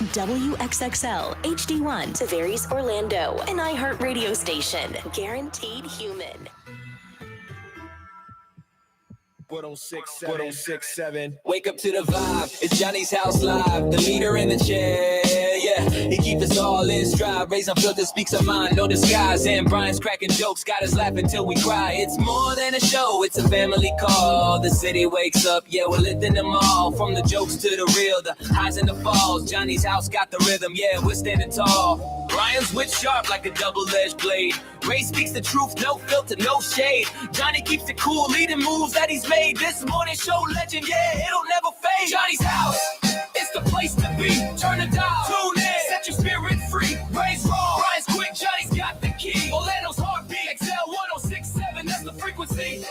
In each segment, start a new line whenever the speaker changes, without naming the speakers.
WXXL HD1 Tavares, Orlando, an iHeartRadio station. Guaranteed human.
1067. Wake up to the vibe. It's Johnny's House Live. The leader in the chair. Yeah, he keeps us all in stride. Raise unfiltered, speaks our mind, no disguise. And Brian's cracking jokes, got us laughing till we cry. It's more than a show, it's a family call. The city wakes up, yeah, we're lifting them all. From the jokes to the real, the highs and the falls. Johnny's house got the rhythm, yeah, we're standing tall. Brian's wit sharp like a double-edged blade. Ray speaks the truth, no filter, no shade. Johnny keeps it cool, leading moves that he's made. This morning show legend, yeah, it'll never fade. Johnny's house, it's the place to be. Turn the dial, tune in, set your spirit free. Ray's raw, Brian's quick, Johnny's got the key. Orlando's heartbeat, XL 1067, that's the frequency.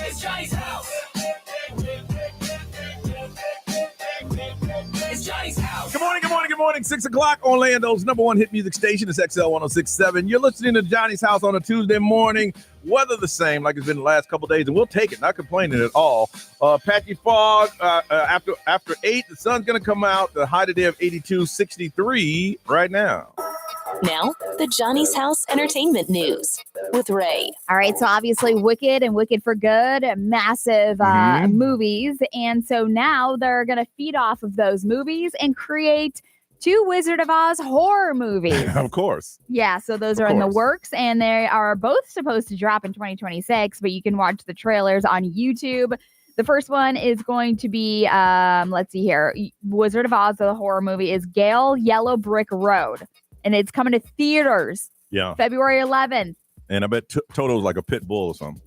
It's Johnny's house. It's Johnny's house.
Good morning, good morning, good morning. 6 o'clock, Orlando's number one hit music station is XL 1067. You're listening to Johnny's House on a Tuesday morning. Weather the same like it's been the last couple of days, and we'll take it, not complaining at all. Patchy fog after 8. The sun's going to come out. The high today of 82, 63 right now.
Now, the Johnny's House Entertainment News with Ray.
All right, so obviously Wicked and Wicked for Good, massive movies. And so now they're going to feed off of those movies and create 2 Wizard of Oz horror movies.
Of course.
Yeah, so those are in the works, and they are both supposed to drop in 2026, but you can watch the trailers on YouTube. The first one is going to be, let's see here, Wizard of Oz, the horror movie, is Gale Yellow Brick Road. And it's coming to theaters.
Yeah.
February 11th.
And I bet Toto's like a pit bull or something.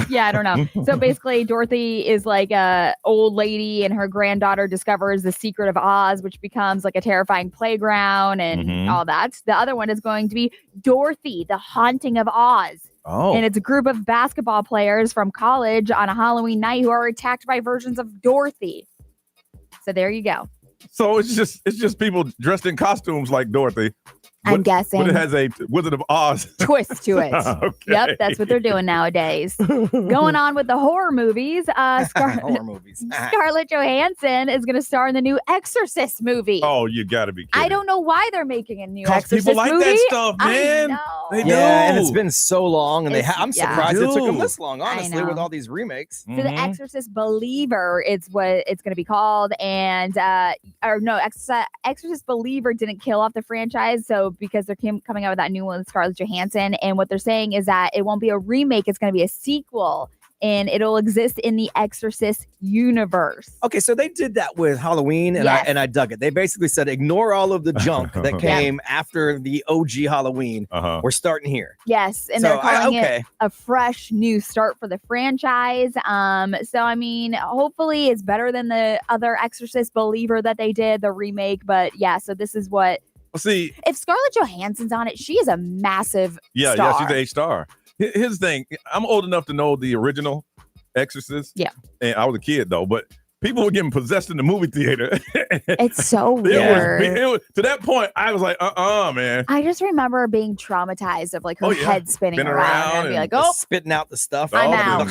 Yeah, I don't know. So basically, Dorothy is like a old lady, and her granddaughter discovers the secret of Oz, which becomes like a terrifying playground and all that. The other one is going to be Dorothy, the Haunting of Oz.
Oh.
And it's a group of basketball players from college on a Halloween night who are attacked by versions of Dorothy. So there you go.
So it's just people dressed in costumes like Dorothy.
I'm guessing.
But it has a Wizard of Oz
twist to it.
Okay.
Yep, that's what they're doing nowadays. Going on with the horror movies.
Horror movies.
Scarlett Johansson is going to star in the new Exorcist movie.
Oh, you got to be kidding.
I don't know why they're making a new Exorcist
people like
movie.
that stuff, man.
I know.
They do.
Yeah, and it's been so long, and I'm surprised it took them
Dude.
this long, honestly, with all these remakes.
So The Exorcist Believer is what it's going to be called, and Exorcist Believer didn't kill off the franchise, so because they're coming out with that new one with Scarlett Johansson, and what they're saying is that it won't be a remake, it's going to be a sequel, and it'll exist in the Exorcist universe.
Okay, so they did that with Halloween, and I dug it. They basically said, ignore all of the junk that came after the OG Halloween. We're starting here.
Yes, and
So,
they're calling it a fresh new start for the franchise. So, I mean, hopefully it's better than the other Exorcist Believer that they did, the remake. But yeah, so this is what.
See,
if Scarlett Johansson's on it, she is a massive star.
Yeah, she's a star. Here's the thing. I'm old enough to know the original Exorcist.
Yeah.
And I was a kid, though, but people were getting possessed in the movie theater.
It's so weird.
It was, to that point, I was like, man.
I just remember being traumatized of like her head spinning around and be like, oh,
spitting out the stuff.
I'm out.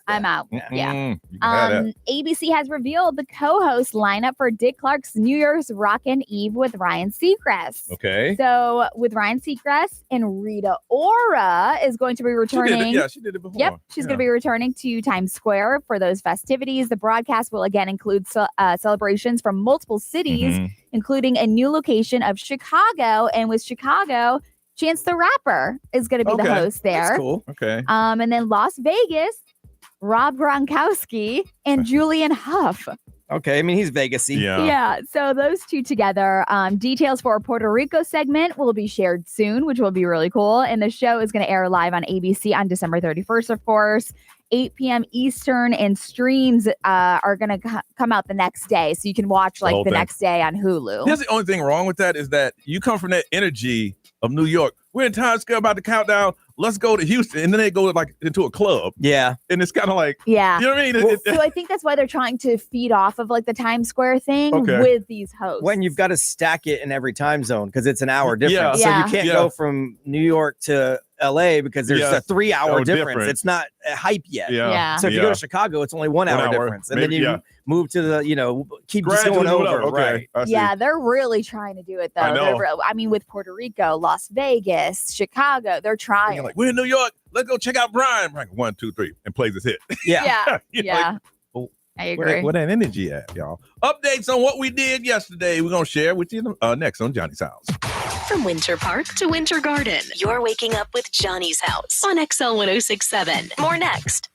I'm out. Yeah. ABC has revealed the co-host lineup for Dick Clark's New Year's Rockin' Eve with Ryan Seacrest.
Okay.
So with Ryan Seacrest and Rita Ora is going to be returning.
She did it before.
Yep. She's going to be returning to Times Square for those festivities. The broadcast will again include celebrations from multiple cities, including a new location of Chicago. And with Chicago, Chance the Rapper is going to be the host there.
That's cool.
Okay.
And then Las Vegas, Rob Gronkowski and Julian Huff.
Okay, I mean, he's Vegas-y.
Yeah, so those two together. Details for a Puerto Rico segment will be shared soon, which will be really cool. And the show is going to air live on ABC on December 31st, of course. 8 p.m. Eastern, and streams are going to come out the next day. So you can watch like the next day on Hulu.
Here's the only thing wrong with that is that you come from that energy of New York. We're in Times Square about to count down. Let's go to Houston. And then they go like into a club.
Yeah.
And it's kind of like,
you
know what I mean?
So I think that's why they're trying to feed off of like the Times Square thing with these hosts.
When you've got to stack it in every time zone because it's an hour difference. So you can't go from New York to LA because there's a 3-hour difference.
different.
It's not hype yet.
Yeah.
So if you go to Chicago, it's only 1 hour difference. And then you move to the, keep just going over.
Okay.
Right.
Yeah, they're really trying to do it though.
I know.
I mean, with Puerto Rico, Las Vegas, Chicago, they're trying.
You're like, we're in New York. Let's go check out Brian. Brian, 1, 2, 3, and plays his hit.
Yeah.
Yeah. Like,
I agree.
Where that energy at, y'all? Updates on what we did yesterday. We're gonna share with you next on Johnny's House.
From Winter Park to Winter Garden, you're waking up with Johnny's House on XL 1067. More next.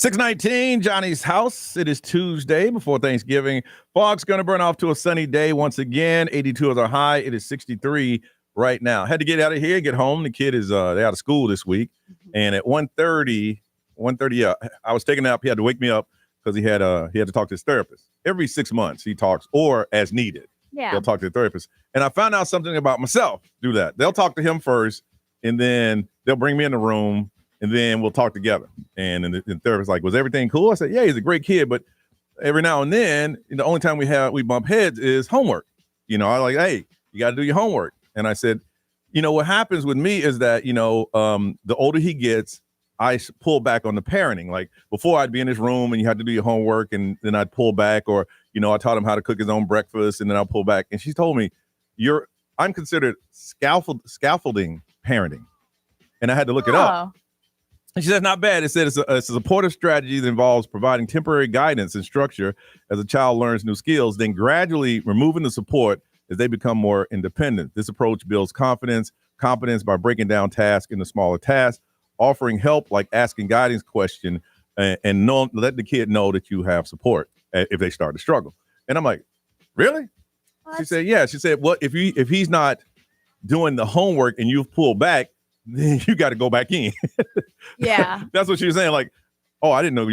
6:19, Johnny's house. It is Tuesday before Thanksgiving. Fog's going to burn off to a sunny day once again. 82 is our high. It is 63 right now. Had to get out of here, get home. The kid is they're out of school this week. And at 1:30, I was taking a nap. He had to wake me up because he had to talk to his therapist. Every 6 months he talks, or as needed.
Yeah.
They'll talk to the therapist. And I found out something about myself. Do that. They'll talk to him first, and then they'll bring me in the room. And then we'll talk together. And the therapist's like, was everything cool? I said, yeah, he's a great kid. But every now and then, the only time we bump heads is homework. I like, hey, you got to do your homework. And I said, what happens with me is that, the older he gets, I pull back on the parenting. Like before I'd be in this room and you had to do your homework and then I'd pull back, or, I taught him how to cook his own breakfast and then I'll pull back. And she told me, I'm considered scaffolding parenting. And I had to look it up. And she said, not bad. It said it's a supportive strategy that involves providing temporary guidance and structure as a child learns new skills, then gradually removing the support as they become more independent. This approach builds competence by breaking down tasks into smaller tasks, offering help like asking guidance questions, and let the kid know that you have support if they start to struggle. And I'm like, really? What? She said, yeah. She said, well, if he's not doing the homework and you've pulled back, then you got to go back in.
Yeah.
That's what she was saying. Like, oh, I didn't know.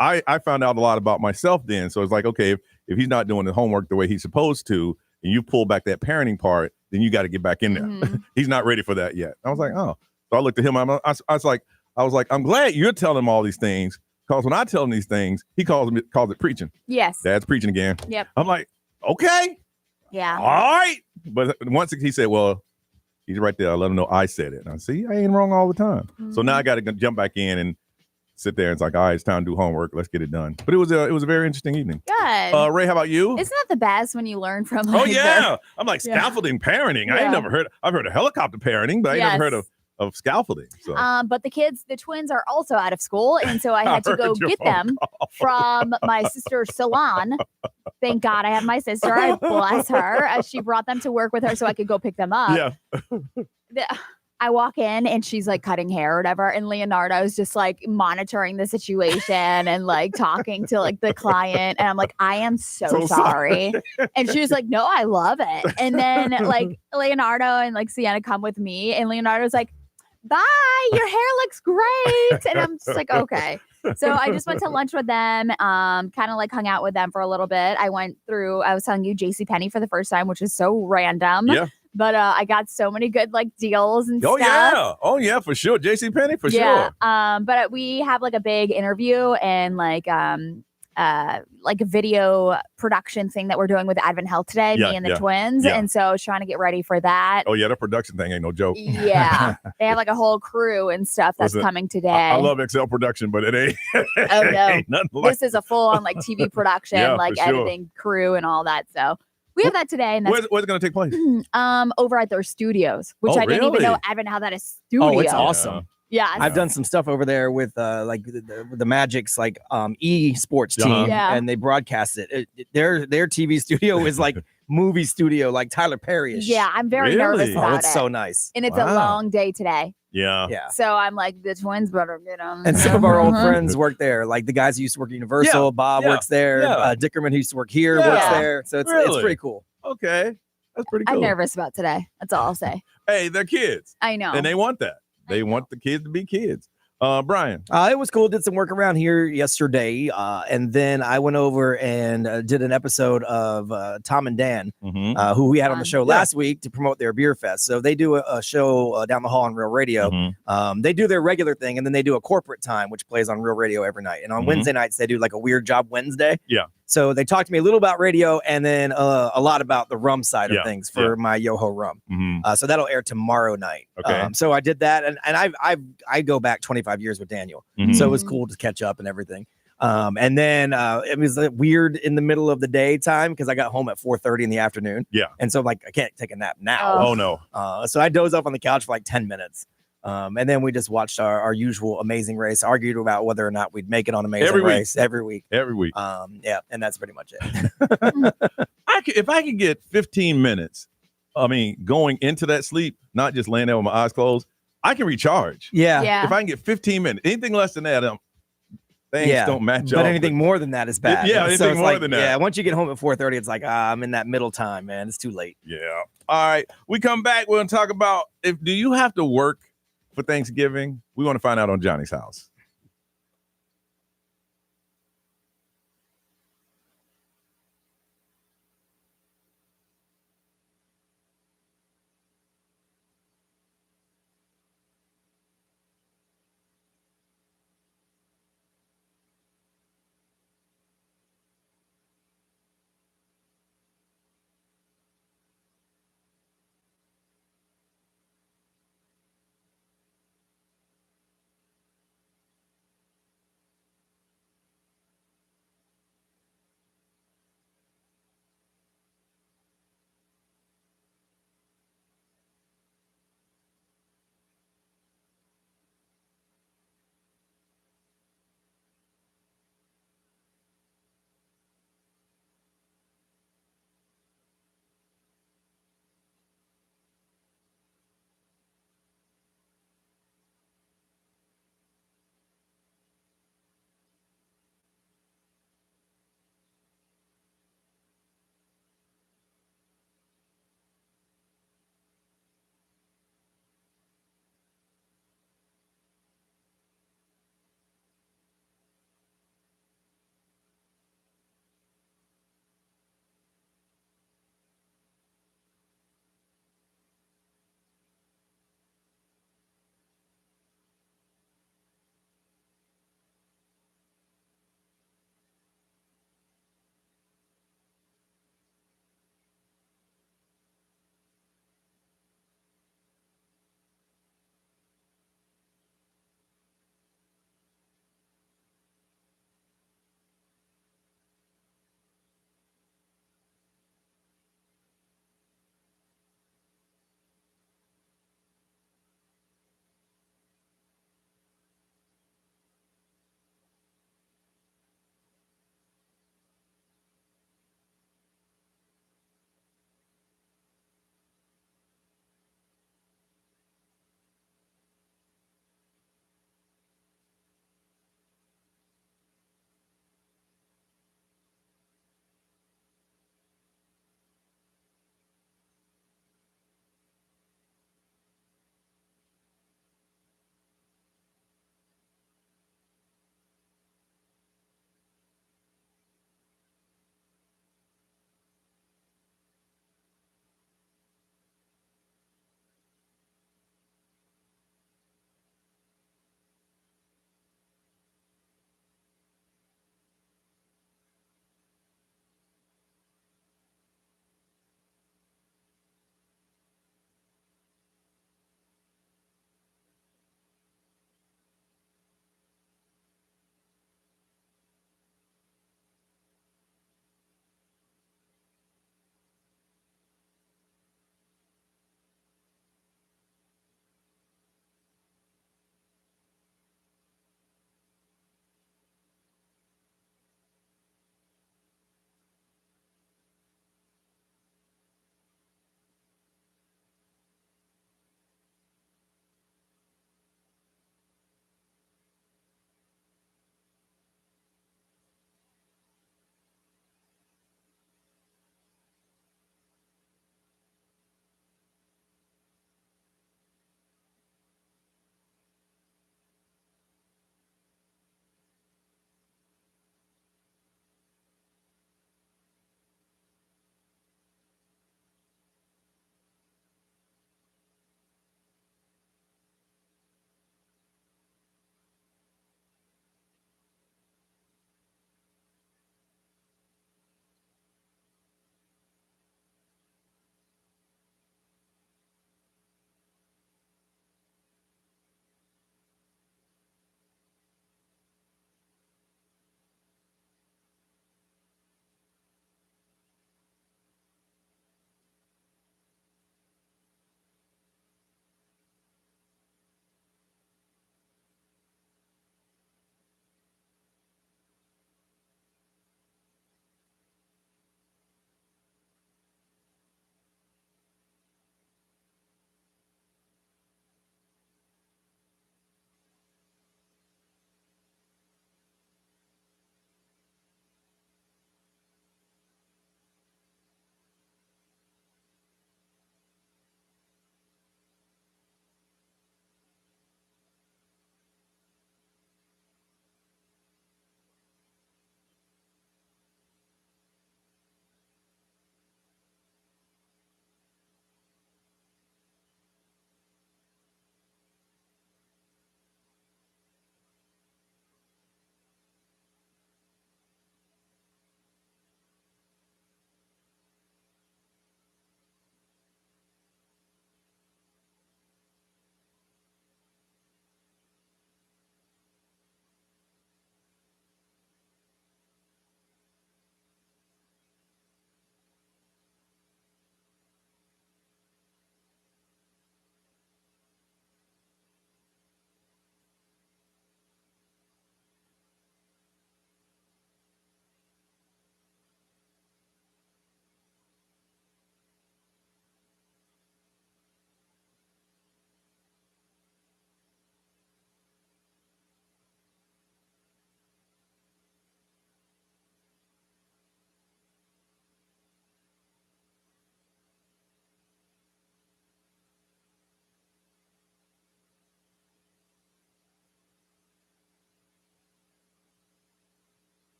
I found out a lot about myself then. So it's like, okay, if he's not doing the homework the way he's supposed to, and you pull back that parenting part, then you got to get back in there. Mm-hmm. He's not ready for that yet. I was like, oh. So I looked at him. I was like, I'm glad you're telling him all these things, because when I tell him these things, he calls it preaching.
Yes.
Dad's preaching again.
Yep.
I'm like, okay.
Yeah.
All right. But once he said, well, he's right there. I let him know I said it. And I see, I ain't wrong all the time. Mm-hmm. So now I got to jump back in and sit there. And it's like, all right, it's time to do homework. Let's get it done. But it was a very interesting evening.
Good.
Ray, how about you?
Isn't that the best when you learn from?
Like, oh yeah, I'm like scaffolding parenting. Yeah. I've heard of helicopter parenting, but I ain't never heard of scaffolding. So.
But the twins are also out of school, and so I had to go get them from my sister's salon. Thank God I have my sister. I bless her. She brought them to work with her so I could go pick them up. Yeah. I walk in and she's like cutting hair or whatever, and Leonardo's just like monitoring the situation and like talking to like the client, and I'm like, I am so sorry. And she was like, no, I love it. And then like Leonardo and like Sienna come with me, and Leonardo's like, bye, your hair looks great. And I'm just like, okay. So I just went to lunch with them, kind of like hung out with them for a little bit. I was telling you JCPenney for the first time, which is so random.
Yeah.
But I got so many good like deals and stuff.
Oh yeah, for sure. JCPenney for sure.
But we have like a big interview and like a video production thing that we're doing with Advent Health today, me and the twins. Yeah. And so I was trying to get ready for that.
Oh yeah, the production thing ain't no joke.
Yeah. They have like a whole crew and stuff that's coming today. I
love Excel production, but it ain't.
Oh no.
Ain't nothing like
this is a full on like TV production, like editing crew and all that. So we have that today. And
where's it going to take place?
Over at their studios, which I didn't even know Advent Health had a studio.
Oh, it's awesome.
Yeah,
I've done some stuff over there with like the Magic's like esports team, and they broadcast it. Their TV studio is like movie studio, like Tyler Perry-ish.
Yeah, I'm very nervous about it.
It's so nice,
and it's a long day today.
Yeah.
So I'm like, the twins better get on.
And some of our old friends work there. Like the guys who used to work at Universal, Bob works there. Dickerman, who used to work here, works there. So it's pretty cool.
Okay, that's pretty cool.
I'm nervous about today. That's all I'll say.
Hey, they're kids.
I know,
and they want that. They want the kids to be kids. Brian.
It was cool. Did some work around here yesterday. And then I went over and did an episode of Tom and Dan, who we had on the show last week to promote their beer fest. So they do a show down the hall on Real Radio. They do their regular thing, and then they do a corporate time, which plays on Real Radio every night. And on Wednesday nights, they do like a Weird Job Wednesday.
Yeah.
So they talked to me a little about radio, and then a lot about the rum side of things for my Yoho rum. So that'll air tomorrow night.
Okay.
So I did that, and I go back 25 years with Daniel, so it was cool to catch up and everything. And then it was weird in the middle of the day time because I got home at 4:30 in the afternoon.
Yeah.
And so like I can't take a nap now.
Oh no.
So I dozed off on the couch for like 10 minutes. And then we just watched our usual Amazing Race, argued about whether or not we'd make it on Amazing Race every week. Yeah, and that's pretty much it.
If I could get 15 minutes, going into that sleep, not just laying there with my eyes closed, I can recharge.
Yeah.
If I can get 15 minutes, anything less than that, things don't match up.
But anything more than that is bad.
Yeah, anything
it's
more
like,
than that.
Yeah, once you get home at 4:30, it's like, I'm in that middle time, man. It's too late.
Yeah. All right. We come back. We're going to talk about do you have to work for Thanksgiving? We want to find out on Johnny's House.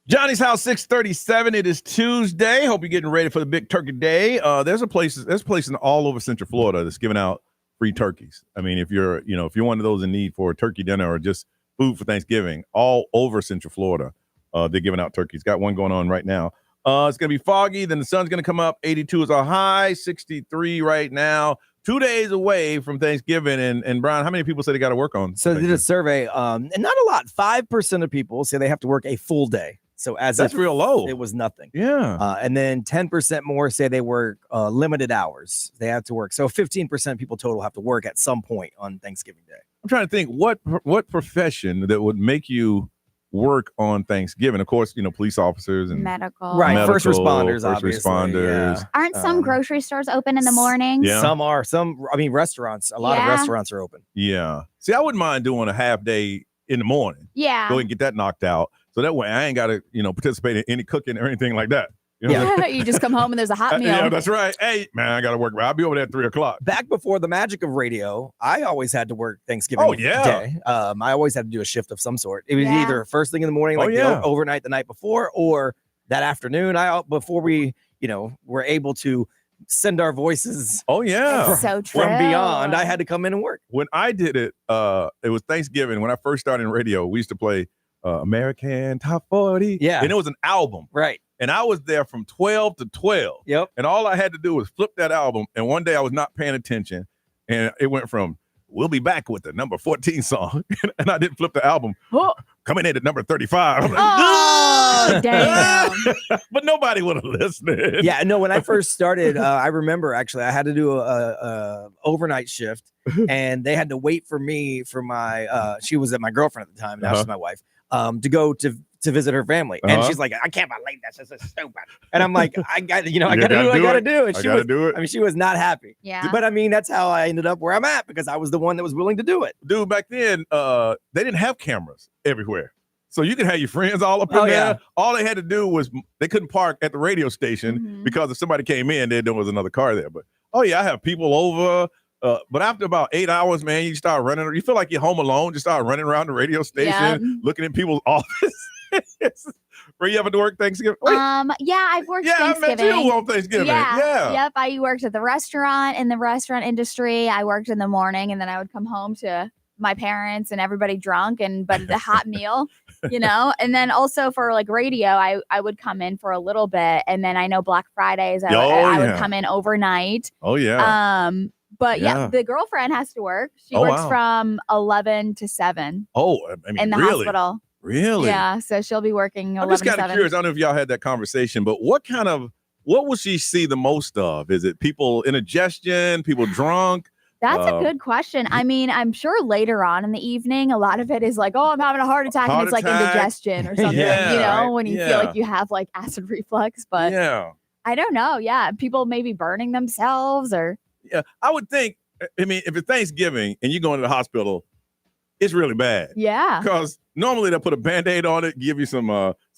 Johnny's House 637. It is Tuesday. Hope you're getting ready for the big turkey day. There's places all over Central Florida that's giving out free turkeys. I mean, if you're one of those in need for a turkey dinner or just food for Thanksgiving, all over Central Florida, they're giving out turkeys. Got one going on right now. It's gonna be foggy, then the sun's gonna come up. 82 is our high, 63 right now. 2 days away from Thanksgiving, and Brian, how many people say they got to work on?
So they did a survey, and not a lot. 5% of people say they have to work a full day. So that's
real low.
It was nothing.
Yeah.
And then 10% more say they work limited hours. They have to work. So 15% people total have to work at some point on Thanksgiving Day.
I'm trying to think what profession that would make you work on Thanksgiving. Of course, police officers and
medical.
Right.
medical,
First responders,
first
obviously.
responders.
Yeah.
Aren't some grocery stores open in the morning?
Yeah.
Some are. Restaurants. A lot of restaurants are open.
Yeah. See, I wouldn't mind doing a half day in the morning.
Yeah.
Go ahead and get that knocked out. So that way I ain't got to, participate in any cooking or anything like that. You know what I'm saying?
You just come home and there's a hot meal.
Yeah, that's right. Hey, man, I got to work. I'll be over there at 3:00.
Back before the magic of radio, I always had to work Thanksgiving Day. I always had to do a shift of some sort. It was either first thing in the morning, like overnight the night before, or that afternoon. Before we, were able to send our voices.
Oh yeah,
That's so true.
From beyond, I had to come in and work.
When I did it, it was Thanksgiving. When I first started in radio, we used to play American Top 40.
Yeah,
and it was an album,
right?
And I was there from 12 to 12.
Yep.
And all I had to do was flip that album. And one day I was not paying attention. And it went from, we'll be back with the number 14 song. And I didn't flip the album. Coming in at number 35. I'm like,
oh, damn.
But nobody would have listened.
Yeah, no, when I first started, I remember actually I had to do a overnight shift. And they had to wait for me for my, she was my girlfriend at the time. Now she's my wife, to go to visit her family. And she's like, I can't believe this. This is stupid. And I'm like, I got to do what I got to do. And she was not happy.
Yeah.
But I mean, that's how I ended up where I'm at, because I was the one that was willing to do it.
Dude, back then, they didn't have cameras everywhere. So you could have your friends all up in there.
Yeah.
All they had to do was, they couldn't park at the radio station because if somebody came in, there was another car there. But, I have people over. But after about 8 hours, man, you start running. You feel like you're home alone. Just start running around the radio station, looking in people's office. Were you ever to work Thanksgiving? Wait.
Yeah, I've worked Thanksgiving.
I met you on Thanksgiving. Yeah.
Yep. I worked at the restaurant, in the restaurant industry. I worked in the morning, and then I would come home to my parents and everybody drunk, but the hot meal, and then also for like radio, I would come in for a little bit, and then I know Black Fridays, I would come in overnight.
Oh yeah.
But the girlfriend has to work. She works from 11 to 7.
Oh, I mean,
in the hospital.
Really?
Yeah. So she'll be working 11
I'm just
to
kind
7.
of curious. I don't know if y'all had that conversation, but what will she see the most of? Is it people indigestion, people drunk?
That's a good question. I mean, I'm sure later on in the evening, a lot of it is like, oh, I'm having a heart attack, and it's like indigestion or something, when you feel like you have like acid reflux. But I don't know. Yeah. People maybe burning themselves or.
Yeah. I would think, I mean, if it's Thanksgiving and you go into the hospital, it's really bad.
Yeah.
Because normally they'll put a Band-Aid on it, give you some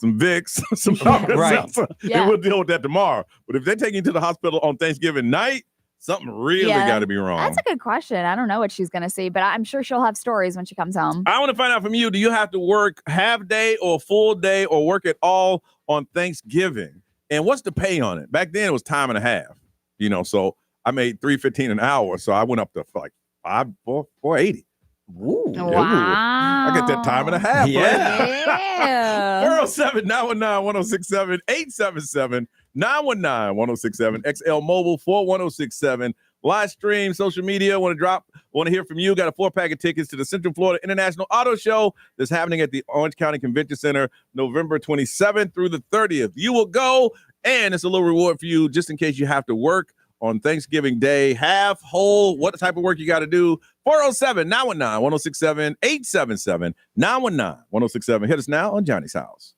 Vicks, some and we'll deal with that tomorrow. But if they take you to the hospital on Thanksgiving night, something really got to be wrong.
That's a good question. I don't know what she's going to see, but I'm sure she'll have stories when she comes home.
I want to find out from you, do you have to work half day or full day or work at all on Thanksgiving? And what's the pay on it? Back then it was time and a half, so I made $3.15 an hour. So I went up to like $4.80. Ooh,
wow.
I get that time and a half.
Yeah.
407-919-1067, 877-919-1067, XL Mobile 41067. Live stream, social media. Want to hear from you. Got a 4-pack of tickets to the Central Florida International Auto Show that's happening at the Orange County Convention Center, November 27th through the 30th. You will go, and it's a little reward for you just in case you have to work on Thanksgiving Day, half, whole, what type of work you got to do. 407-919-1067, 877-919-1067. Hit us now on Johnny's House.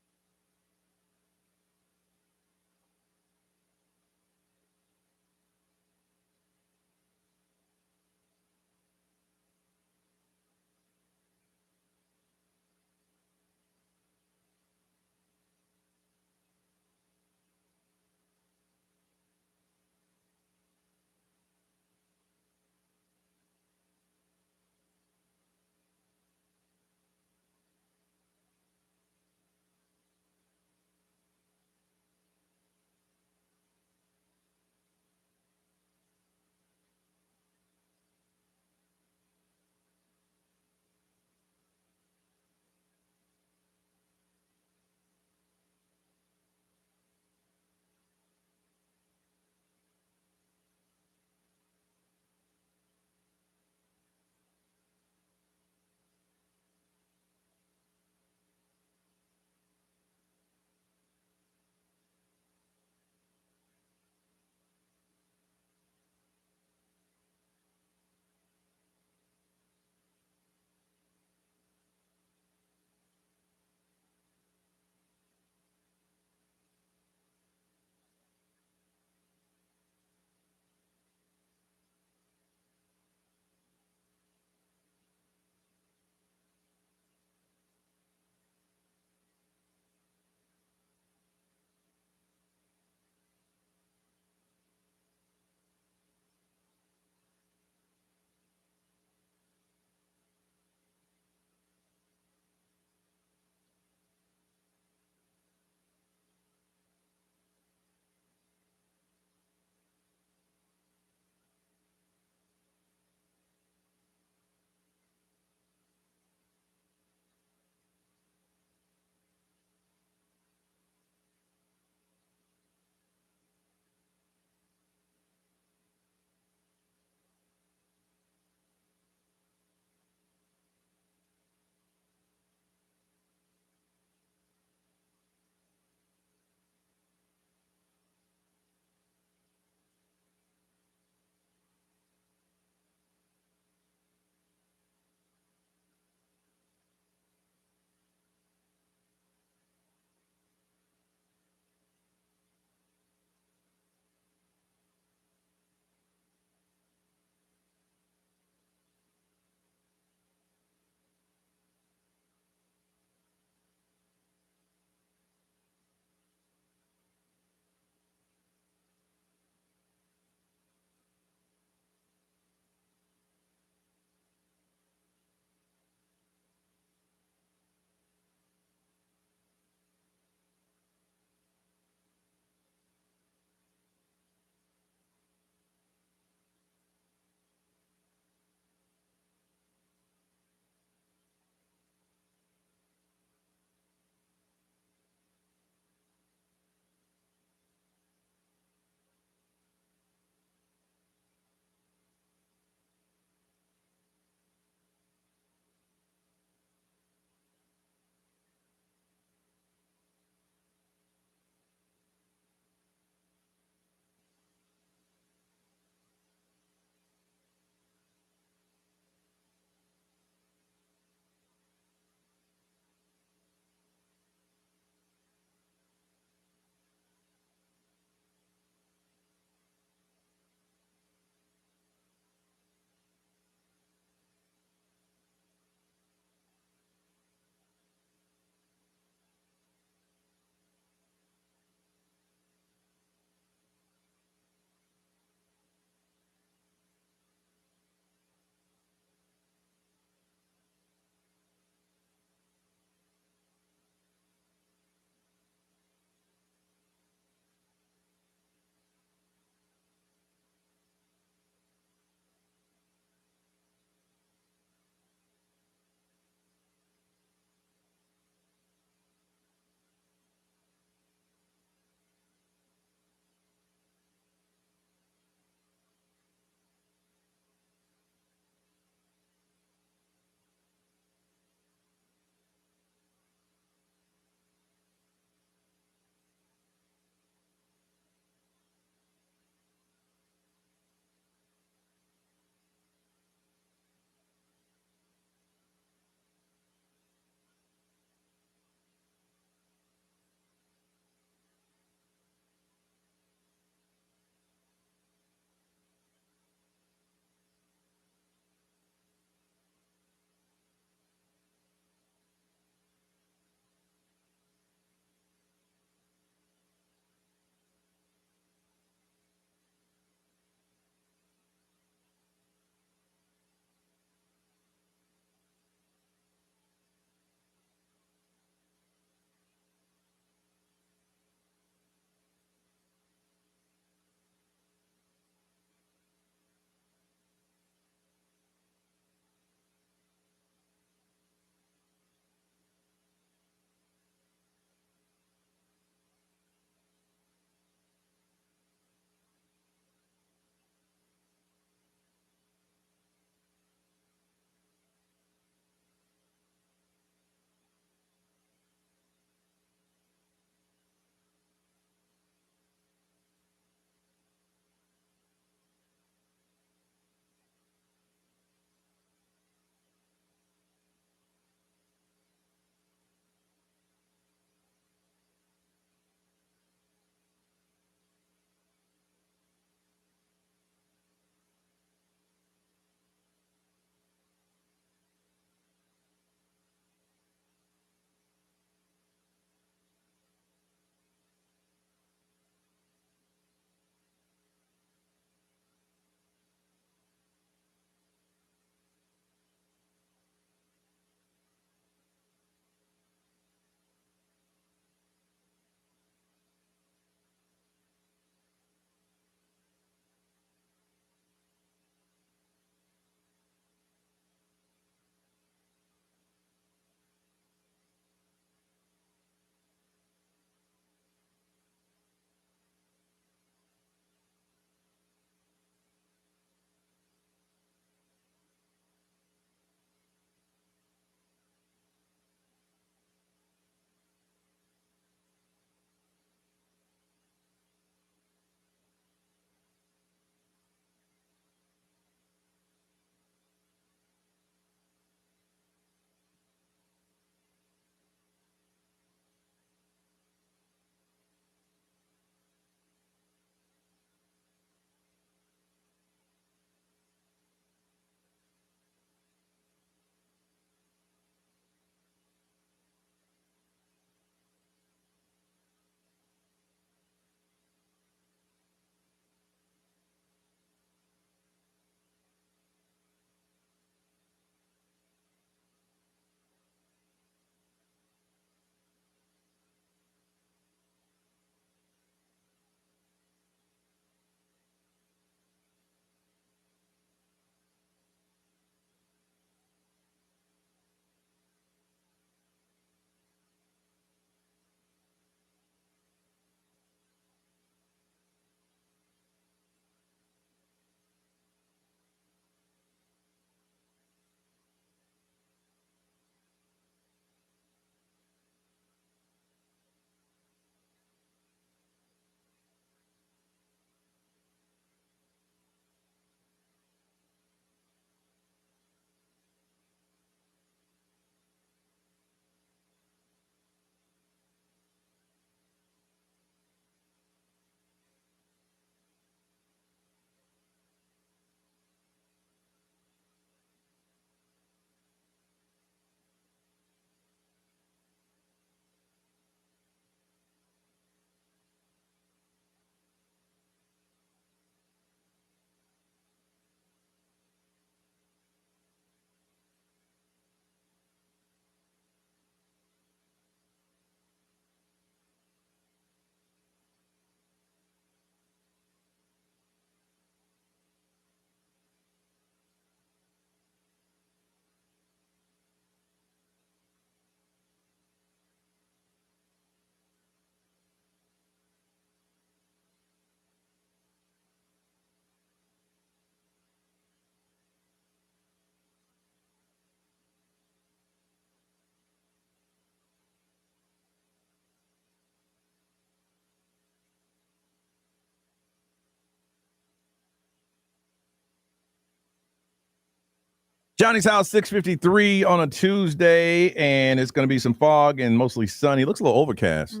Johnny's house, 6:53 on a Tuesday, and it's going to be some fog and mostly sunny. It looks a little overcast,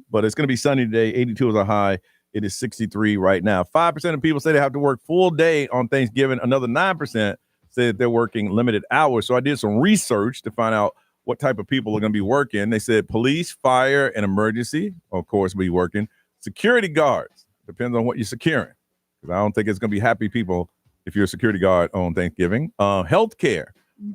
but it's going to be sunny today. 82 is a high. It is 63 right now. 5% of people say they have to work full day on Thanksgiving. Another 9% say that they're working limited hours. So I did some research to find out what type of people are going to be working. They said police, fire, and emergency, of course, be working. Security guards, depends on what you're securing. Because I don't think it's going to be happy people if you're a security guard on Thanksgiving. Healthcare,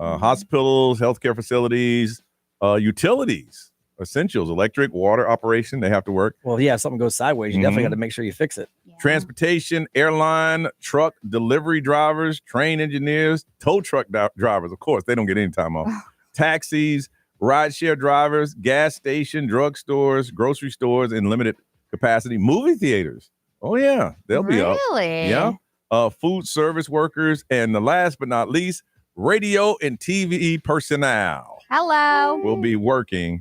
hospitals, healthcare facilities, utilities, essentials, electric, water operation, they have to work.
Well, yeah, if something goes sideways, you definitely got to make sure you fix it.
Yeah.
Transportation, airline, truck, delivery drivers, train engineers, tow truck drivers, of course, they don't get any time off. Taxis, rideshare drivers, gas station, drugstores, grocery stores in limited capacity, movie theaters. Oh, yeah, they'll be up.
Really?
Yeah. Food service workers, and the last but not least, radio and TV personnel
Hello.
will be working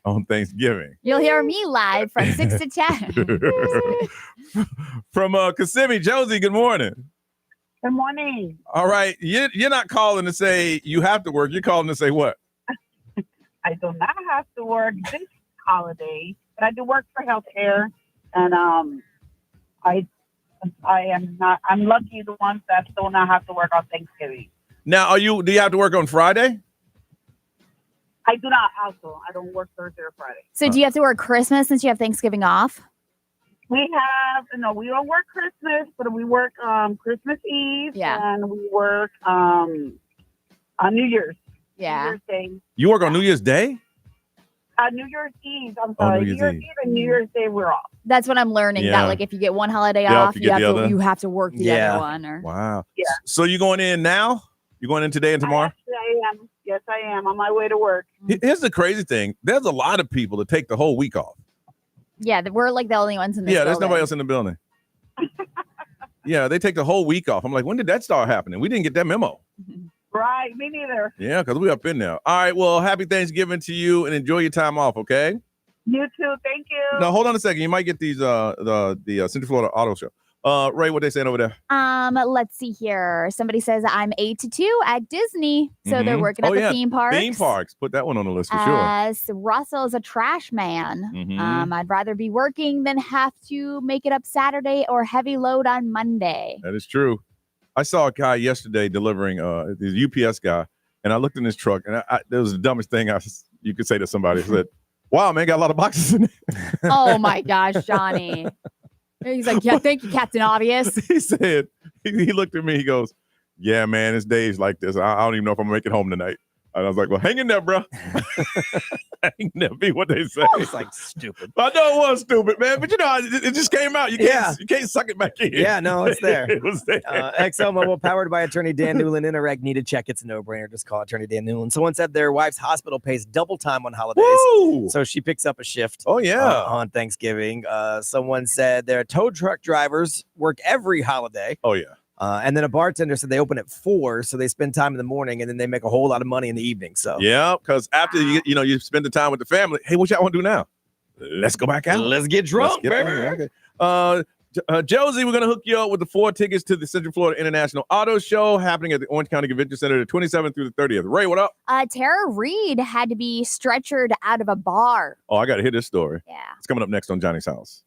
on Thanksgiving.
You'll hear me live from 6 to 10.
From Kissimmee, Josie, good morning.
Good morning.
All right, you're not calling to say you have to work. You're calling to say what?
I do not have to work this holiday, but I do work for healthcare, and I'm lucky the ones that do not have to work on Thanksgiving.
Now, do you have to work on Friday?
I do not also. I don't work Thursday or Friday.
So do you have to work Christmas since you have Thanksgiving off?
We don't work Christmas, but we work Christmas Eve, and we work on New Year's.
Yeah.
New Year's Day.
You work on New Year's Day?
New Year's Eve. I'm sorry. New Year's Eve and New Year's Day we're off.
That's what I'm learning. That like if you get one holiday off, you have to work the other one. Or
Wow.
Yeah.
So you going in now? You going in today and tomorrow?
I am. Yes, I am on my way to work.
Here's the crazy thing. There's a lot of people that take the whole week off.
yeah, we're like the only ones in this.
Yeah, there's
building.
nobody else in the building. Yeah, they take the whole week off. I'm like, when did that start happening? We didn't get that memo.
Right, me neither.
Yeah, because we up in there. All right, well, happy Thanksgiving to you and enjoy your time off, okay?
You too. Thank you.
Now, hold on a second. You might get these the Central Florida Auto Show. Ray, what they saying over there?
Let's see here. Somebody says I'm 8 to 2 at Disney. So they're working at the theme parks.
Theme parks. Put that one on the list for sure.
So Russell's a trash man. I'd rather be working than have to make it up Saturday or heavy load on Monday.
That is true. I saw a guy yesterday delivering the UPS guy, and I looked in his truck, and that was the dumbest thing you could say to somebody. I said, wow, man, got a lot of boxes in there.
Oh my gosh, Johnny. He's like, yeah, thank you, Captain Obvious.
He said, he looked at me, he goes, yeah, man, it's days like this. I don't even know if I'm gonna make it home tonight. And I was like, well, hang in there, bro. Hang in there, be what they say.
It's like stupid.
I know it was stupid, man, but you know, it just came out. You can't suck it back in.
Yeah, no, it's there.
It was there.
XL Mobile, powered by attorney Dan Newland. Interact, need a check. It's a no-brainer. Just call attorney Dan Newland. Someone said their wife's hospital pays double time on holidays.
Woo!
So she picks up a shift.
Oh, yeah.
On Thanksgiving. Someone said their tow truck drivers work every holiday.
Oh, yeah.
And then a bartender said they open at 4, so they spend time in the morning, and then they make a whole lot of money in the evening. So
yeah, because after you spend the time with the family, hey, what y'all want to do now? Let's go back out.
Let's get drunk, baby.
Okay. Josie, we're gonna hook you up with the 4 tickets to the Central Florida International Auto Show happening at the Orange County Convention Center the 27th through the 30th. Ray, what up?
Tara Reid had to be stretchered out of a bar.
Oh, I gotta hear this story.
Yeah.
It's coming up next on Johnny's House.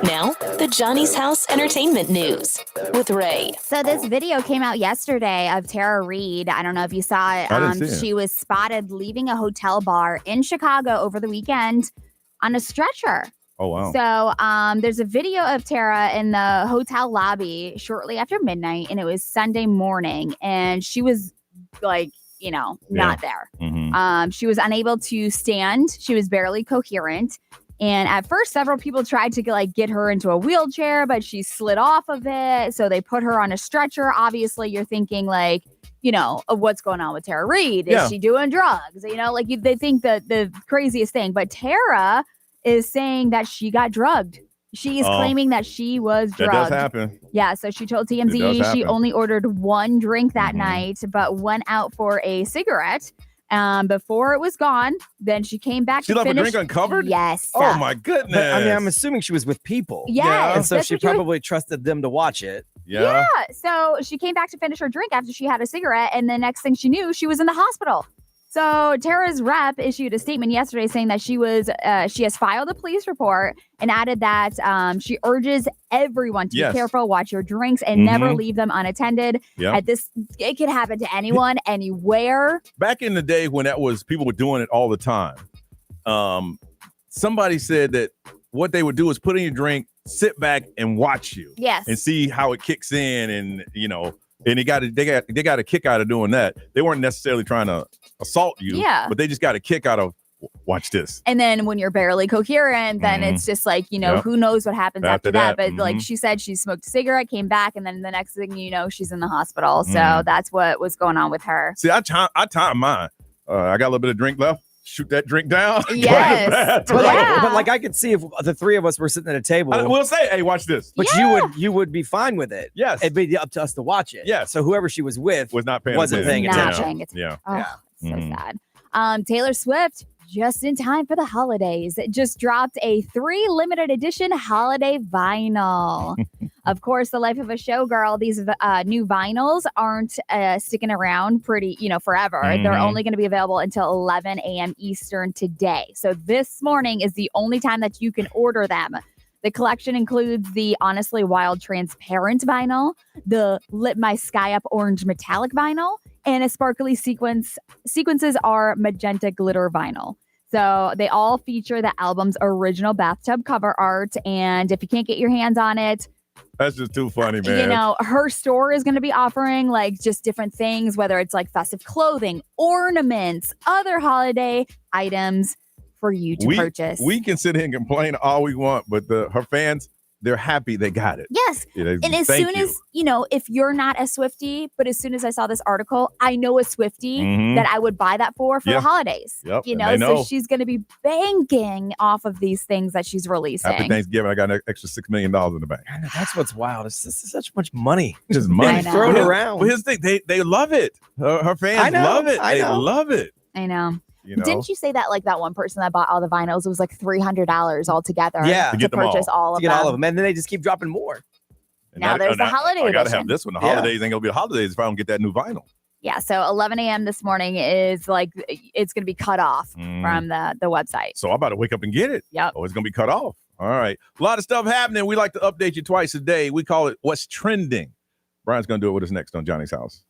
Now, the Johnny's House Entertainment News with Ray.
So this video came out yesterday of Tara Reid. I don't know if you saw it.
I didn't see it.
She was spotted leaving a hotel bar in Chicago over the weekend on a stretcher.
Oh, wow.
So there's a video of Tara in the hotel lobby shortly after midnight, and it was Sunday morning, and she was like, not there.
Mm-hmm.
She was unable to stand. She was barely coherent. And at first, several people tried to get her into a wheelchair, but she slid off of it. So they put her on a stretcher. Obviously, you're thinking of what's going on with Tara Reid. Is she doing drugs? They think the craziest thing. But Tara is saying that she got drugged. She is claiming that she was drugged.
That does happen.
Yeah, so she told TMZ she only ordered one drink that night, but went out for a cigarette. Before it was gone, then she came back.
She left a drink uncovered?
Yes.
Oh my goodness.
But, I'm assuming she was with people.
Yes,
and so she probably trusted them to watch it.
Yeah.
So she came back to finish her drink after she had a cigarette, and the next thing she knew, she was in the hospital. So Tara's rep issued a statement yesterday saying that she has filed a police report and added that she urges everyone to be careful, watch your drinks, and never leave them unattended.
Yep.
It could happen to anyone, anywhere.
Back in the day when people were doing it all the time, somebody said that what they would do is put in your drink, sit back, and watch you.
Yes.
And see how it kicks in, and and they got a kick out of doing that. They weren't necessarily trying to assault you, but they just got a kick out of watch this.
And then when you're barely coherent, then it's just who knows what happens after that. But she said she smoked a cigarette, came back, and then the next thing you know, she's in the hospital. So that's what was going on with her.
See, I time mine. I got a little bit of drink left. Shoot that drink down.
Yes.
But I could see if the three of us were sitting at a table.
We'll say, hey, watch this.
But you would be fine with it.
Yes.
It'd be up to us to watch it.
Yeah.
So whoever she was with
wasn't paying
attention.
Yeah.
Oh, so sad. Taylor Swift, just in time for the holidays, just dropped a 3 limited edition holiday vinyl. Of course, the life of a showgirl, these new vinyls aren't sticking around forever. They're only going to be available until 11 a.m. Eastern today. So this morning is the only time that you can order them. The collection includes the Honestly Wild transparent vinyl, the Lit My Sky Up orange metallic vinyl, and a sparkly sequences are magenta glitter vinyl. So they all feature the album's original bathtub cover art. And if you can't get your hands on it,
that's just too funny, man.
Her store is going to be offering just different things, whether it's festive clothing, ornaments, other holiday items for you to purchase.
We can sit here and complain all we want, but her fans, they're happy they got it.
Yes. And as soon as, if you're not a Swiftie, but as soon as I saw this article, I know a Swiftie that I would buy that for the holidays.
Yep.
So she's going to be banking off of these things that she's releasing.
After Thanksgiving, I got an extra $6 million in the bank.
I know, that's what's wild. This is such much money.
Just money
thrown around.
Well, here's the thing. They love it. Her fans love it. They love it.
I know. Didn't you say that that one person that bought all the vinyls, it was $300 altogether to purchase all of them?
And then they just keep dropping more.
And
now there's the holiday edition.
I gotta have this one. The holidays ain't gonna be the holidays if I don't get that new vinyl.
Yeah, so 11 a.m. this morning is it's gonna be cut off from the website.
So I'm about to wake up and get it.
Yep.
Oh, it's gonna be cut off. All right. A lot of stuff happening. We like to update you twice a day. We call it What's Trending. Brian's gonna do it with us next on Johnny's House.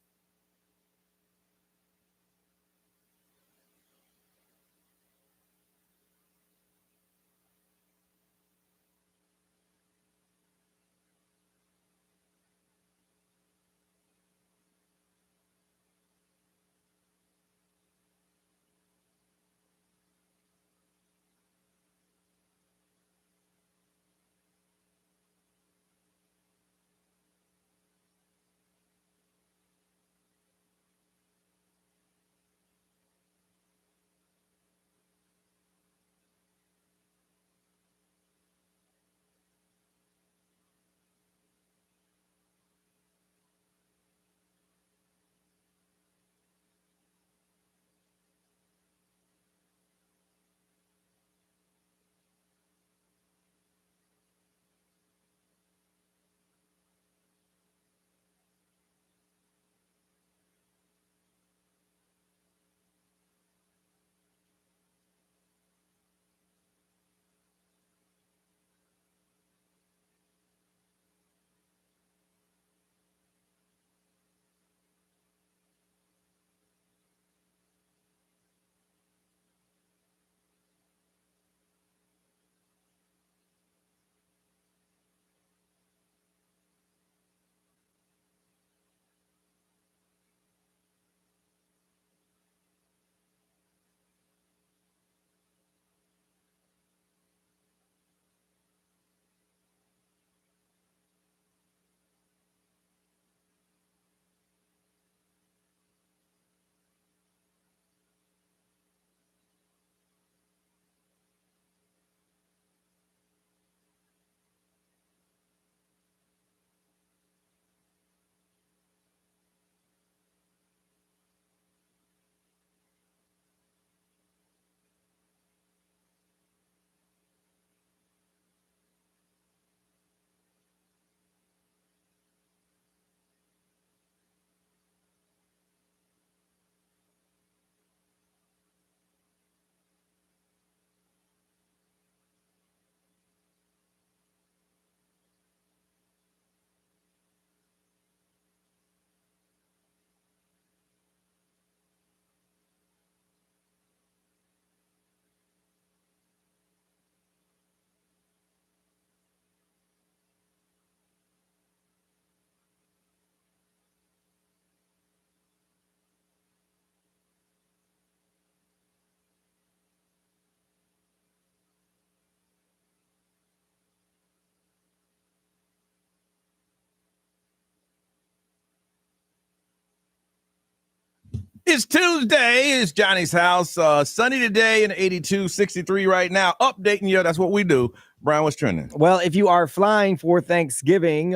It's Tuesday. It's Johnny's house. Sunny today and 82, 63 right now. Updating you. That's what we do. Brian, what's trending?
Well, if you are flying for Thanksgiving,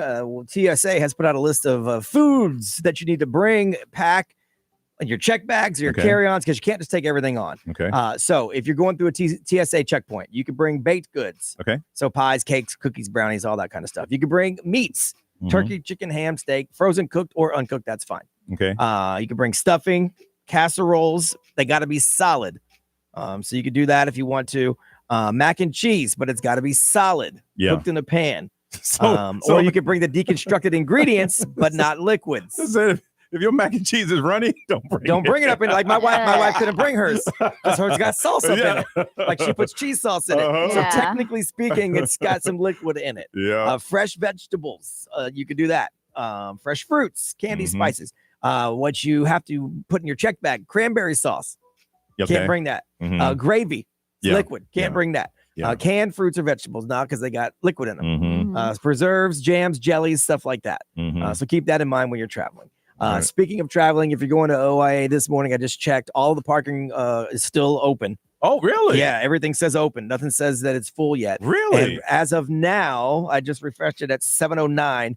TSA has put out a list of foods that you need to bring, pack in your check bags or your carry-ons, because you can't just take everything on.
Okay.
So if you're going through a TSA checkpoint, you can bring baked goods.
Okay.
So pies, cakes, cookies, brownies, all that kind of stuff. You can bring meats, turkey, chicken, ham, steak, frozen, cooked, or uncooked. That's fine.
Okay.
You can bring stuffing, casseroles. They got to be solid. So you can do that if you want to. Mac and cheese, but it's got to be solid, cooked in a pan. Or you can bring the deconstructed ingredients, but not liquids.
If your mac and cheese is runny, don't bring it
up in like my wife couldn't bring hers because hers got salsa in it. Like she puts cheese sauce in it. So technically speaking, it's got some liquid in it.
Yeah.
Fresh vegetables, you could do that. Fresh fruits, candy, spices. What you have to put in your check bag: cranberry sauce. Can't bring that. Gravy, liquid. Can't bring that. Canned fruits or vegetables, not because they got liquid in them. Preserves, jams, jellies, stuff like that. So keep that in mind when you're traveling. Speaking of traveling, if you're going to OIA this morning, I just checked. All the parking is still open.
Oh, really?
Yeah, everything says open. Nothing says that it's full yet.
Really?
And as of now, I just refreshed it at 7:09.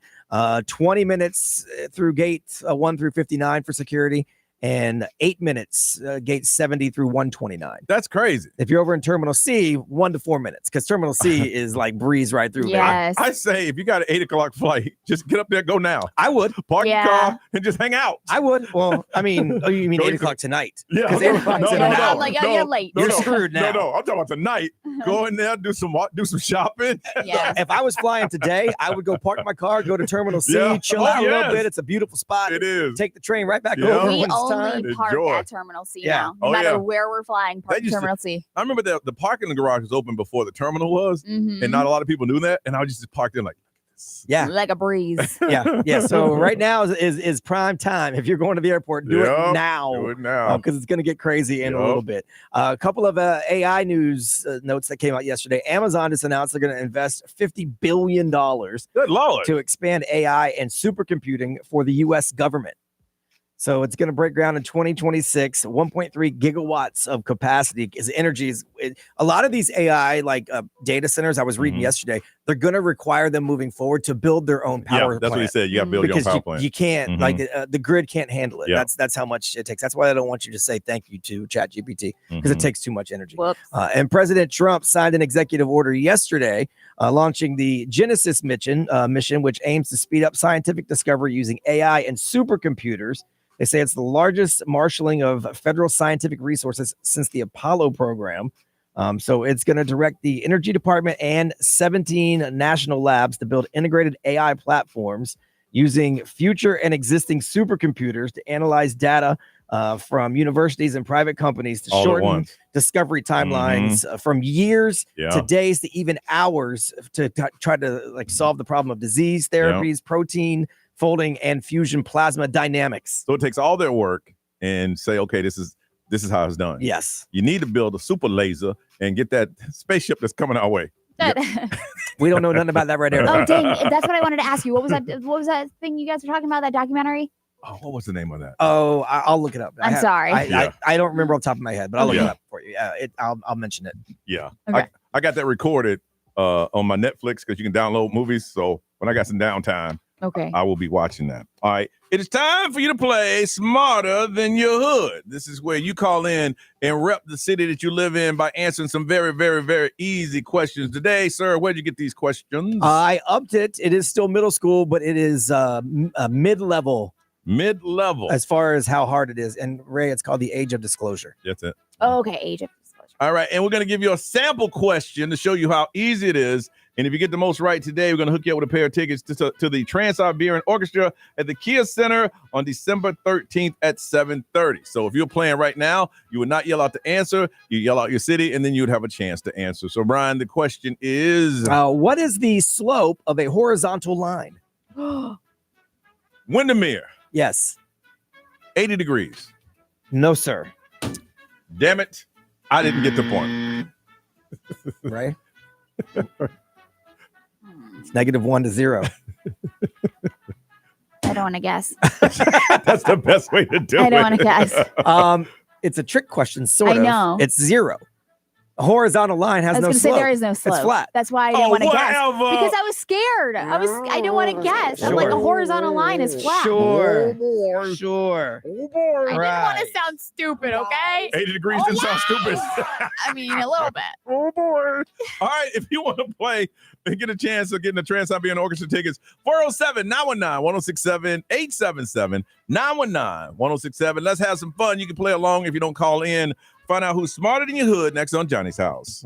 20 minutes through gate 1 through 59 for security, and 8 minutes gate 70 through 129.
That's crazy.
If you're over in Terminal C, 1 to 4 minutes, because Terminal C is like breeze right through.
Yes.
I say if you got an 8 o'clock flight, just get up there, go now.
I would.
Park your car and just hang out.
I would. Well, I mean, you mean 8 o'clock tonight?
Yeah.
Because 8 o'clock tonight.
You're late.
You're screwed now.
No, I'm talking about tonight. Go in there, do some shopping.
Yes.
If I was flying today, I would go park my car, go to Terminal C, chill out a little bit. It's a beautiful spot.
It is.
Take the train right back over
We
when it's
only
time.
park
Enjoy.
at Terminal C now. No matter where we're flying, park at Terminal C.
I remember the parking garage was open before the terminal was, and not a lot of people knew that. And I was just parked there like,
like a breeze.
Yeah. So right now is prime time. If you're going to the airport, do it now.
Do it now.
Because it's going to get crazy in a little bit. A couple of AI news notes that came out yesterday. Amazon just announced they're going to invest $50 billion
Good Lord.
to expand AI and supercomputing for the U.S. government. So it's going to break ground in 2026, 1.3 gigawatts of capacity. Because energy is a lot of these AI data centers I was reading yesterday. They're going to require them moving forward to build their own power plant.
That's what he said. You got to build your own power plant.
You can't the grid can't handle it. That's how much it takes. That's why I don't want you to say thank you to ChatGPT because it takes too much energy. And President Trump signed an executive order yesterday launching the Genesis mission, which aims to speed up scientific discovery using AI and supercomputers. They say it's the largest marshaling of federal scientific resources since the Apollo program. So it's going to direct the Energy Department and 17 national labs to build integrated AI platforms using future and existing supercomputers to analyze data from universities and private companies to shorten discovery timelines from years to days to even hours to try to solve the problem of disease therapies, protein folding, and fusion plasma dynamics.
So it takes all their work and say, okay, this is how it's done.
Yes.
You need to build a super laser and get that spaceship that's coming our way.
We don't know nothing about that right now.
Oh, dang. That's what I wanted to ask you. What was that thing you guys were talking about, that documentary?
Oh, what was the name of that?
Oh, I'll look it up.
I'm sorry.
I don't remember off the top of my head, but I'll look it up for you. Yeah, I'll mention it.
Yeah.
Okay.
I got that recorded on my Netflix because you can download movies. So when I got some downtime, I will be watching that. All right. It is time for you to play Smarter Than Your Hood. This is where you call in and rep the city that you live in by answering some very, very, very easy questions. Today, sir, where'd you get these questions?
I upped it. It is still middle school, but it is mid-level.
Mid-level.
As far as how hard it is. And Ray, it's called the age of disclosure.
That's it.
Okay, age of disclosure.
All right. And we're going to give you a sample question to show you how easy it is. And if you get the most right today, we're going to hook you up with a pair of tickets to the Trans-Siberian Orchestra at the Kia Center on December 13th at 7:30. So if you're playing right now, you would not yell out the answer. You yell out your city, and then you would have a chance to answer. So, Brian, the question is...
what is the slope of a horizontal line?
Windermere.
Yes.
80 degrees.
No, sir.
Damn it. I didn't get the point.
Right? It's -1 to 0.
That don't want to guess.
That's the best way to do it.
I don't want to guess.
It's a trick question, sort of.
I know.
It's 0. A horizontal line has no slope.
I was going to say there is no slope.
It's flat.
That's why I didn't want to guess.
Whatever.
Because I was scared. I didn't want to guess. I'm like, a horizontal line is flat.
Sure.
boy.
Sure.
Oh, boy.
I didn't want to sound stupid, okay?
80 degrees didn't sound stupid.
I mean, a little bit.
Oh, boy. All right. If you want to play and get a chance of getting the Trans-Siberian Orchestra tickets, 407-919-1067, 877-919-1067. Let's have some fun. You can play along if you don't call in. Find out who's smarter than your hood next on Johnny's House.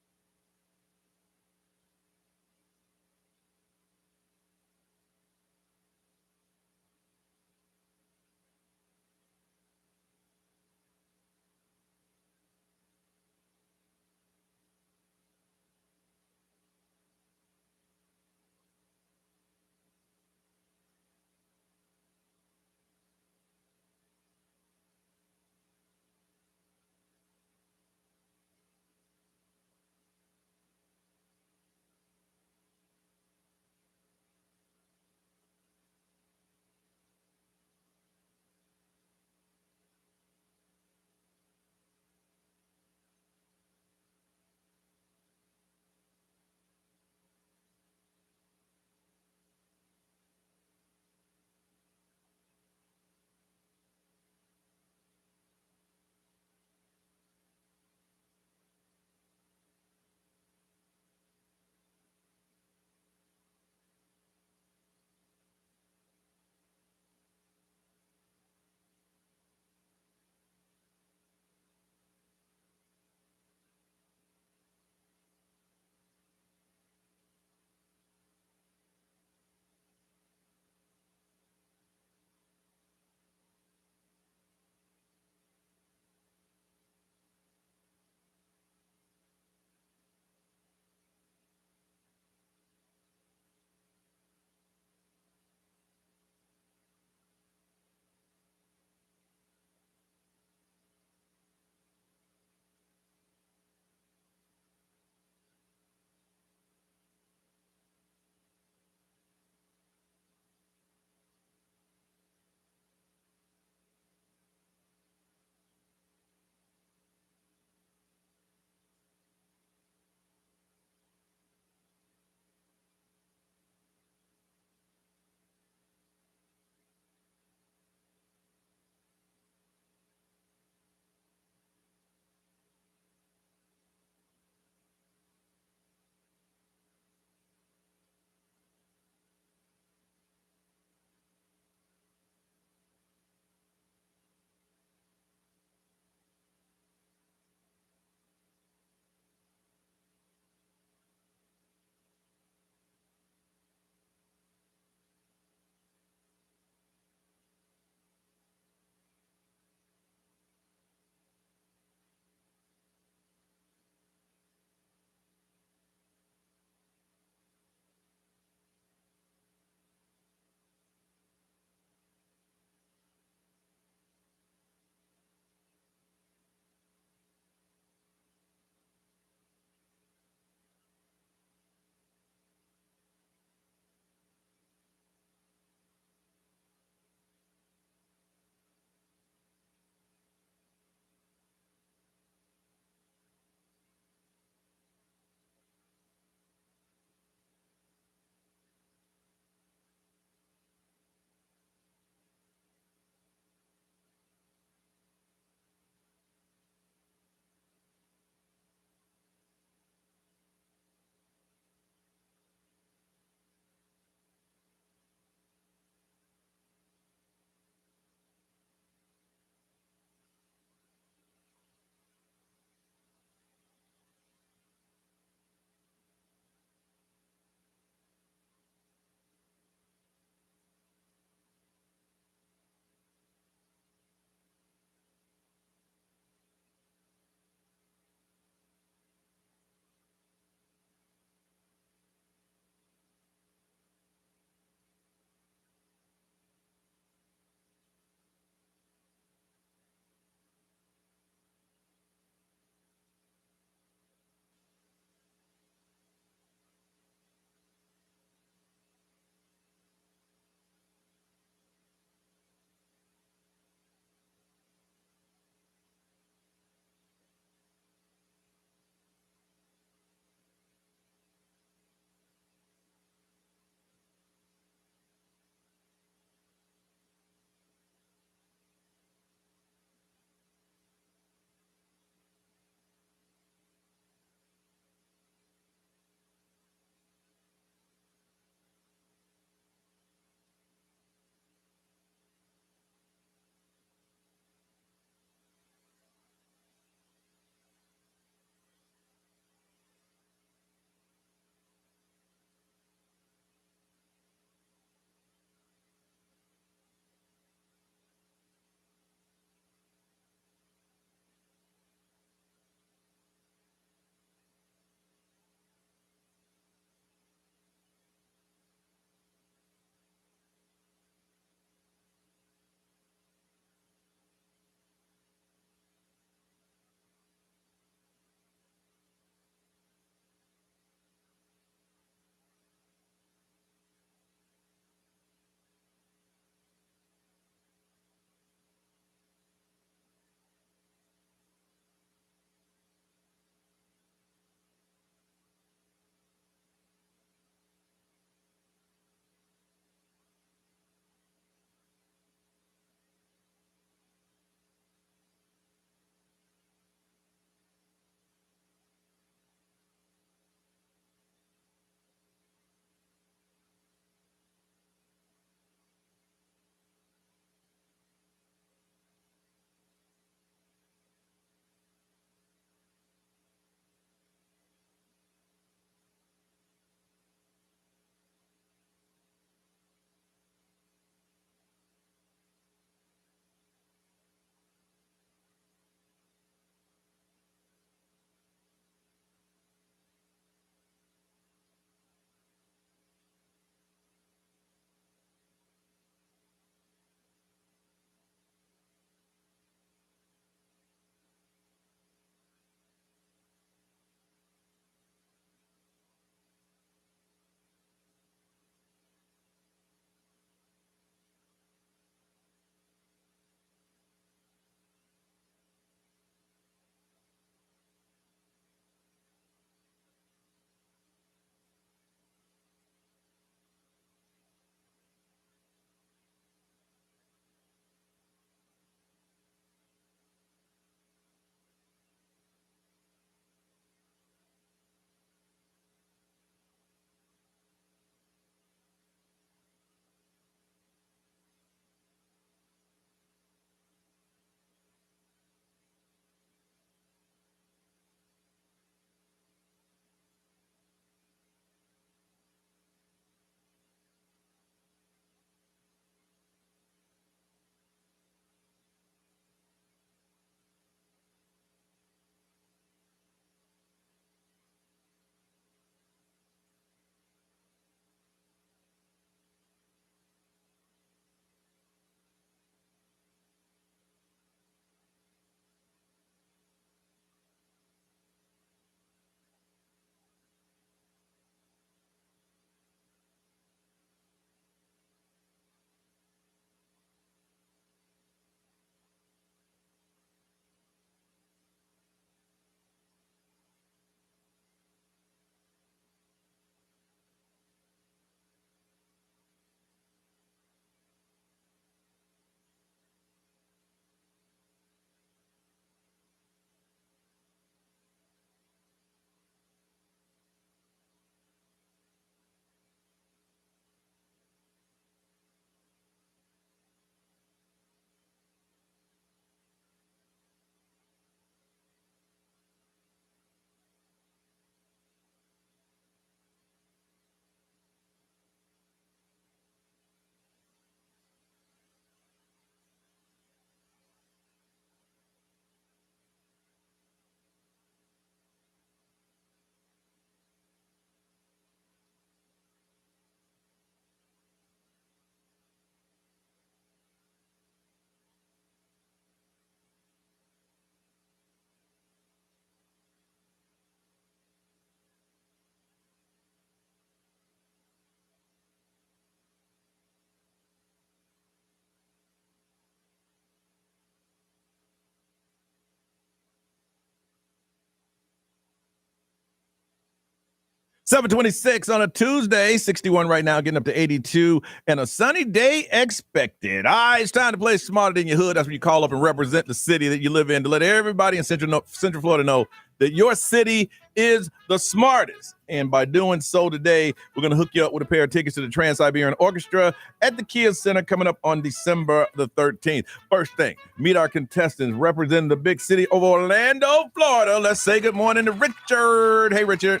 726 on a Tuesday, 61 right now, getting up to 82, and a sunny day expected. All right, it's time to play Smarter Than Your Hood. That's when you call up and represent the city that you live in to let everybody in Central Florida know that your city is the smartest. And by doing so today, we're going to hook you up with a pair of tickets to the Trans-Siberian Orchestra at the Kia Center coming up on December the 13th. First thing, meet our contestants representing the big city of Orlando, Florida. Let's say good morning to Richard. Hey, Richard.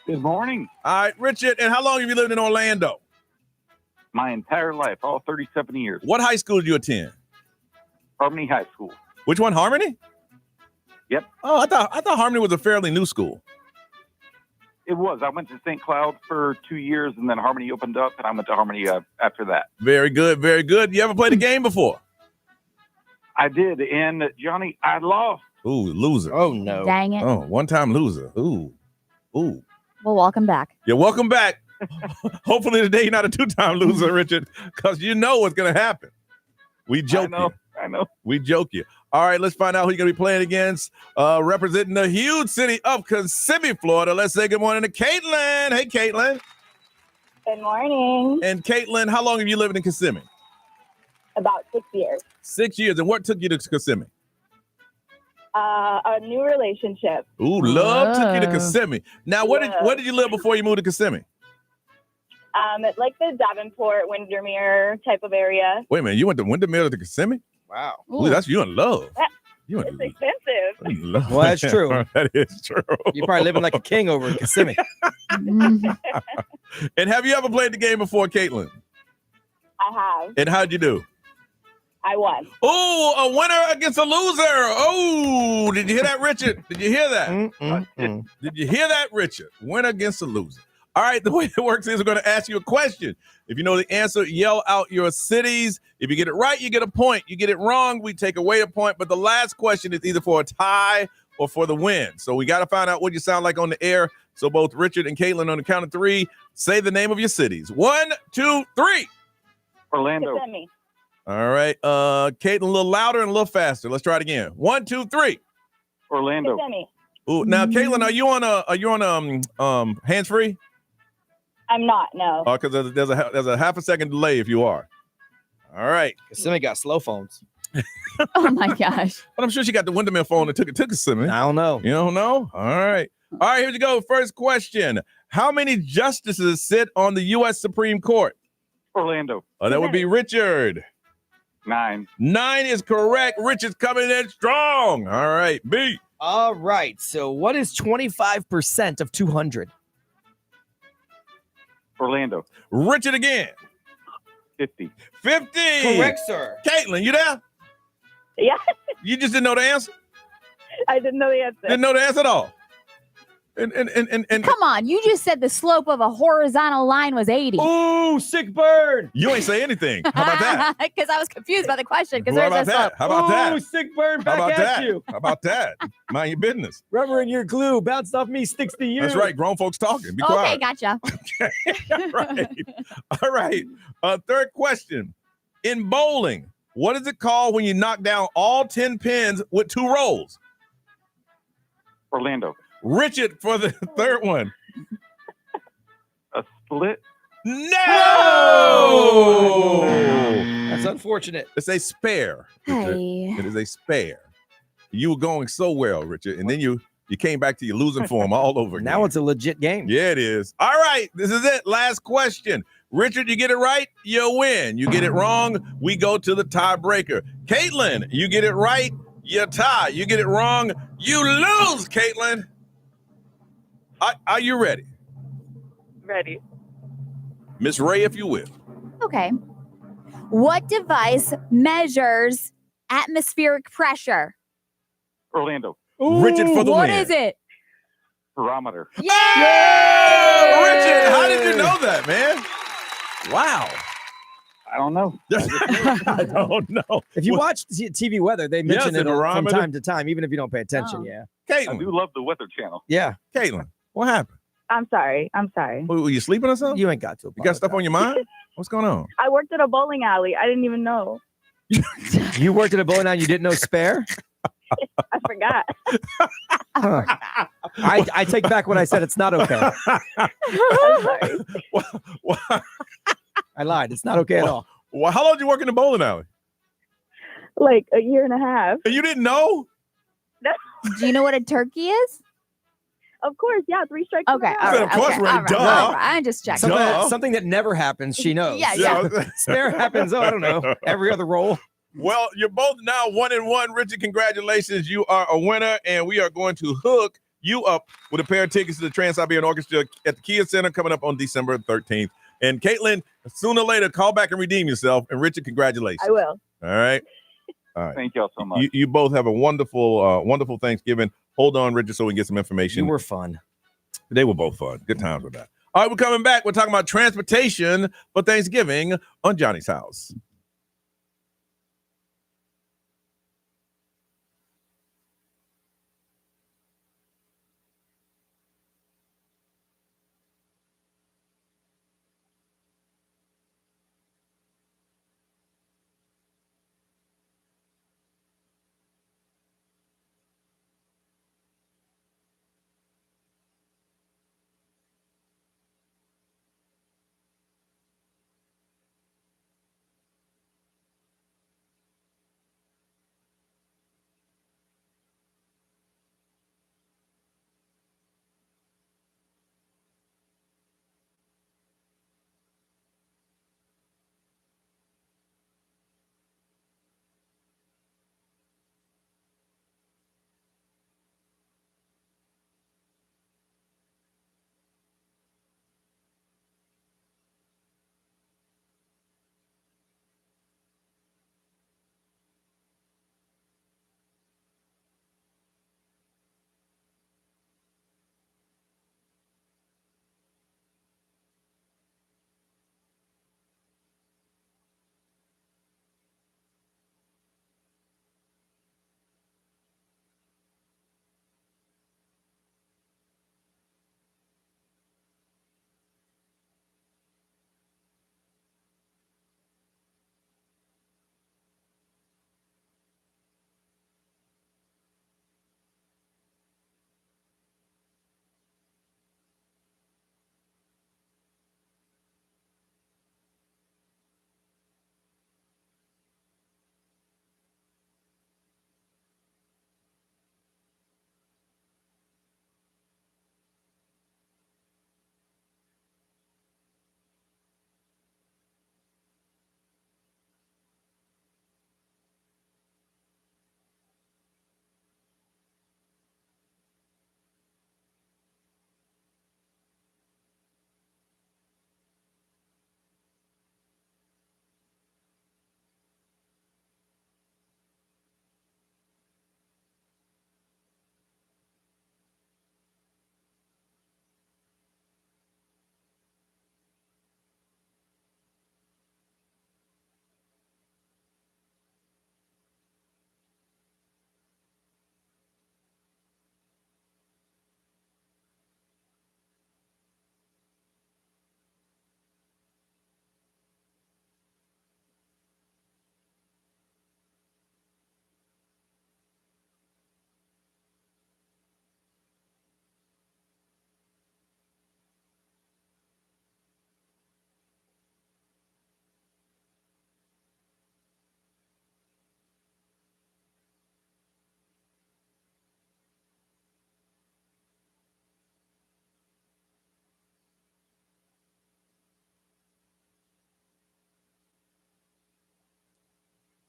Good morning.
All right, Richard, and how long have you lived in Orlando?
My entire life, all 37 years.
What high school did you attend?
Harmony High School.
Which one, Harmony?
Yep.
Oh, I thought Harmony was a fairly new school.
It was. I went to St. Cloud for 2 years, and then Harmony opened up, and I went to Harmony after that.
Very good, very good. You ever played a game before?
I did, and Johnny, I lost.
Ooh, loser.
Oh, no.
Dang it.
Oh, one-time loser. Ooh.
Well, welcome back.
Yeah, welcome back. Hopefully today you're not a two-time loser, Richard, because you know what's going to happen. We joke you.
I know.
We joke you. All right, let's find out who you're going to be playing against. Representing the huge city of Kissimmee, Florida. Let's say good morning to Caitlin. Hey, Caitlin.
Good morning.
And Caitlin, how long have you lived in Kissimmee?
About 6 years.
6 years. And what took you to Kissimmee?
A new relationship.
Ooh, love took you to Kissimmee. Now, where did you live before you moved to Kissimmee?
It's like the Davenport, Windermere type of area.
Wait a minute, you went to Windermere to Kissimmee?
Wow.
Ooh, that's you in love.
It's expensive.
In love.
Well, that's true.
That is true.
You're probably living like a king over in Kissimmee.
And have you ever played the game before, Caitlin?
I have.
And how'd you do?
I won.
Oh, a winner against a loser. Oh, did you hear that, Richard? Did you hear that? Did you hear that, Richard? Winner against a loser. All right, the way it works is we're going to ask you a question. If you know the answer, yell out your cities. If you get it right, you get a point. You get it wrong, we take away a point. But the last question is either for a tie or for the win. So we got to find out what you sound like on the air. So both Richard and Caitlin, on the count of three, say the name of your cities. 1, 2, 3.
Orlando.
Kissimmee.
All right, Caitlin, a little louder and a little faster. Let's try it again. 1, 2, 3.
Orlando.
Kissimmee.
Ooh, now, Caitlin, are you on hands free?
I'm not, no.
Because there's a half a second delay if you are. All right.
Kissimmee got slow phones.
Oh, my gosh.
But I'm sure she got the Windermere phone that took it to Kissimmee.
I don't know.
You don't know? All right. All right, here you go. First question. How many justices sit on the U.S. Supreme Court?
Orlando.
That would be Richard.
9.
9 is correct. Richard's coming in strong. All right, B.
All right. So what is 25% of 200?
Orlando.
Richard again.
50.
50.
Correct, sir.
Caitlin, you there?
Yeah,
You just didn't know the answer?
I didn't know the answer.
Didn't know the answer at all? And
Come on, you just said the slope of a horizontal line was 80.
Ooh, sick bird.
you ain't say anything. How about that?
Because I was confused by the question. Because
How
there's
about
a slope.
that? How about that?
Ooh, sick bird
How
back
about
at
that?
you.
How about that? Mind your business.
Rubber in your glue bounced off me, sticks to you.
That's right. Grown folks talking. Be
Okay,
quiet.
gotcha.
All right. Third question. In bowling, what is it called when you knock down all 10 pins with 2 rolls?
Orlando.
Richard for the third one.
A split.
No!
That's unfortunate.
It's a spare. Richard.
Hey.
It is a spare. You were going so well, Richard, and then you came back to your losing form all over again.
Now it's a legit game.
Yeah, it is. All right, this is it. Last question. Richard, you get it right, you win. You get it wrong, we go to the tiebreaker. Caitlin, you get it right, you tie. You get it wrong, you lose, Caitlin. Are you ready?
Ready.
Miss Ray, if you will.
Okay. What device measures atmospheric pressure?
Orlando.
Richard for the
What
win.
is it?
Barometer.
Yeah!
Oh, Richard, how did you know that, man? Wow.
I don't know.
I don't know.
If you watch TV weather, they mention
Yes,
it
the
from
barometer.
time to time, even if you don't pay attention.
Oh.
Yeah.
I
Caitlin,
do love the Weather Channel.
Yeah.
Caitlin, what happened?
I'm sorry.
Were you sleeping or something?
You ain't got to.
You got stuff on your mind? What's going on?
I worked at a bowling alley. I didn't even know.
You worked at a bowling alley, you didn't know spare?
I forgot.
Huh. I take back what I said. It's not okay.
I'm sorry.
I lied. It's not okay at all.
Well, how long did you work in the bowling alley?
Like a year and a half.
And you didn't know?
No.
Do you know what a turkey is?
Of course, yeah, 3 strikes.
Okay,
in a row.
all right,
Of course,
okay,
right,
all right,
duh.
all right. I'm just checking.
Something that never happens, she knows.
Yeah.
Spare happens, I don't know, every other roll.
Well, you're both now 1-1. Richard, congratulations. You are a winner, and we are going to hook you up with a pair of tickets to the Trans-Siberian Orchestra at the Kia Center coming up on December 13th. And Caitlin, sooner or later, call back and redeem yourself. And Richard, congratulations.
I will.
All right. All right.
Thank y'all so much.
You both have a wonderful, wonderful Thanksgiving. Hold on, Richard, so we can get some information.
You were fun.
They were both fun. Good times with that. All right, we're coming back. We're talking about transportation for Thanksgiving on Johnny's House.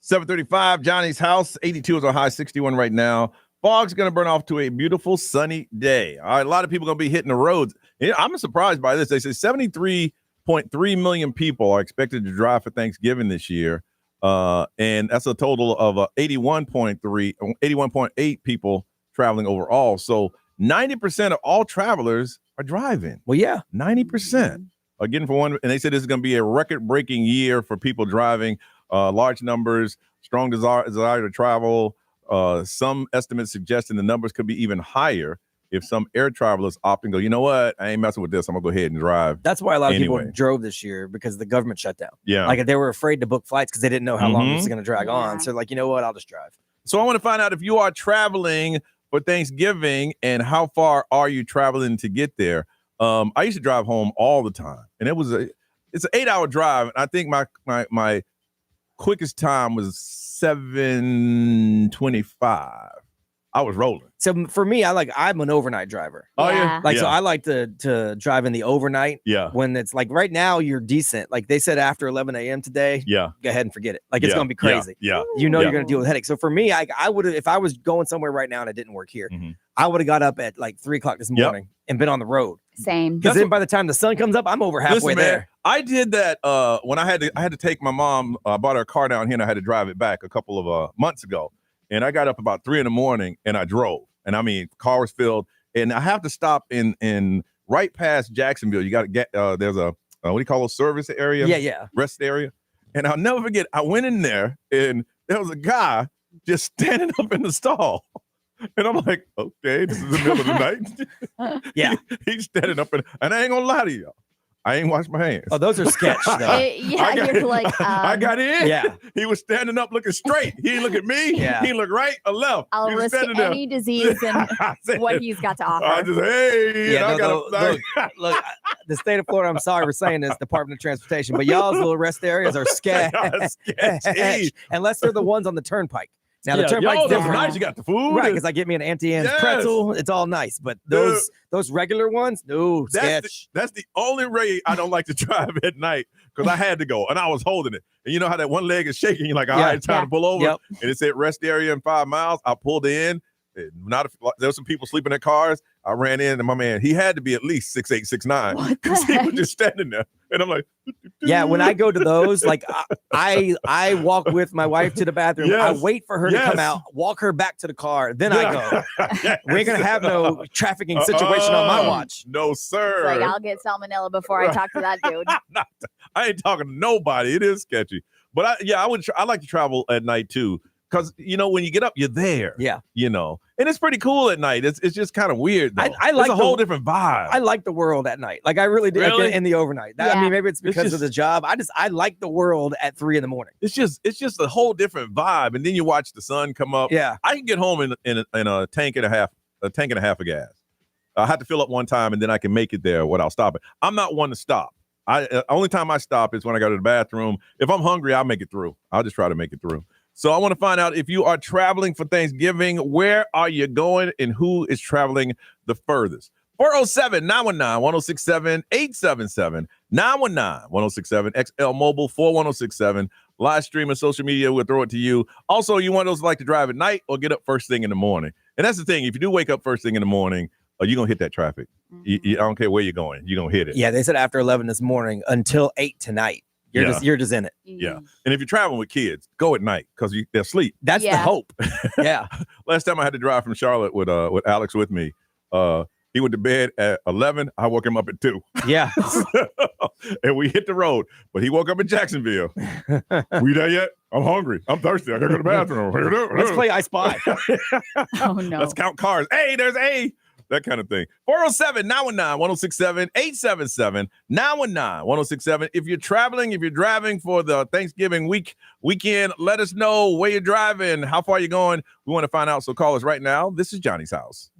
$7:35, Johnny's House. 82 is our high, 61 right now. Fog's going to burn off to a beautiful sunny day. All right, a lot of people going to be hitting the roads. I'm surprised by this. They say 73.3 million people are expected to drive for Thanksgiving this year. And that's a total of 81.8 people traveling overall. So 90% of all travelers are driving.
Well, yeah.
90%. Again, for one, and they said this is going to be a record-breaking year for people driving. Large numbers, strong desire to travel. Some estimates suggesting the numbers could be even higher if some air travelers opt and go, you know what, I ain't messing with this. I'm going to go ahead and drive.
That's why a lot of people drove this year, because the government shut down.
Yeah.
Like they were afraid to book flights because they didn't know how long this was going to drag on. So like, you know what, I'll just drive.
So I want to find out if you are traveling for Thanksgiving, and how far are you traveling to get there? I used to drive home all the time, and it's an 8-hour drive. And I think my quickest time was 7:25. I was rolling.
So for me, I'm an overnight driver.
Oh yeah.
So I like to drive in the overnight.
Yeah.
When it's like right now you're decent. Like they said after 11 a.m. today.
Yeah.
Go ahead and forget it. Like it's gonna be crazy.
Yeah.
You're gonna deal with headaches. So for me, I would have, if I was going somewhere right now and it didn't work here, I would have got up at like 3:00 this morning and been on the road.
Same.
Because then by the time the sun comes up, I'm over halfway there.
Man, I did that when I had to take my mom. Bought her a car down here, and I had to drive it back a couple of months ago. And I got up about 3 a.m. and I drove. And I mean, car was filled. And I have to stop in right past Jacksonville. You got to get there's a what do you call a service area?
Yeah.
Rest area. And I'll never forget. I went in there, and there was a guy just standing up in the stall. And I'm like, okay, this is the middle of the night.
Yeah.
He's standing up, and I ain't gonna lie to y'all. I ain't washed my hands.
Oh, those are sketch though.
You're like,
I got in.
Yeah.
He was standing up looking straight. He didn't look at me.
Yeah.
He looked right or left.
I'll
he was
risk
standing there.
any disease and what he's got to offer.
I just, hey.
Yeah,
and
look, the state of Florida, I'm sorry for saying this, Department of Transportation, but y'all's little rest areas are sketch. Unless they're the ones on the turnpike. Now the turnpike's
that's
different.
nice. You got the food,
Right? Because I get me an Auntie Anne's pretzel. It's all nice, but those regular ones, no sketch.
That's the only way I don't like to drive at night, because I had to go and I was holding it. And you know how that one leg is shaking. You're like, all right, it's time to pull over.
Yep.
And it said rest area in 5 miles. I pulled in. There was some people sleeping in cars. I ran in, and my man, he had to be at least 6'8", 6'9", because he was just standing there. And I'm like,
yeah. When I go to those, like I walk with my wife to the bathroom.
Yes.
I wait for her to come out, walk her back to the car, then I go. We ain't gonna have no trafficking situation on my watch.
No, sir.
Like, I'll get salmonella before I talk to that dude.
I ain't talking to nobody. It is sketchy, but I like to travel at night too. Because, when you get up, you're there.
Yeah.
And it's pretty cool at night. It's just kind of weird, though.
I like
it's a whole different vibe.
I like the world at night. Like, I really do.
Really?
Like, in the overnight. I mean, maybe it's because of the job. I like the world at 3 a.m.
It's just a whole different vibe. And then you watch the sun come up.
Yeah.
I can get home in a tank and a half of gas. I have to fill up one time, and then I can make it there without stopping. I'm not one to stop. Only time I stop is when I go to the bathroom. If I'm hungry, I'll make it through. I'll just try to make it through. So I want to find out, if you are traveling for Thanksgiving, where are you going and who is traveling the furthest? 407-919-1067, 877-919-1067, XL Mobile 41067, live stream and social media. We'll throw it to you. Also, you want those like to drive at night or get up first thing in the morning. And that's the thing. If you do wake up first thing in the morning, you're going to hit that traffic. I don't care where you're going. You're going to hit it.
Yeah, they said after 11 this morning until 8 tonight. You're just in it.
Yeah. And if you're traveling with kids, go at night because they're asleep.
That's the hope. Yeah.
Last time I had to drive from Charlotte with Alex with me. He went to bed at 11. I woke him up at 2.
Yeah.
And we hit the road. But he woke up in Jacksonville. We there yet? I'm hungry. I'm thirsty. I gotta go to the bathroom.
Let's play I Spy.
Oh no.
Let's count cars. Hey, there's A. That kind of thing. 407-919-1067, 877-919-1067. If you're traveling, if you're driving for the Thanksgiving weekend, let us know where you're driving, how far you're going. We want to find out. So call us right now. This is Johnny's house.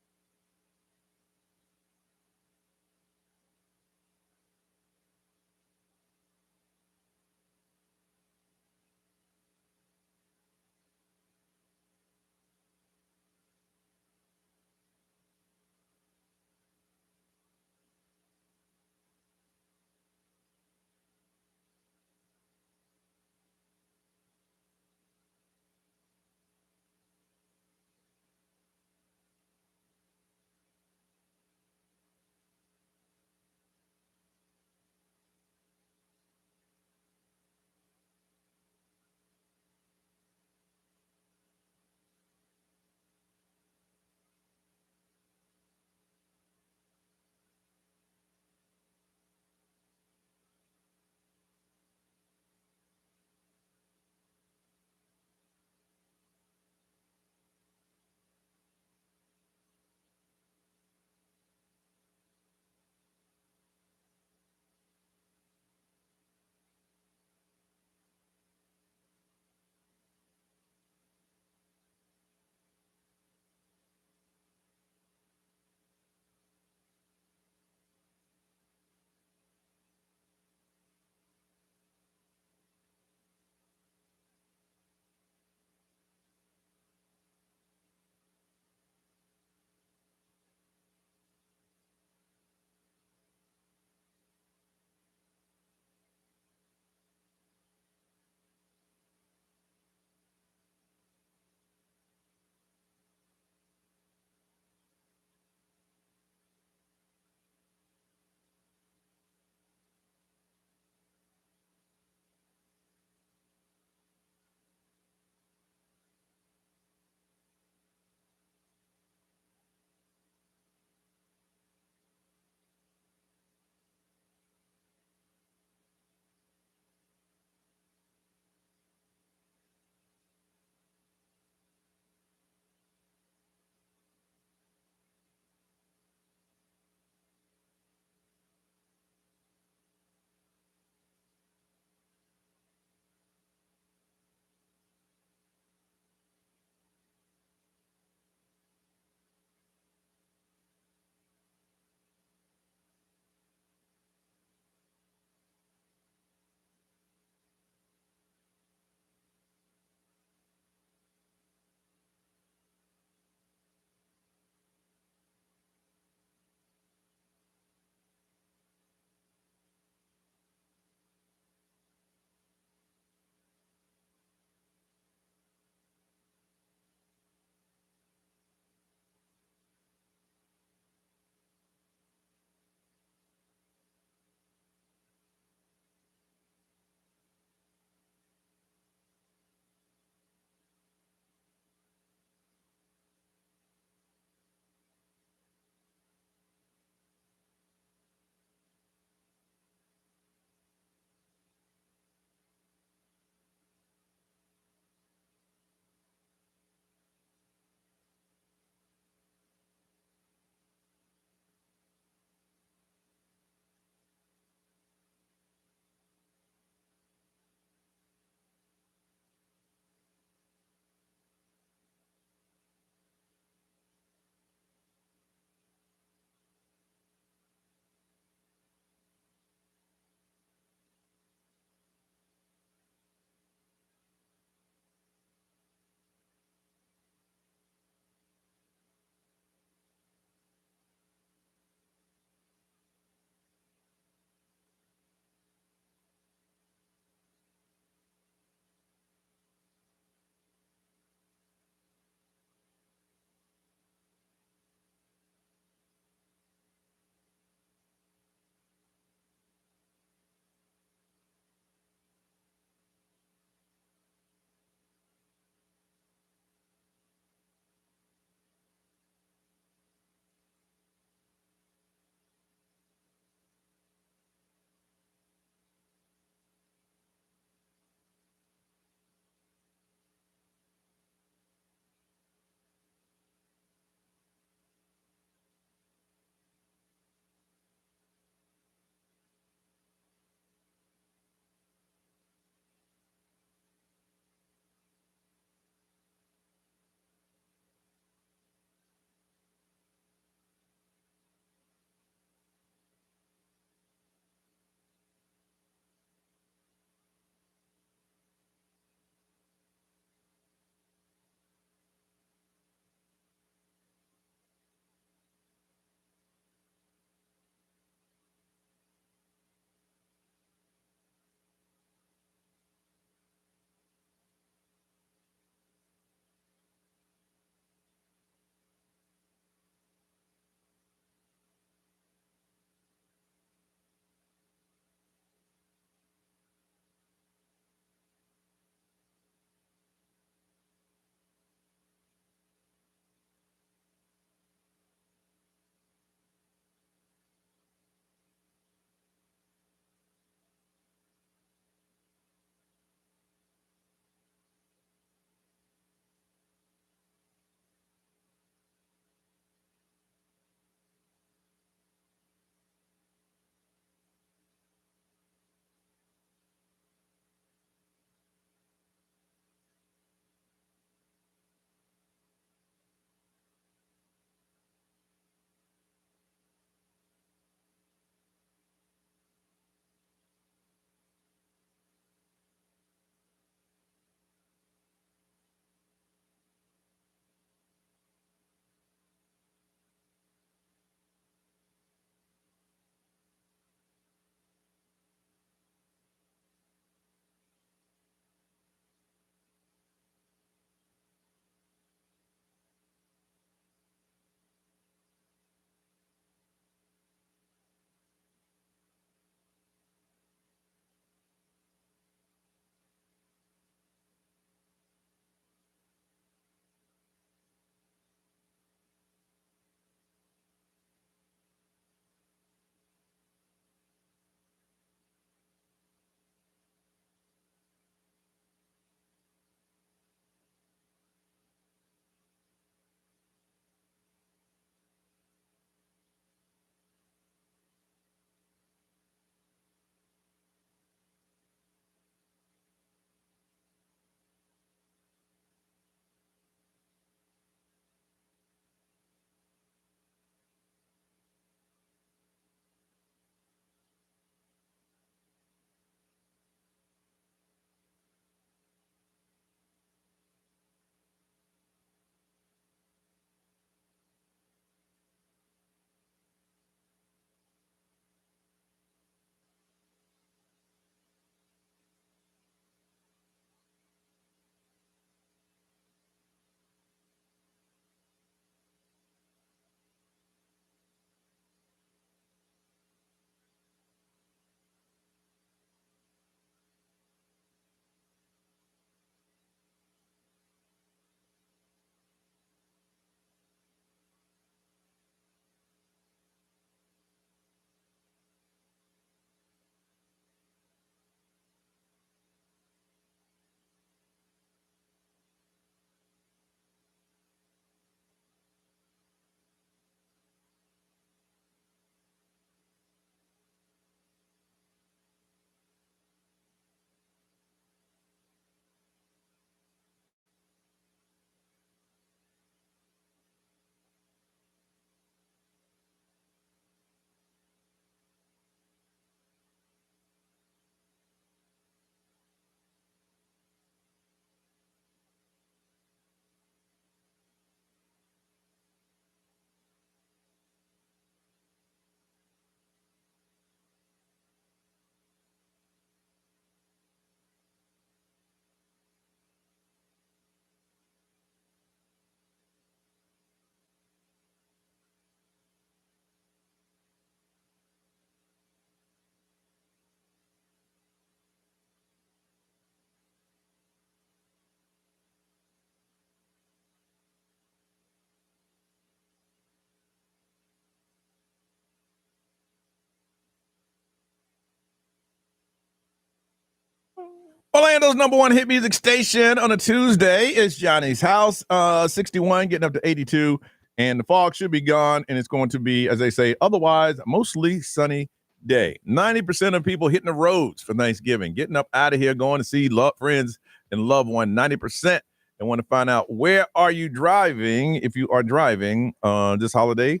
Orlando's number one hit music station on a Tuesday is Johnny's House. 61 getting up to 82, and the fog should be gone, and it's going to be, as they say, otherwise mostly sunny day. 90% of people hitting the roads for Thanksgiving, getting up out of here, going to see friends and loved one. 90%. And want to find out, where are you driving if you are driving this holiday?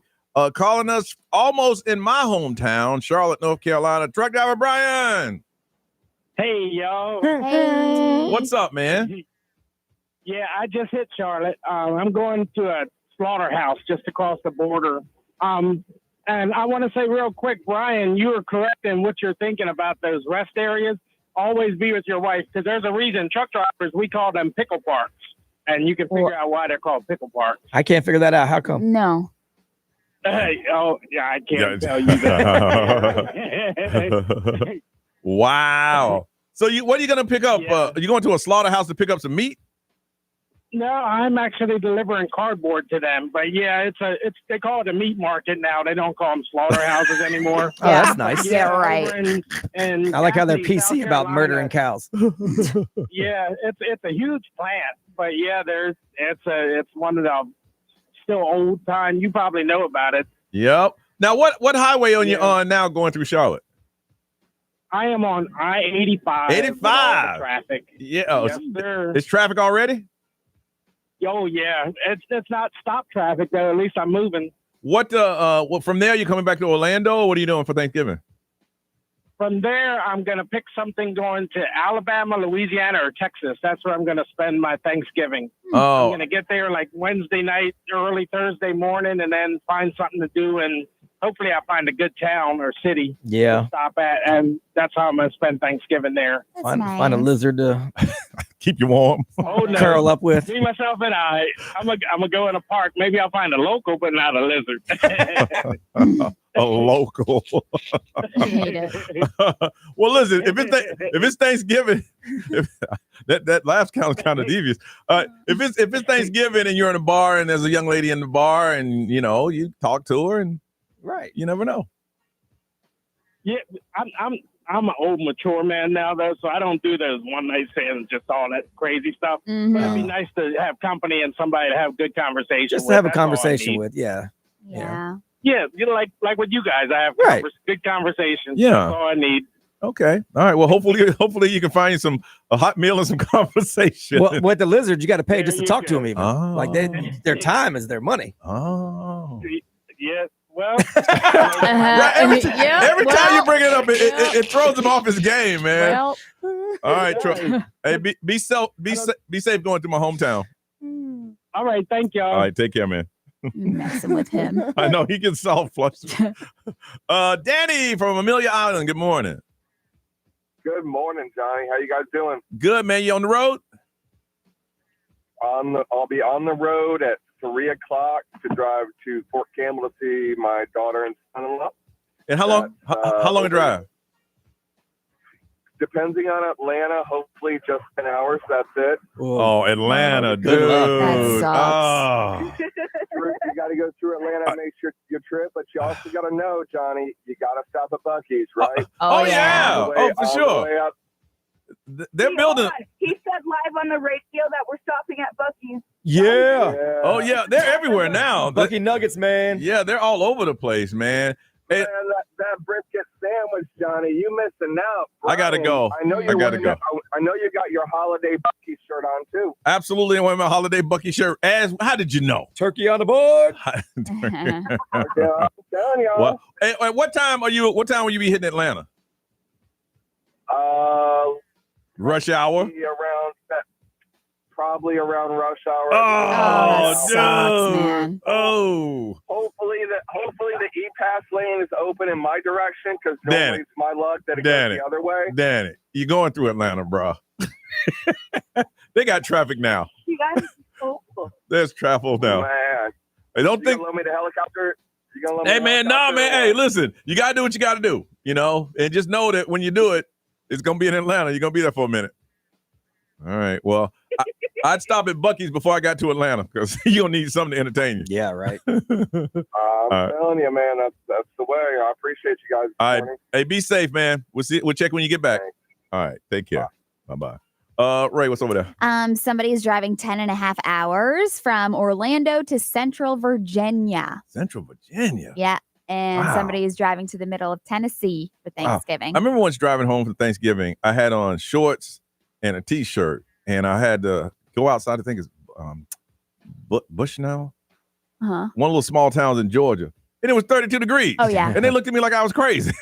Calling us almost in my hometown, Charlotte, North Carolina. Truck driver Brian.
Hey, y'all.
Hey.
What's up, man?
Yeah, I just hit Charlotte. I'm going to a slaughterhouse just across the border. And I want to say real quick, Brian, you were correct in what you're thinking about those rest areas. Always be with your wife, because there's a reason truck drivers, we call them pickle parks. And you can figure out why they're called pickle parks.
I can't figure that out. How come?
No.
Oh, yeah, I can't tell you that.
Wow. So what are you going to pick up?
Yeah.
You going to a slaughterhouse to pick up some meat?
No, I'm actually delivering cardboard to them. But yeah, they call it a meat market now. They don't call them slaughterhouses anymore.
Oh, that's nice.
Yeah, right.
And
I like how they're
South
PC about
Carolina.
murdering cows.
Yeah, it's a huge plant, but yeah, it's one of the still old time. You probably know about it.
Yep. Now, what highway are you on now going through Charlotte?
I am on I-85.
85.
Traffic.
Yeah. Oh,
Yes, sir.
it's traffic already?
Oh yeah, it's not stop traffic though. At least I'm moving.
What from there you coming back to Orlando, or what are you doing for Thanksgiving?
From there, I'm gonna pick something going to Alabama, Louisiana, or Texas. That's where I'm gonna spend my Thanksgiving.
Oh.
I'm gonna get there like Wednesday night, early Thursday morning, and then find something to do, and hopefully I find a good town or city to stop at, and that's how I'm gonna spend Thanksgiving there.
Find a lizard to
keep you warm.
Oh no,
curl up with.
Me, myself, and I'm gonna go in a park. Maybe I'll find a local, but not a lizard.
A local.
I hate it.
Well, listen, if it's Thanksgiving, that last count is kind of devious. If it's Thanksgiving and you're in a bar and there's a young lady in the bar and you talk to her and you never know.
Yeah, I'm an old mature man now though, so I don't do those one night stands, just all that crazy stuff.
Mhm.
But it'd be nice to have company and somebody to have good conversation.
Just
with.
to have a
That's all I
conversation
need.
with. Yeah.
Yeah.
Yeah, like with you guys, I have good conversations.
Yeah.
That's all I need.
Okay. All right. Well, hopefully you can find a hot meal and some conversation.
Well, with the lizards, you got to pay just to
you
talk to
go.
them. Even
Oh.
like their time is their money.
Oh.
Yeah. Well,
Right, every time you bring it up, it throws him off his game, man.
Well,
All right, hey, be safe going to my hometown.
all right. Thank y'all.
All right, take care, man.
messing with him.
I know he gets soft flushed. Danny from Amelia Island. Good morning.
Good morning, Johnny. How you guys doing?
Good, man. You on the road?
I'll be on the road at 3:00 to drive to Fort Campbell to see my daughter and son-in-law.
And how long? How long a drive?
Depending on Atlanta, hopefully just 10 hours. That's it.
Oh, Atlanta, dude.
That sucks.
Oh.
You got to go through Atlanta and make sure your trip, but you also got to know, Johnny, you got to stop at Buc-ee's, right?
Oh, yeah. Oh, for sure. They're building.
He said live on the radio that we're stopping at Buc-ee's.
Yeah.
Oh, yeah. They're everywhere now.
Bucky Nuggets, man.
Yeah, they're all over the place, man.
Man, that brisket sandwich, Johnny, you missing out.
I gotta go.
I know
I gotta go.
I know you got your holiday Buc-ee's shirt on too.
Absolutely. I'm wearing my holiday Bucky shirt. How did you know?
Turkey on the board.
Okay, I'm telling y'all.
Well, hey, what time will you be hitting Atlanta? Rush hour.
Probably around rush hour.
Oh,
that
dude.
sucks, man.
Oh.
Hopefully the E-Pass lane is open in my direction because
Danny.
normally it's my luck that it
Danny.
goes the other way.
Danny, you're going through Atlanta, bro. They got traffic now.
You guys are hopeful.
There's traffic now.
Man,
I don't
you
think.
gonna loan me the helicopter? You gonna loan me
Hey,
the
man,
helicopter?
man. Hey, listen, you got to do what you got to do, and just know that when you do it, it's going to be in Atlanta. You're going to be there for a minute. All right. Well, I'd stop at Buc-ee's before I got to Atlanta because you'll need something to entertain you.
Yeah, right.
I'm telling you, man, that's the way. I appreciate you guys.
All right. Hey, be safe, man. We'll check when you get back.
Thanks.
All right. Take care. Bye-bye. Ray, what's over there?
Somebody's driving 10 and a half hours from Orlando to Central Virginia.
Central Virginia?
Yeah. And somebody is driving to the middle of Tennessee for Thanksgiving.
I remember once driving home for Thanksgiving, I had on shorts and a T-shirt, and I had to go outside. I think it's Bushnell, one of those small towns in Georgia, and it was 32 degrees.
Oh, yeah.
And they looked at me like I was crazy.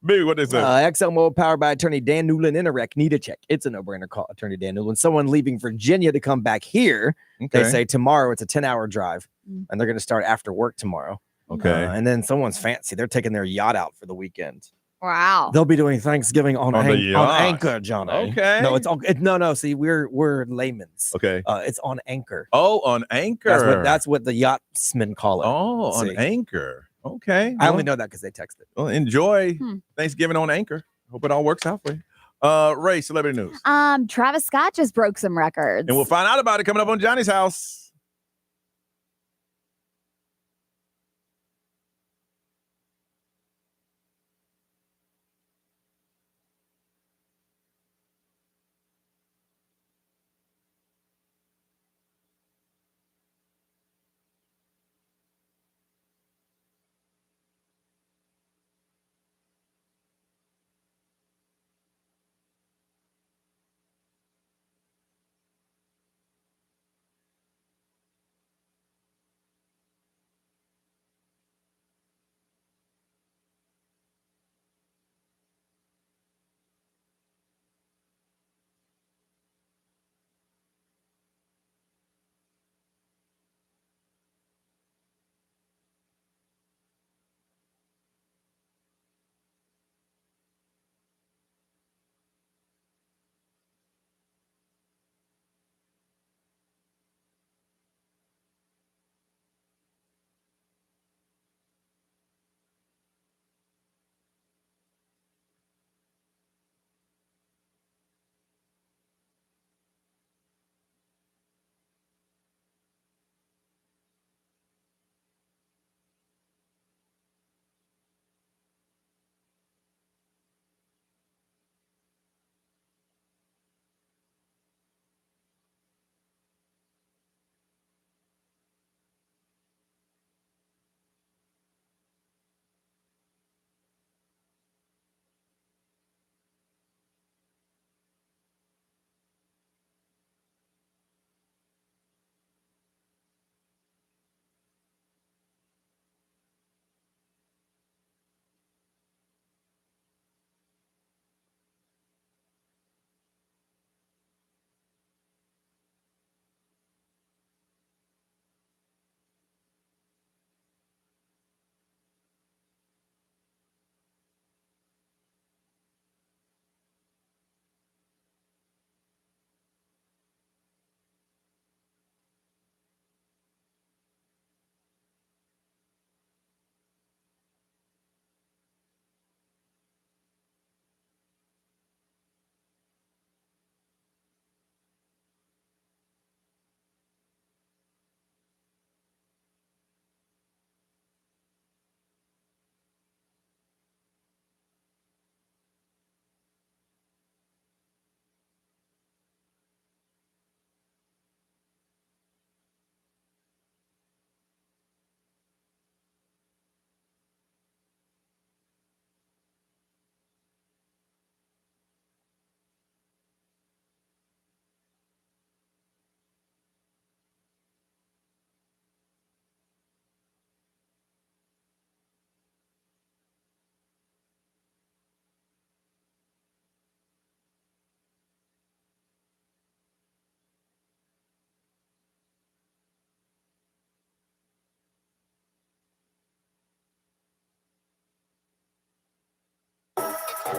Maybe what they said.
XL Mode powered by attorney Dan Newland in a wreck. Need a check. It's a no-brainer. Call attorney Dan Newland. Someone leaving Virginia to come back here.
Okay.
They say tomorrow it's a 10-hour drive, and they're going to start after work tomorrow.
Okay.
And then someone's fancy. They're taking their yacht out for the weekend.
Wow.
They'll be doing Thanksgiving on Anchor, Johnny.
Okay.
No, it's on. No. See, we're layman's.
Okay.
It's on Anchor.
Oh, on Anchor.
That's what the yachtsmen call it.
Oh, on Anchor. Okay.
I only know that because they texted.
Well, enjoy Thanksgiving on Anchor. Hope it all works out for you. Ray, celebrity news.
Travis Scott just broke some records.
And we'll find out about it coming up on Johnny's House.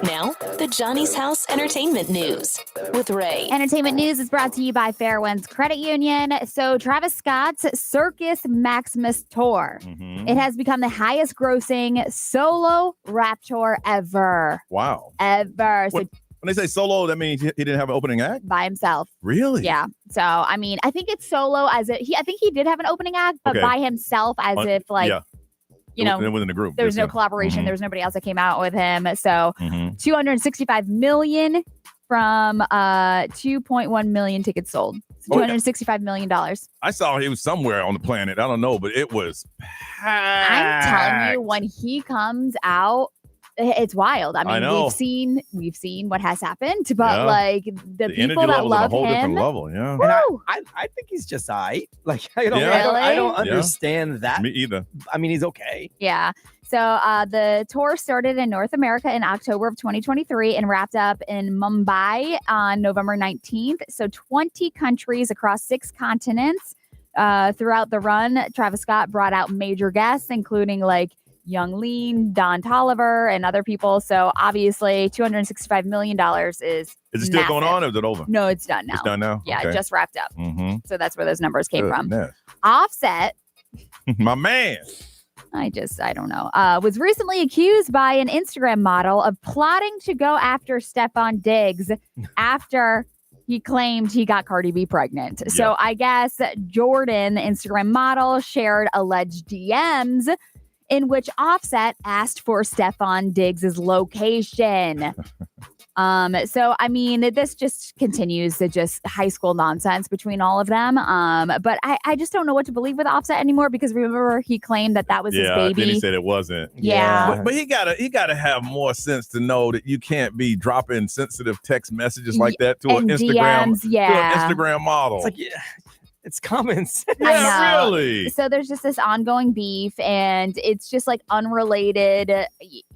Now, the Johnny's House Entertainment News with Ray.
Entertainment news is brought to you by Fairwinds Credit Union. So Travis Scott's Circus Maximus tour. It has become the highest grossing solo rap tour ever.
Wow.
Ever. So
when they say solo, that means he didn't have an opening act?
by himself.
Really?
Yeah. So, I mean, I think it's solo I think he did have an opening act, but by himself as if you know,
it wasn't a group.
There was no collaboration. There was nobody else that came out with him. So $265 million from 2.1 million tickets sold. So $265 million.
I saw he was somewhere on the planet. I don't know, but it was packed.
I'm telling you, when he comes out, it's wild. I mean, we've seen what has happened, but like the people that love him,
level, yeah.
And I think he's just I don't understand that.
Me either.
I mean, he's okay.
Yeah. So the tour started in North America in October of 2023 and wrapped up in Mumbai on November 19th. So 20 countries across 6 continents. Throughout the run, Travis Scott brought out major guests, including like Young Lean, Don Toliver, and other people. So obviously $265 million is
it still going on or is it over?
No, it's done now.
It's done now?
Yeah,
okay.
It just wrapped up.
Mm-hmm.
So that's where those numbers came from.
Goodness.
Offset.
My man.
I don't know. Was recently accused by an Instagram model of plotting to go after Stefan Diggs after he claimed he got Cardi B pregnant. Yeah. So I guess Jordan, the Instagram model, shared alleged DMs in which Offset asked for Stefan Diggs' location. So, I mean, this just continues to just high school nonsense between all of them. But I just don't know what to believe with Offset anymore because remember he claimed that was his baby.
Then he said it wasn't.
Yeah.
But he gotta have more sense to know that you can't be dropping sensitive text messages like that to an Instagram model.
It's like, it's common sense.
Yeah, really.
So there's just this ongoing beef, and it's just like unrelated.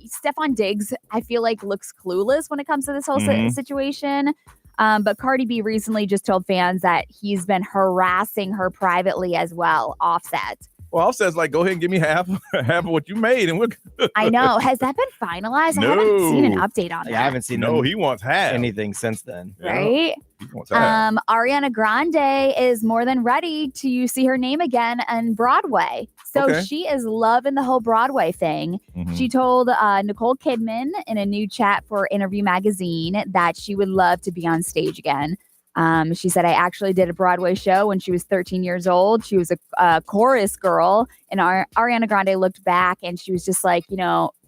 Stefan Diggs, I feel like, looks clueless when it comes to this whole situation. But Cardi B recently just told fans that he's been harassing her privately as well, Offset.
Well, Offset's like, go ahead and give me half of what you made, and we're good.
I know. Has that been finalized?
No.
I haven't seen an update on that.
I haven't seen
he wants half.
anything since then.
Right?
He wants half.
Ariana Grande is more than ready to see her name again on Broadway. So she is loving the whole Broadway thing. Mm-hmm. She told Nicole Kidman in a new chat for Interview Magazine that she would love to be on stage again. She said, I actually did a Broadway show when she was 13 years old. She was a chorus girl. And Ariana Grande looked back and she was just like,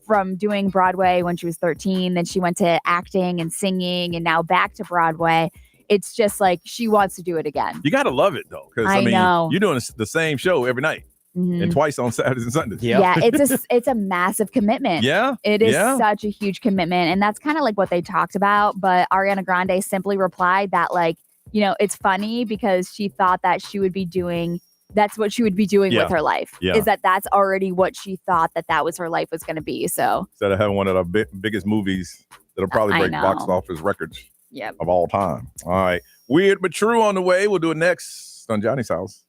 from doing Broadway when she was 13, then she went to acting and singing and now back to Broadway. It's just like she wants to do it again.
You got to love it, though. Because, I mean, you're doing the same show every night. Mm-hmm. And twice on Saturdays and Sundays.
Yeah, it's a massive commitment.
Yeah.
It is such a huge commitment. And that's kind of like what they talked about. But Ariana Grande simply replied that, like, it's funny because she thought that she would be doing, that's what she would be doing with her life. Yeah. Is that's already what she thought that was her life was going to be. So
instead of having one of the biggest movies that'll probably break box office records of all time. All right. Weird but True on the way. We'll do it next on Johnny's House.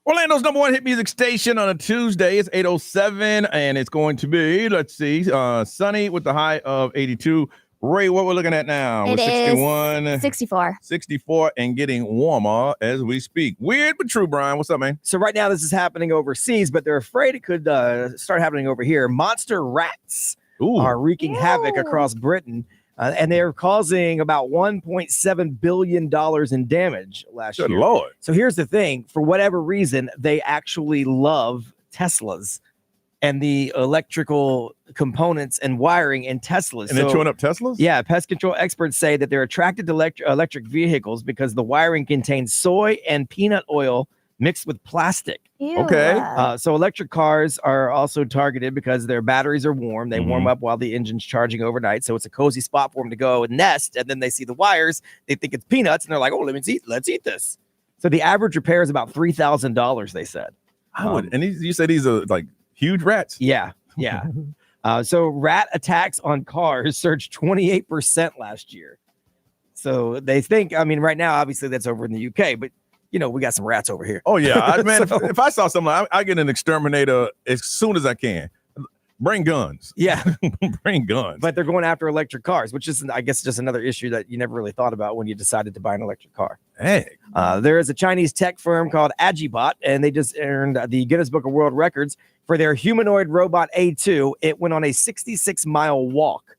Orlando's number one hit music station on a Tuesday. It's 8:07, and it's going to be, let's see, sunny with the high of 82. Ray, what we're looking at now?
It is 64.
64 and getting warmer as we speak. Weird but true, Brian. What's up, man?
So right now this is happening overseas, but they're afraid it could start happening over here. Monster rats are wreaking havoc across Britain. And they're causing about $1.7 billion in damage last year.
Good Lord.
So here's the thing. For whatever reason, they actually love Teslas and the electrical components and wiring in Teslas.
And they're chewing up Teslas?
Yeah. Pest control experts say that they're attracted to electric vehicles because the wiring contains soy and peanut oil mixed with plastic.
Ew.
Okay.
So electric cars are also targeted because their batteries are warm. They warm up while the engine's charging overnight. So it's a cozy spot for them to go and nest. And then they see the wires. They think it's peanuts. And they're like, oh, let's eat this. So the average repair is about $3,000, they said.
And you said these are like huge rats?
Yeah. Yeah. So rat attacks on cars surged 28% last year. So they think, I mean, right now, obviously that's over in the UK, but we got some rats over here.
Oh, yeah. Man, if I saw something, I get an exterminator as soon as I can. Bring guns.
Yeah.
Bring guns.
But they're going after electric cars, which is, I guess, just another issue that you never really thought about when you decided to buy an electric car.
Hey.
There is a Chinese tech firm called Agibot, and they just earned the Guinness Book of World Records for their humanoid robot A2. It went on a 66-mile walk.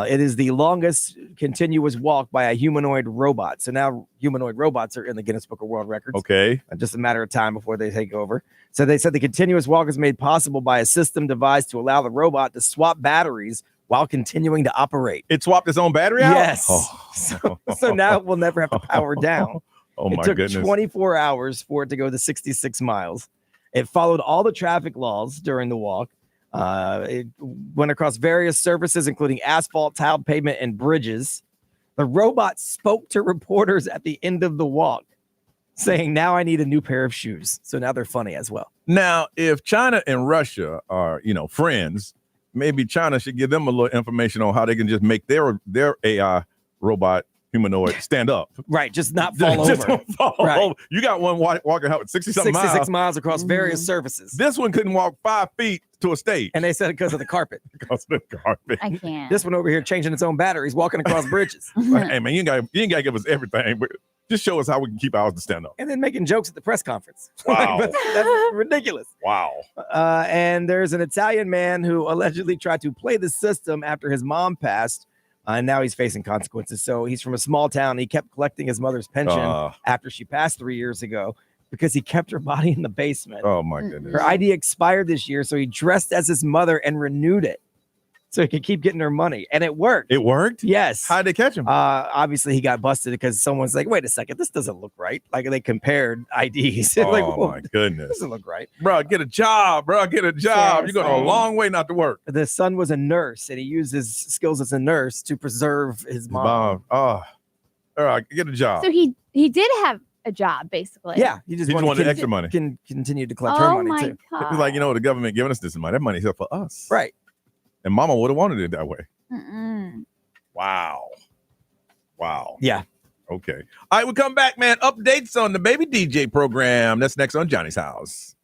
It is the longest continuous walk by a humanoid robot. So now humanoid robots are in the Guinness Book of World Records.
Okay.
Just a matter of time before they take over. So they said the continuous walk is made possible by a system devised to allow the robot to swap batteries while continuing to operate.
It swapped its own battery out?
Yes. Oh. So now it will never have to power down.
Oh, my
goodness. It
goodness.
took 24 hours for it to go to 66 miles. It followed all the traffic laws during the walk. It went across various surfaces, including asphalt, tiled pavement, and bridges. The robot spoke to reporters at the end of the walk, saying, now I need a new pair of shoes. So now they're funny as well.
Now, if China and Russia are, friends, maybe China should give them a little information on how they can just make their AI robot humanoid stand up.
Right, just not fall over.
Don't fall over. You got one walking out 66
miles across various surfaces.
This one couldn't walk 5 feet to a stage.
And they said because of the carpet.
Because of the carpet.
I can't.
This one over here changing its own batteries, walking across bridges.
Hey, man, you ain't got to give us everything, but just show us how we can keep ours to stand up.
And then making jokes at the press conference.
Wow.
That's ridiculous.
Wow.
And there's an Italian man who allegedly tried to play the system after his mom passed. And now he's facing consequences. So he's from a small town. He kept collecting his mother's pension after she passed 3 years ago because he kept her body in the basement.
Oh, my goodness.
Her ID expired this year, so he dressed as his mother and renewed it so he could keep getting her money. And it worked.
It worked?
Yes.
How'd they catch him?
Obviously, he got busted because someone's like, wait a second, this doesn't look right. Like, they compared IDs.
Oh,
like,
my goodness.
Doesn't look right.
Bro, get a job, bro. Get a job.
Seriously.
You're going a long way not to work.
The son was a nurse, and he used his skills as a nurse to preserve his mom.
Oh, all right, get a job.
So he did have a job, basically.
Yeah, he just
wanted extra money.
Can continue to collect her
Oh
money
my
too.
God.
He's like, the government giving us this money. That money's here for us.
Right.
And mama would have wanted it that way.
Mm-mm.
Wow.
Yeah.
Okay. All right, we'll come back, man. Updates on the Baby DJ program. That's next on Johnny's House.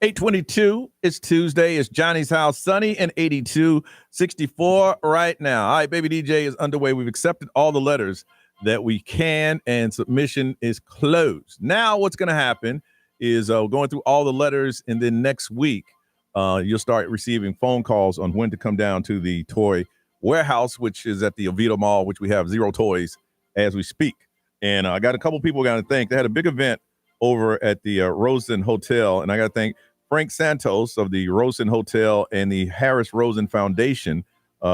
8:22. It's Tuesday. It's Johnny's house. Sunny and 82, 64 right now. All right, Baby DJ is underway. We've accepted all the letters that we can, and submission is closed. Now, what's going to happen is going through all the letters, and then next week, you'll start receiving phone calls on when to come down to the toy warehouse, which is at the Oviedo Mall, which we have 0 toys as we speak. And I got a couple people got to thank. They had a big event over at the Rosen Hotel, and I got to thank Frank Santos of the Rosen Hotel and the Harris Rosen Foundation.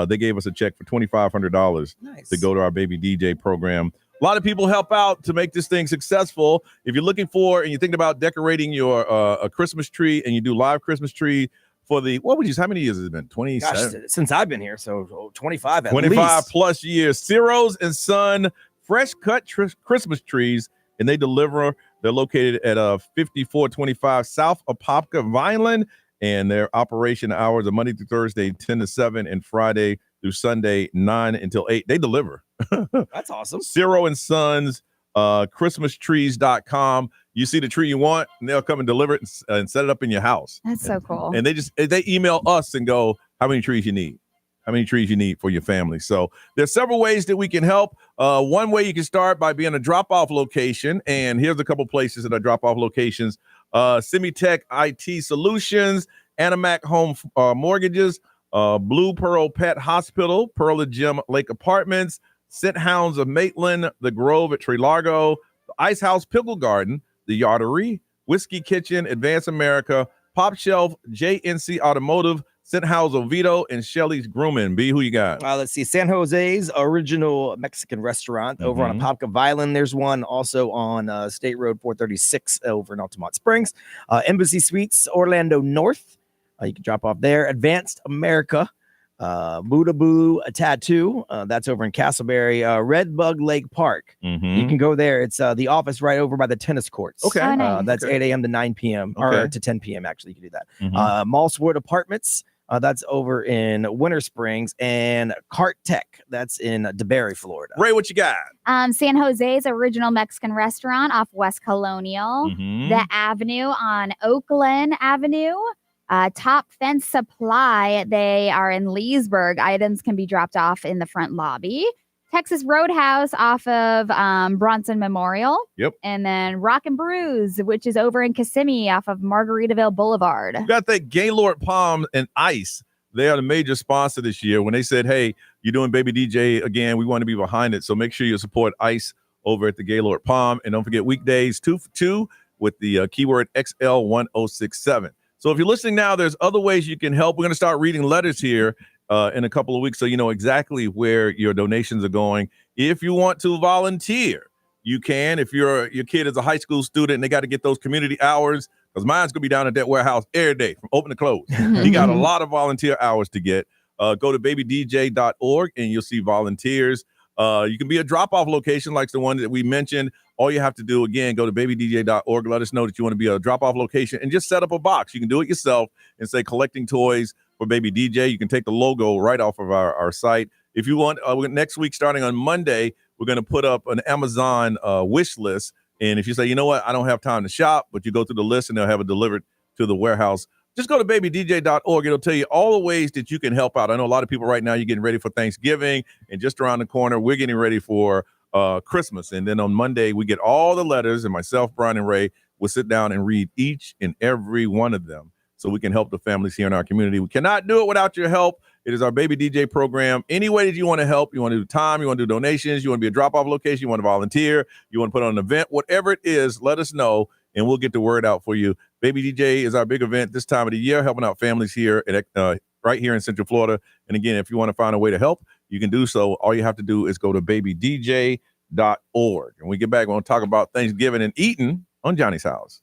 They gave us a check for $2,500 to go to our Baby DJ program. A lot of people help out to make this thing successful. If you're looking for and you're thinking about decorating your a Christmas tree, and you do live Christmas tree for the, how many years has it been? 27?
Gosh, since I've been here, so 25 at
25
least.
plus years. Ciro's and Son fresh cut Christmas trees, and they deliver. They're located at 5425 South Apopka, Vineland, and their operation hours are Monday through Thursday, 10 to 7, and Friday through Sunday, 9 until 8. They deliver.
That's awesome.
Ciro and Sons, ChristmasTrees.com. You see the tree you want, and they'll come and deliver it and set it up in your house.
That's so cool.
And they email us and go, how many trees you need? How many trees you need for your family. So there's several ways that we can help. One way you can start by being a drop-off location. And here's a couple places that are drop-off locations. Semitech IT Solutions, Animac Home Mortgages, Blue Pearl Pet Hospital, Pearl of Gem Lake Apartments, Scent Hounds of Maitland, The Grove at Tree Largo, the Ice House Pickle Garden, The Yardery, Whiskey Kitchen, Advance America, Pop Shelf, JNC Automotive, Scent House Oviedo, and Shelly's Grooming. B, who you got?
Let's see. San Jose's original Mexican restaurant over on Apopka Vineland. There's one also on State Road 436 over in Altamont Springs. Embassy Suites, Orlando North. You can drop off there. Advanced America, Buddha Boo Tattoo. That's over in Castleberry. Red Bug Lake Park. You can go there. It's the office right over by the tennis courts.
Okay.
Oh, nice.
That's 8 a.m. to 9 p.m. or to 10 p.m. Actually, you can do that. Mosswood Apartments. That's over in Winter Springs, and Cart Tech. That's in DeBary, Florida.
Ray, what you got?
San Jose's original Mexican restaurant off West Colonial. The Avenue on Oakland Avenue. Top Fence Supply. They are in Leesburg. Items can be dropped off in the front lobby. Texas Roadhouse off of Bronson Memorial.
Yep.
And then Rock and Brews, which is over in Kissimmee off of Margaritaville Boulevard.
You got that Gaylord Palm and Ice. They are the major sponsor this year. When they said, hey, you're doing Baby DJ again, we want to be behind it. So make sure you support Ice over at the Gaylord Palm. And don't forget weekdays 2 for 2 with the keyword XL1067. So if you're listening now, there's other ways you can help. We're going to start reading letters here in a couple of weeks, so you know exactly where your donations are going. If you want to volunteer, you can. If your kid is a high school student and they got to get those community hours, because mine's going to be down at that warehouse every day from open to close. You got a lot of volunteer hours to get. Go to babydj.org and you'll see volunteers. You can be a drop-off location like the one that we mentioned. All you have to do, again, go to babydj.org. Let us know that you want to be a drop-off location and just set up a box. You can do it yourself and say collecting toys for Baby DJ. You can take the logo right off of our site. If you want, next week, starting on Monday, we're going to put up an Amazon wish list. And if you say, you know what, I don't have time to shop, but you go through the list and they'll have it delivered to the warehouse. Just go to babydj.org. It'll tell you all the ways that you can help out. I know a lot of people right now, you're getting ready for Thanksgiving, and just around the corner, we're getting ready for Christmas. And then on Monday, we get all the letters, and myself, Brian, and Ray will sit down and read each and every one of them so we can help the families here in our community. We cannot do it without your help. It is our Baby DJ program. Any way that you want to help, you want to do time, you want to do donations, you want to be a drop-off location, you want to volunteer, you want to put on an event, whatever it is, let us know, and we'll get the word out for you. Baby DJ is our big event this time of the year, helping out families here at right here in Central Florida. And again, if you want to find a way to help, you can do so. All you have to do is go to babydj.org. And when we get back, we're going to talk about Thanksgiving and eating on Johnny's House.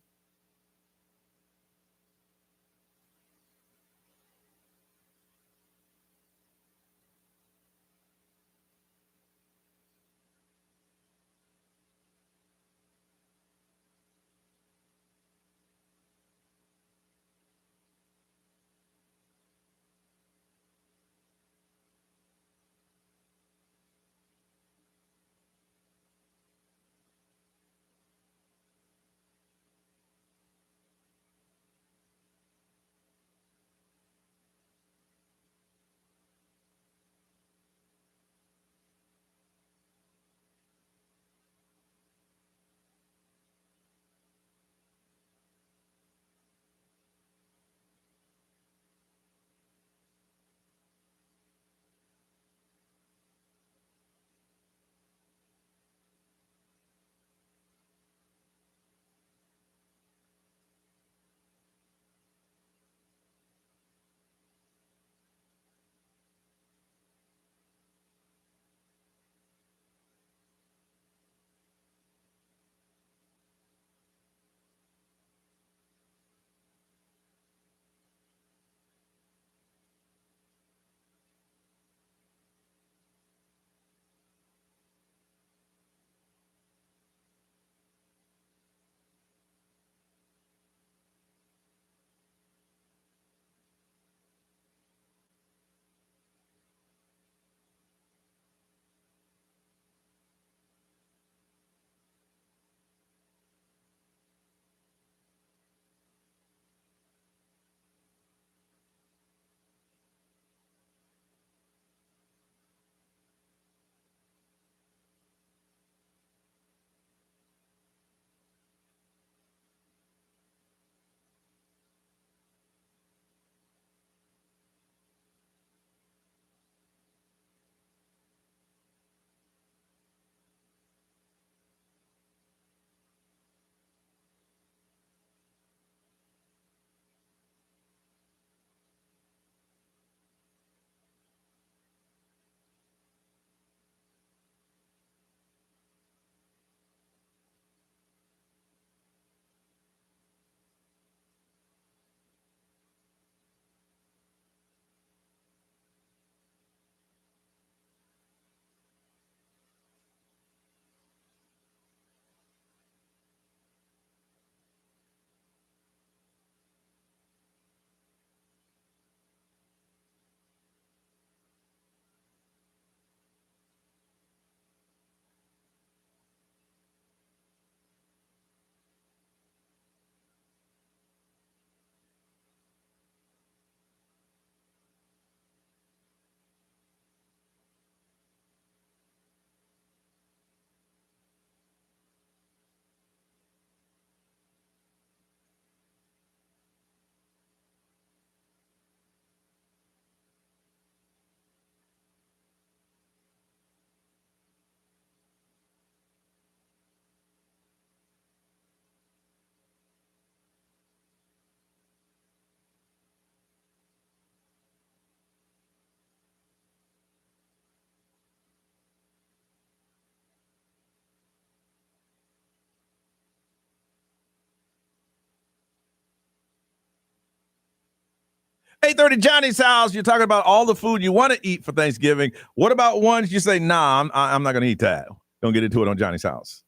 8:30 Johnny's house. You're talking about all the food you want to eat for Thanksgiving. What about ones you say, nah, I'm not going to eat that? Don't get into it on Johnny's house.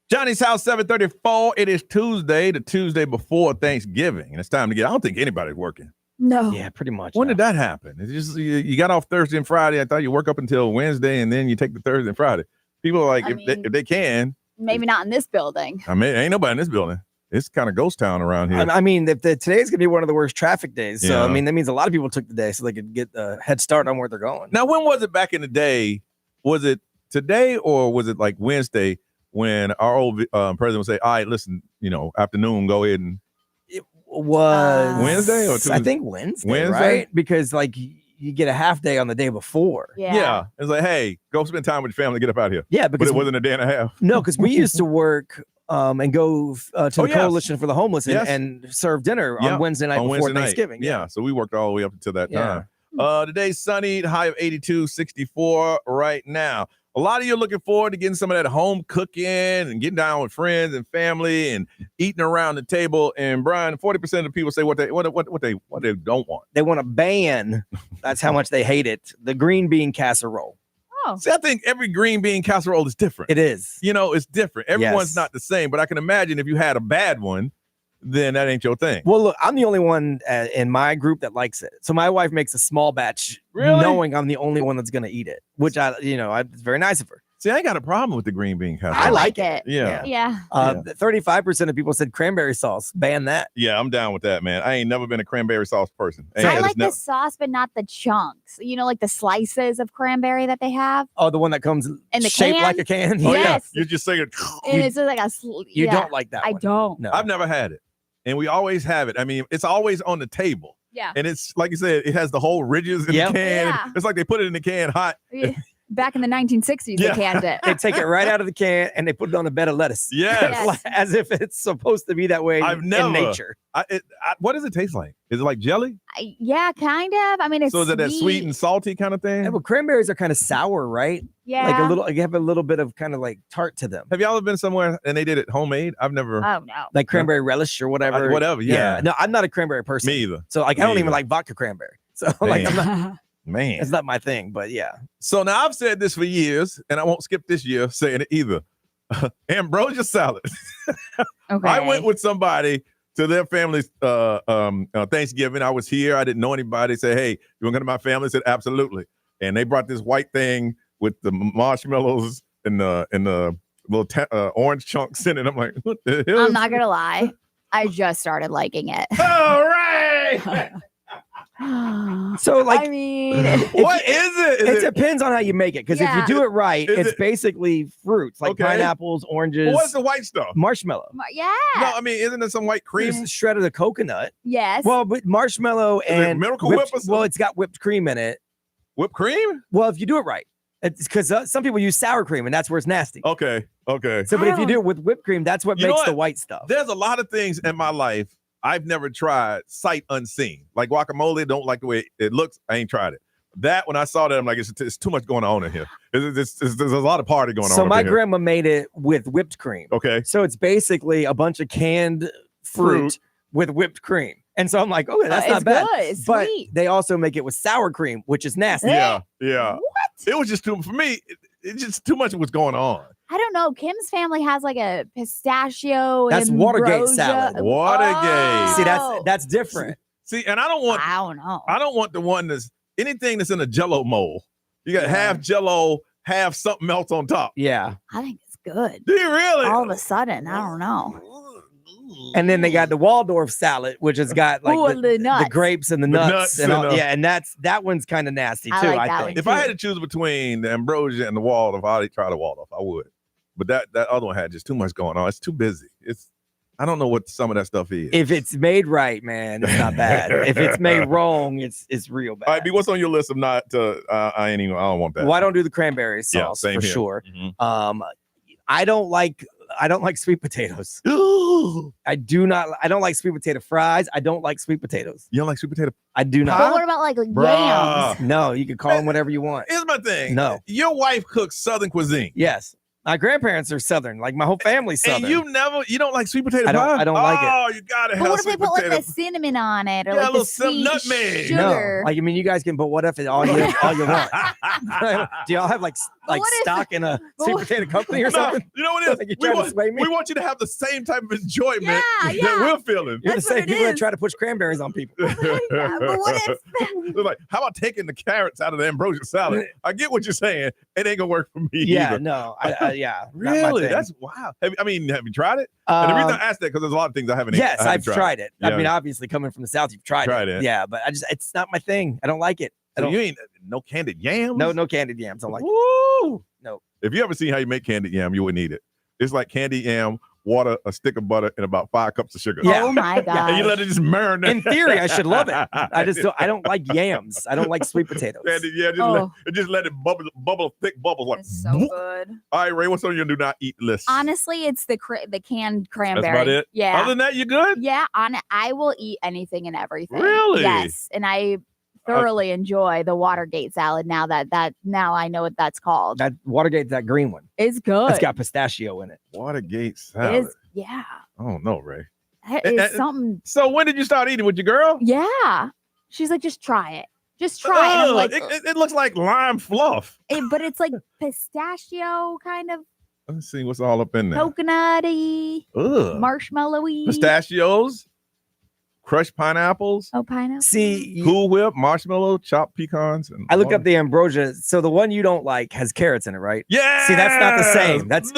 Johnny's house, 7:34. It is Tuesday, the Tuesday before Thanksgiving. And it's time to I don't think anybody's working.
No.
Yeah, pretty much.
When did that happen? It's just you got off Thursday and Friday. I thought you work up until Wednesday and then you take the Thursday and Friday. People are like, if they can.
Maybe not in this building.
I mean, ain't nobody in this building. It's kind of ghost town around here.
I mean, today's going to be one of the worst traffic days. So, I mean, that means a lot of people took the day so they could get a head start on where they're going.
Now, when was it back in the day? Was it today or was it like Wednesday when our old president would say, all right, listen, afternoon, go ahead and.
It was
Wednesday or Tuesday?
I think Wednesday, right? Because like you get a half day on the day before.
Yeah. It's like, hey, go spend time with your family, get up out of here.
Yeah, because
but it wasn't a day and a half.
No, because we used to work and go to the Coalition for the Homeless and serve dinner on Wednesday night before Thanksgiving.
Yeah, so we worked all the way up until that time. Today's sunny, high of 82, 64 right now. A lot of you are looking forward to getting some of that home cooking and getting down with friends and family and eating around the table. And Brian, 40% of the people say what they don't want.
They want to ban. That's how much they hate it. The green bean casserole.
Oh.
See, I think every green bean casserole is different.
It is.
It's different. Everyone's not the same, but I can imagine if you had a bad one, then that ain't your thing.
Well, look, I'm the only one in my group that likes it. So my wife makes a small batch, knowing I'm the only one that's going to eat it, which it's very nice of her.
See, I ain't got a problem with the green bean casserole.
I like it.
Yeah.
35% of people said cranberry sauce. Ban that.
Yeah, I'm down with that, man. I ain't never been a cranberry sauce person.
I like the sauce, but not the chunks. Like the slices of cranberry that they have.
Oh, the one that comes in
the
shaped
can?
like a can.
Oh,
Yes.
yeah. You just say it.
You don't like that one.
I don't.
No.
I've never had it. and we always have it. I mean, it's always on the table.
Yeah.
And it's like you said, it has the whole ridges in the can.
Yeah.
It's like they put it in the can hot.
Back in the 1960s, they canned it.
They take it right out of the can and they put it on a bed of lettuce.
Yes.
As if it's supposed to be that way in nature.
What does it taste like? Is it like jelly?
Yeah, kind of. I mean, it's
so is it that sweet and salty kind of thing?
Yeah, well, cranberries are kind of sour, right?
Yeah.
Like a little, you have a little bit of kind of like tart to them.
Have y'all ever been somewhere and they did it homemade? I've never.
Oh, no.
Like cranberry relish or whatever.
Whatever, yeah.
No, I'm not a cranberry person.
Me either.
So like, I don't even like vodka cranberry. So like, I'm not.
Man,
it's not my thing, but yeah.
So now I've said this for years, and I won't skip this year saying it either. Ambrosia salad.
Okay.
I went with somebody to their family's Thanksgiving. I was here. I didn't know anybody. Say, hey, you want to go to my family? I said, absolutely. And they brought this white thing with the marshmallows and the little orange chunks in it. I'm like, what the hell?
I'm not gonna lie. I just started liking it.
All right.
So like,
I mean,
what is it?
It depends on how you make it. Because if you do it right,
Is
it's
it-
basically fruits like
Okay.
pineapples, oranges,
What's the white stuff?
marshmallow.
yeah.
No, I mean, isn't there some white cream?
There's shredded of coconut.
Yes.
Well, but marshmallow
it
and
Miracle Whip or something?
well, it's got whipped cream in it.
Whipped cream?
Well, if you do it right, it's because some people use sour cream and that's where it's nasty.
Okay.
So, but if you do it with whipped cream, that's what
You know
makes the
what?
white stuff.
There's a lot of things in my life I've never tried sight unseen. Like guacamole, don't like the way it looks. I ain't tried it. That when I saw that, I'm like, it's too much going on in here. There's a lot of party going on.
So my
up in here.
grandma made it with whipped cream.
Okay.
So it's basically a bunch of canned fruit with whipped cream. And so I'm like, okay, that's not
it's
bad.
good. It's
But
sweet.
they also make it with sour cream, which is nasty.
Yeah.
What?
It was just for me. It's just too much of what's going on.
I don't know. Kim's family has like a pistachio.
That's Watergate
ambrosia-
salad.
Watergate.
Oh.
See, that's different.
See, and I don't want the one that's anything that's in a Jello mold. You got half Jello, half something else on top.
Yeah.
I think it's good.
Do you really?
All of a sudden, I don't know.
And then they got the Waldorf salad, which has got like
Ooh, the nuts.
the grapes and the nuts and all, yeah, and that one's kind of nasty too.
I like
I
that
think.
If I had to choose between the ambrosia and the Waldorf, I'd try the Waldorf. I would. But that other one had just too much going on. It's too busy. I don't know what some of that stuff is.
If it's made right, man, it's not bad. If it's made wrong, it's real bad.
All right, B, what's on your list of not? I don't want that.
Well, I don't do the cranberry sauce
same
for
here.
sure.
Mhm.
I don't like sweet potatoes. I don't like sweet potato fries. I don't like sweet potatoes.
You don't like sweet potato?
I do not.
But what about like
Bruh.
yams?
No, you can call them whatever you want.
Here's my thing.
No.
Your wife cooks Southern cuisine.
Yes. My grandparents are Southern. Like my whole family's Southern.
And you don't like sweet potato
I don't-
pie?
I don't like it.
Oh, you gotta
But
have
what if they
sweet
put like
potato.
the cinnamon on it or
Yeah, a
like
little
the sweet
nutmeg.
sugar?
No, like I mean, you guys can put what if it all you want. Do y'all have like
what if-
stock in a
but
sweet
what-
potato company or
No,
something?
you know what it
Like you
is? We
trying to sway
want,
me?
we want you to have the same type of enjoyment
Yeah,
that
yeah.
we're feeling.
You're the
That's what
same
it
people that
is.
try to push cranberries on people.
But what if?
They're like, how about taking the carrots out of the ambrosia salad? I get what you're saying. It ain't gonna work for me.
Yeah,
either.
no, yeah, not my
Really?
thing.
That's wow. Have you tried it? And the reason I asked that because there's a lot of things I haven't.
Yes,
I haven't
I've tried it. I
Yeah.
mean, obviously, coming from the South, you've tried it. Yeah, but it's not my thing. I don't like it.
So you ain't no candied yams.
No candied yams. I don't like it.
Woo!
No.
If you ever seen how you make candied yam, you wouldn't eat it. It's like candied yam, water, a stick of butter, and about 5 cups of sugar.
Yeah.
Oh my god!
And you let it just marinate.
In theory, I should love it. I don't like yams. I don't like sweet potatoes.
Candied, yeah, just let it bubble, thick bubbles. Like,
It's so
whoop.
good.
All right, Ray, what's on your do not eat list?
Honestly, it's the canned cranberry.
That's about it?
Yeah.
Other than that, you good?
Yeah, I will eat anything and everything.
Really?
Yes, and I thoroughly enjoy the Watergate salad now that now I know what that's called.
That Watergate's that green one.
It's good.
It's got pistachio in it.
Watergate
It
salad.
is, yeah.
I don't know, Ray.
That is something.
So when did you start eating with your girl?
Yeah. She's like, just try it. Just try it. And I'm like,
it looks like lime fluff.
but it's like pistachio kind of
Let's see what's all up in there.
coconutty,
Ugh.
marshmallowy.
Pistachios, crushed pineapples,
Oh, pineapple.
See,
Cool Whip, marshmallow, chopped pecans. And
I look up the ambrosia. So the one you don't like has carrots in it, right?
Yeah.
See, that's not the same. That's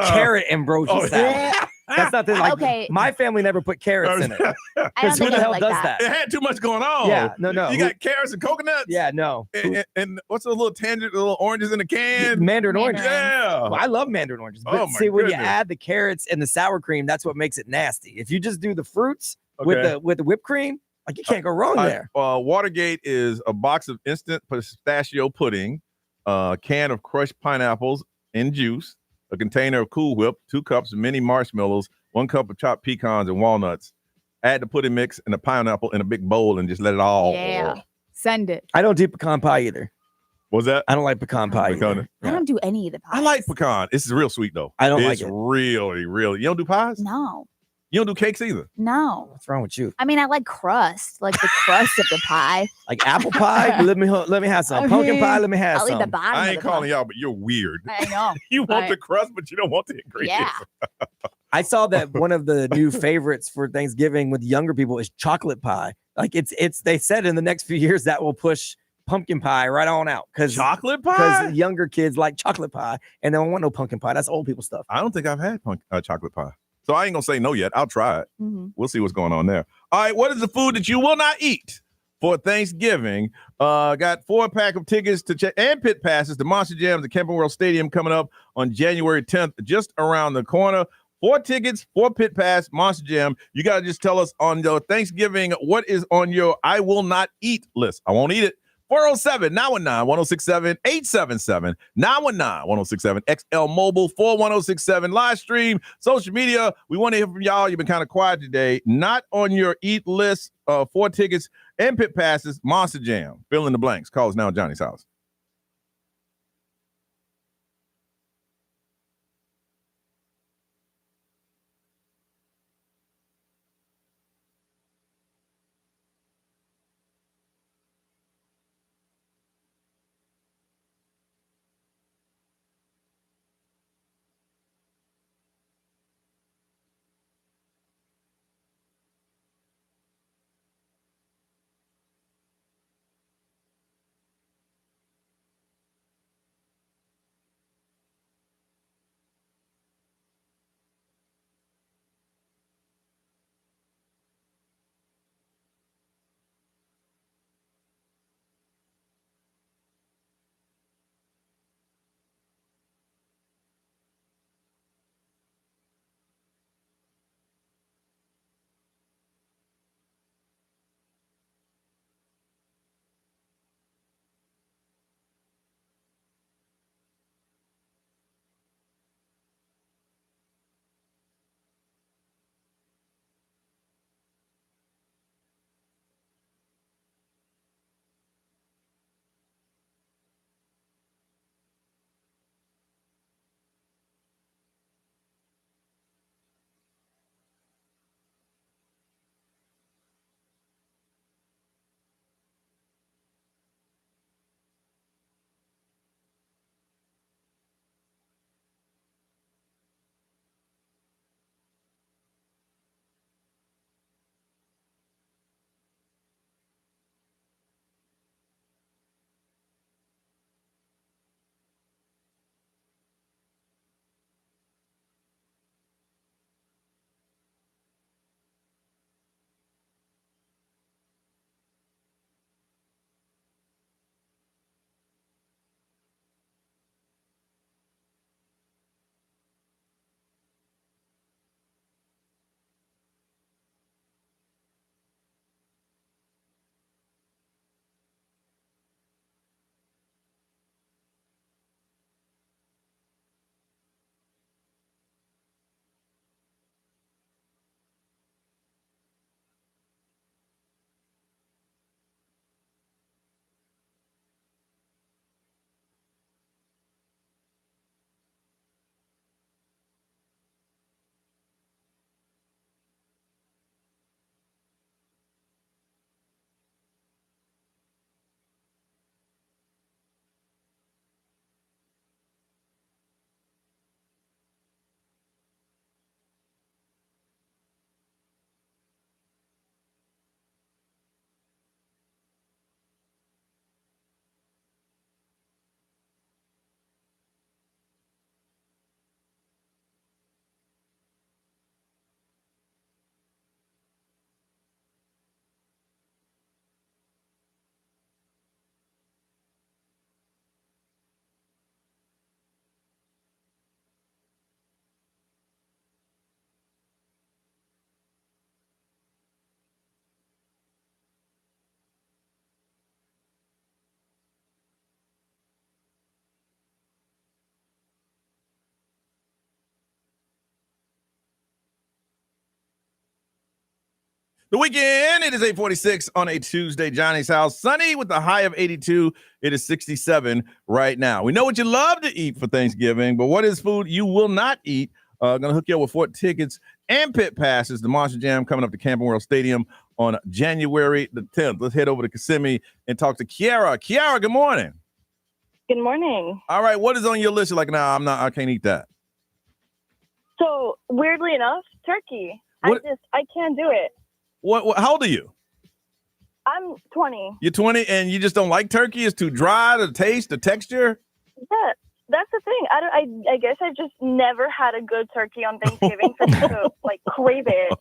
carrot ambrosia
Oh,
salad. That's not the like.
Okay.
My family never put carrots in it.
I don't
Because who
think
the
it's
hell
like
does
that.
that?
It had too much going on.
Yeah, no.
You got carrots and coconuts.
Yeah, no.
And what's those little tangerine, little oranges in a can?
Mandarin oranges.
Yeah.
Well, I love mandarin oranges. But
Oh, my
see, when you
goodness.
add the carrots and the sour cream, that's what makes it nasty. If you just do the fruits with
Okay.
the whipped cream, like you can't go wrong there.
Watergate is a box of instant pistachio pudding, a can of crushed pineapples in juice, a container of Cool Whip, 2 cups of mini marshmallows, 1 cup of chopped pecans and walnuts. Add the pudding mix and the pineapple in a big bowl and just let it all.
Yeah. Send it.
I don't do pecan pie either.
What's that?
I don't like pecan pie either.
I don't do any of the pies.
I like pecan. It's real sweet though.
I don't like
it's
it.
really, really. You don't do pies?
No.
You don't do cakes either?
No.
What's wrong with you?
I mean, I like crust, like the crust of the pie.
Like apple pie? let me have some. Pumpkin pie? Let me have
I'll
some.
eat the bottom
I
of
ain't
the
calling
pie.
y'all, but you're weird.
I know.
You want the crust, but you don't want the ingredients.
Yeah.
I saw that one of the new favorites for Thanksgiving with younger people is chocolate pie. Like it's they said in the next few years that will push pumpkin pie right on out because
chocolate pie.
Because younger kids like chocolate pie and they don't want no pumpkin pie. That's old people stuff.
I don't think I've had chocolate pie, so I ain't gonna say no yet. I'll try it.
Mm-hmm.
We'll see what's going on there. All right, what is the food that you will not eat for Thanksgiving? Got 4-pack of tickets to check and pit passes to Monster Jams at Camping World Stadium coming up on January 10th, just around the corner. 4 tickets, 4 pit pass, Monster Jam. You got to just tell us on your Thanksgiving what is on your I will not eat list. I won't eat it. 407-919-1067, 877-919-1067, XL Mobile, 41067, live stream, social media. We want to hear from y'all. You've been kind of quiet today. Not on your eat list, 4 tickets and pit passes, Monster Jam. Fill in the blanks. Call us now at Johnny's house. The weekend, it is 8:46 on a Tuesday. Johnny's house. Sunny with a high of 82. It is 67 right now. We know what you love to eat for Thanksgiving, but what is food you will not eat? Going to hook you up with 4 tickets and pit passes. The Monster Jam coming up to Camping World Stadium on January the 10th. Let's head over to Kissimmee and talk to Kiara. Kiara, good morning.
Good morning.
All right, what is on your list? You're like, nah, I can't eat that.
So, weirdly enough, turkey.
What?
I can't do it.
What? How old are you?
I'm 20.
You're 20 and you just don't like turkey? It's too dry, the taste, the texture?
Yeah, that's the thing. I guess I've just never had a good turkey on Thanksgiving for me to, crave it.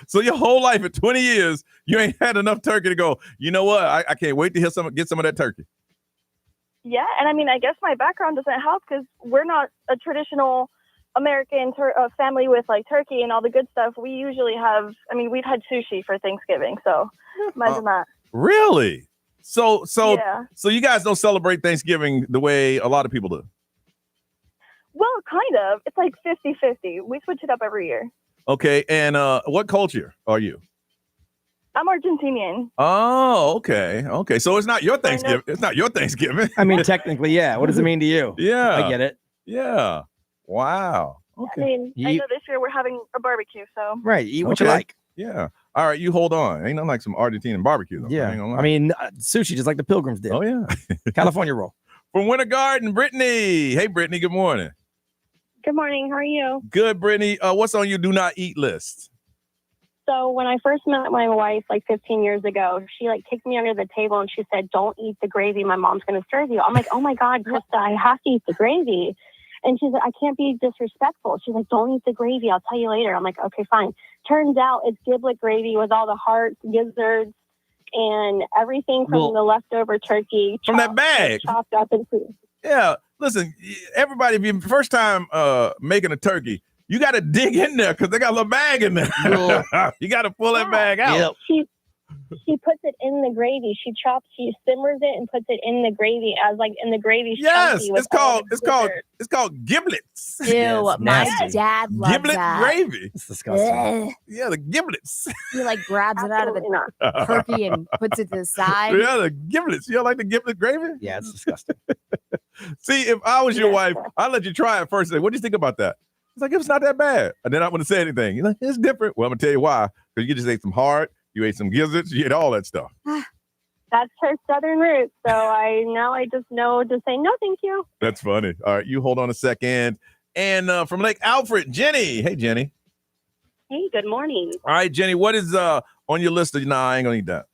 So your whole life at 20 years, you ain't had enough turkey to go, you know what? I can't wait to get some of that turkey.
Yeah, and I guess my background doesn't help because we're not a traditional American family with turkey and all the good stuff. We usually have, we've had sushi for Thanksgiving, so imagine that.
Really? So
Yeah.
So you guys don't celebrate Thanksgiving the way a lot of people do?
Well, kind of. It's like 50-50. We switch it up every year.
Okay, and what culture are you?
I'm Argentinian.
Oh, okay. So it's not your Thanksgiving. It's not your Thanksgiving.
I mean, technically, yeah. What does it mean to you?
Yeah.
I get it.
Yeah. Wow. Okay.
I know this year we're having a barbecue, so.
Right. Eat what you like.
Yeah. All right. You hold on. Ain't nothing like some Argentinian barbecue, though.
Yeah. Sushi, just like the Pilgrims did.
Oh, yeah.
California roll.
From Winter Garden, Brittany. Hey, Brittany. Good morning.
Good morning. How are you?
Good, Brittany. What's on your do not eat list?
So when I first met my wife 15 years ago, she kicked me under the table and she said, "Don't eat the gravy. My mom's going to serve you." I'm like, "Oh my God, Krista, I have to eat the gravy." And she's like, "I can't be disrespectful." She's like, "Don't eat the gravy. I'll tell you later." I'm like, "Okay, fine." Turns out it's giblet gravy with all the hearts, gizzards, and everything from the leftover turkey.
From that bag.
Chopped up into.
Yeah. Listen, everybody, if you're first time making a turkey, you got to dig in there because they got a little bag in there. You got to pull that bag out.
Yep. She puts it in the gravy. She simmers it and puts it in the gravy and the gravy's chunky with
it's called giblets.
Ew, my dad loves
giblet
that.
gravy.
It's disgusting.
Yeah, the giblets.
He grabs it out of the turkey and puts it to the side.
Yeah, the giblets. You don't like the giblet gravy?
Yeah, it's disgusting.
See, if I was your wife, I'd let you try it first. Say, what do you think about that? It's like, it's not that bad. And then I wouldn't say anything. You're like, it's different. Well, I'm going to tell you why. Because you just ate some heart, you ate some gizzards, you ate all that stuff.
That's her southern roots. So I just know to say, no, thank you.
That's funny. All right, you hold on a second. And from Lake Alfred, Jenny. Hey, Jenny.
Hey, good morning.
All right, Jenny, what is on your list of, I ain't going to eat that.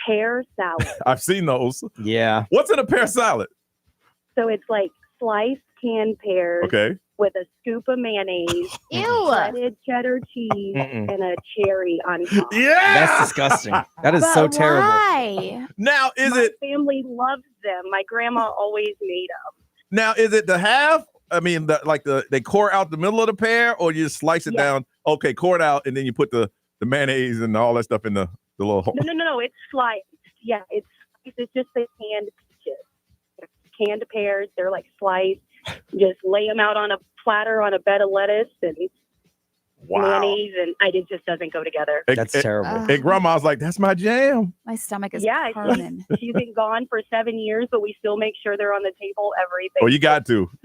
Pear salad.
I've seen those.
Yeah.
What's in a pear salad?
So it's sliced canned pears.
Okay.
With a scoop of mayonnaise, shredded cheddar cheese, and a cherry on top.
Yeah,
that's disgusting. That is so terrible.
Why?
Now,
My family loves them. My grandma always made them.
Now, is it the half? I mean, they core out the middle of the pear, or you just slice it down? Okay, core it out, and then you put the mayonnaise and all that stuff in the little hole.
No, it's sliced. Yeah, it's just the canned peaches. Canned pears, they're sliced. Just lay them out on a platter on a bed of lettuce and mayonnaise, and it just doesn't go together.
That's terrible.
And grandma's like, that's my jam.
My stomach is
burning. She's been gone for 7 years, but we still make sure they're on the table every day.
Oh, you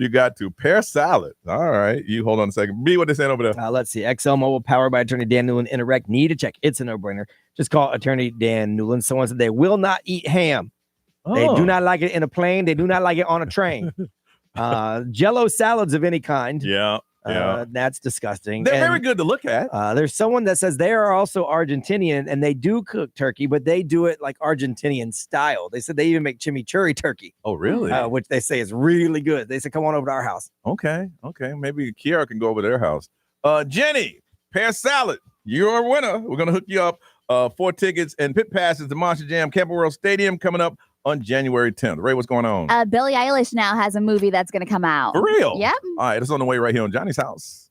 got to. Pear salad. All right. You hold on a second. B, what they saying over there?
Let's see. XL Mobile, powered by Attorney Dan Newland. Interact. Need to check. It's a no-brainer. Just call Attorney Dan Newland. Someone said they will not eat ham. Oh. They do not like it in a plane. They do not like it on a train. Jello salads of any kind.
Yeah.
That's disgusting.
They're very good to look at.
There's someone that says they are also Argentinian and they do cook turkey, but they do it like Argentinian style. They said they even make chimichurri turkey.
Oh, really?
Which they say is really good. They said, come on over to our house.
Okay. Maybe Kiara can go over to their house. Jenny, pear salad. You're a winner. We're going to hook you up. 4 tickets and pit passes to Monster Jam Camping World Stadium coming up on January 10th. Ray, what's going on?
Billie Eilish now has a movie that's going to come out.
For real?
Yep.
All right, it's on the way right here on Johnny's house.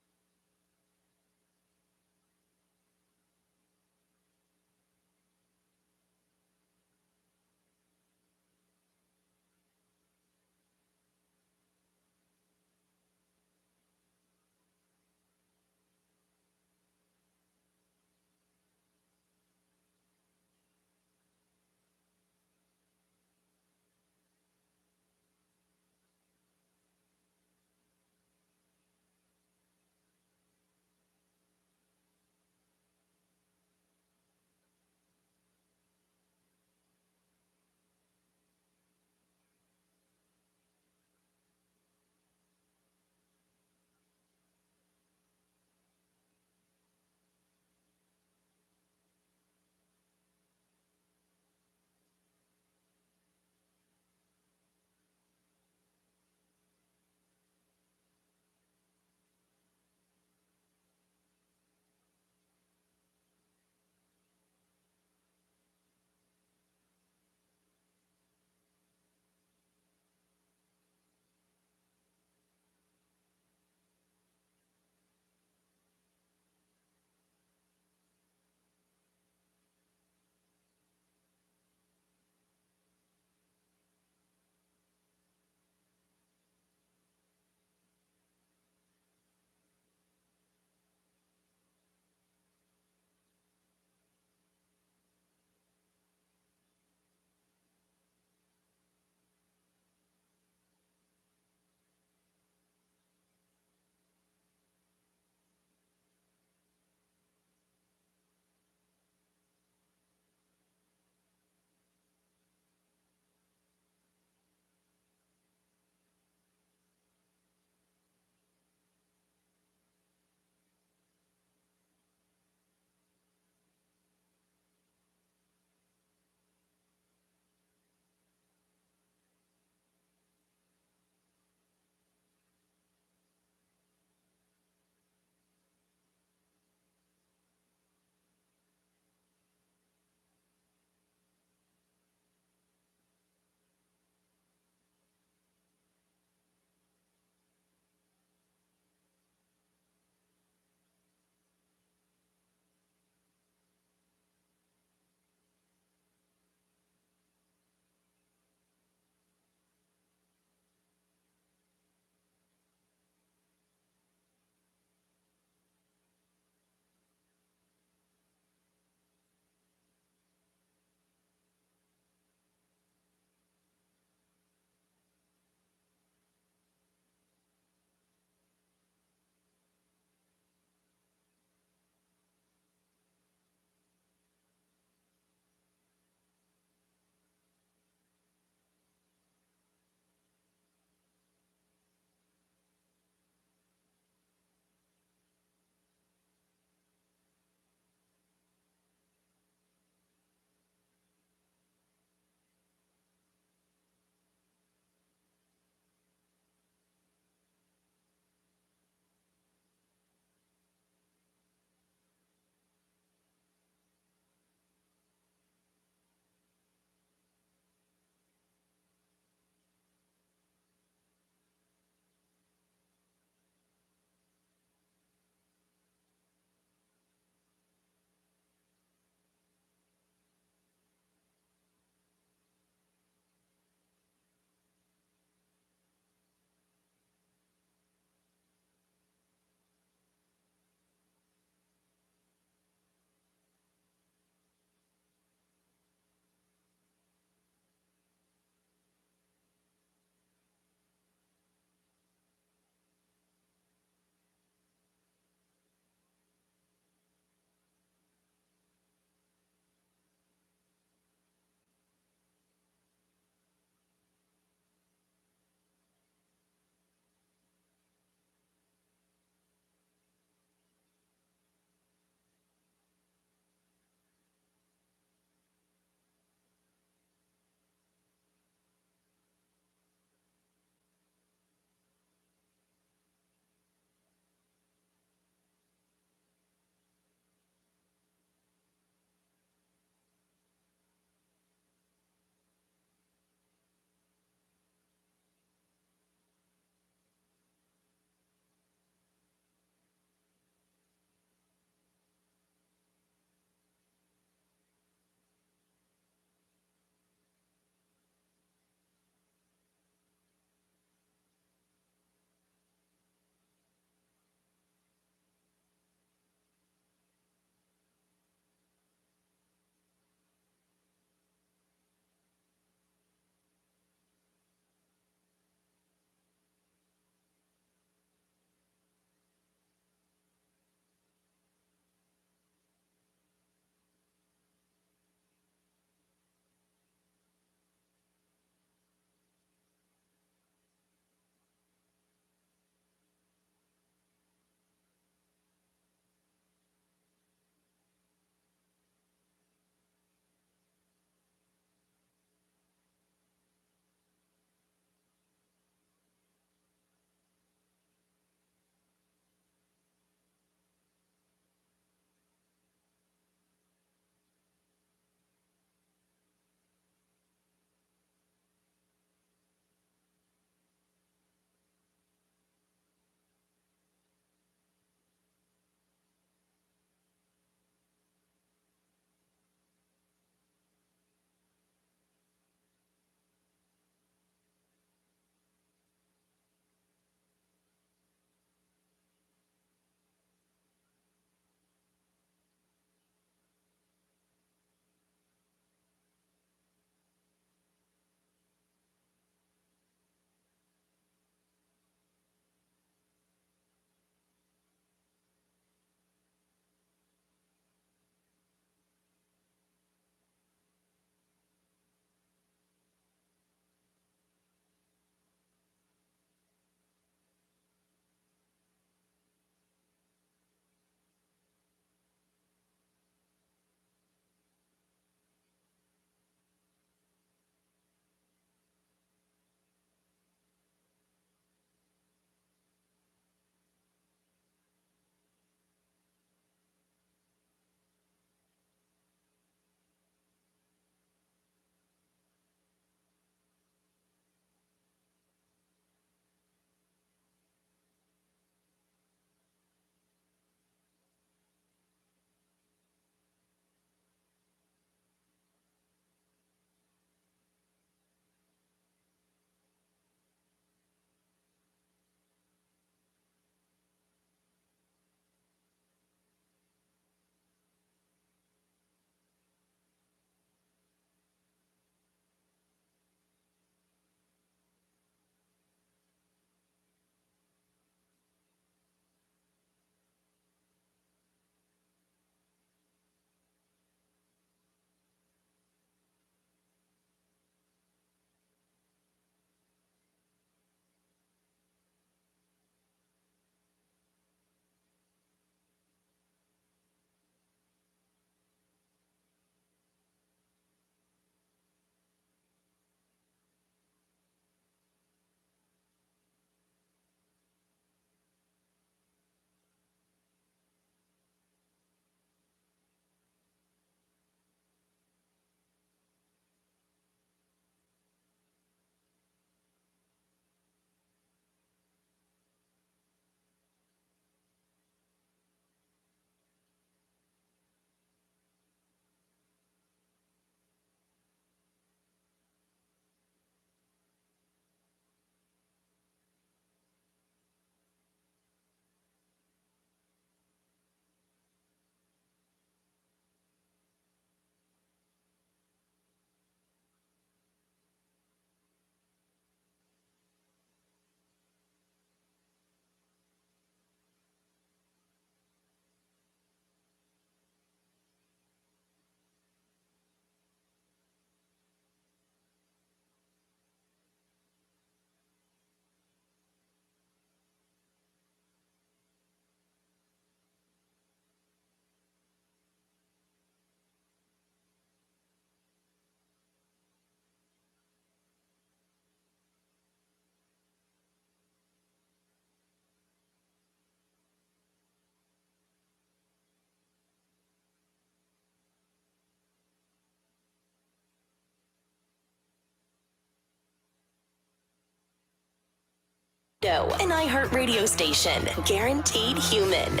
An iHeartRadio station. Guaranteed human.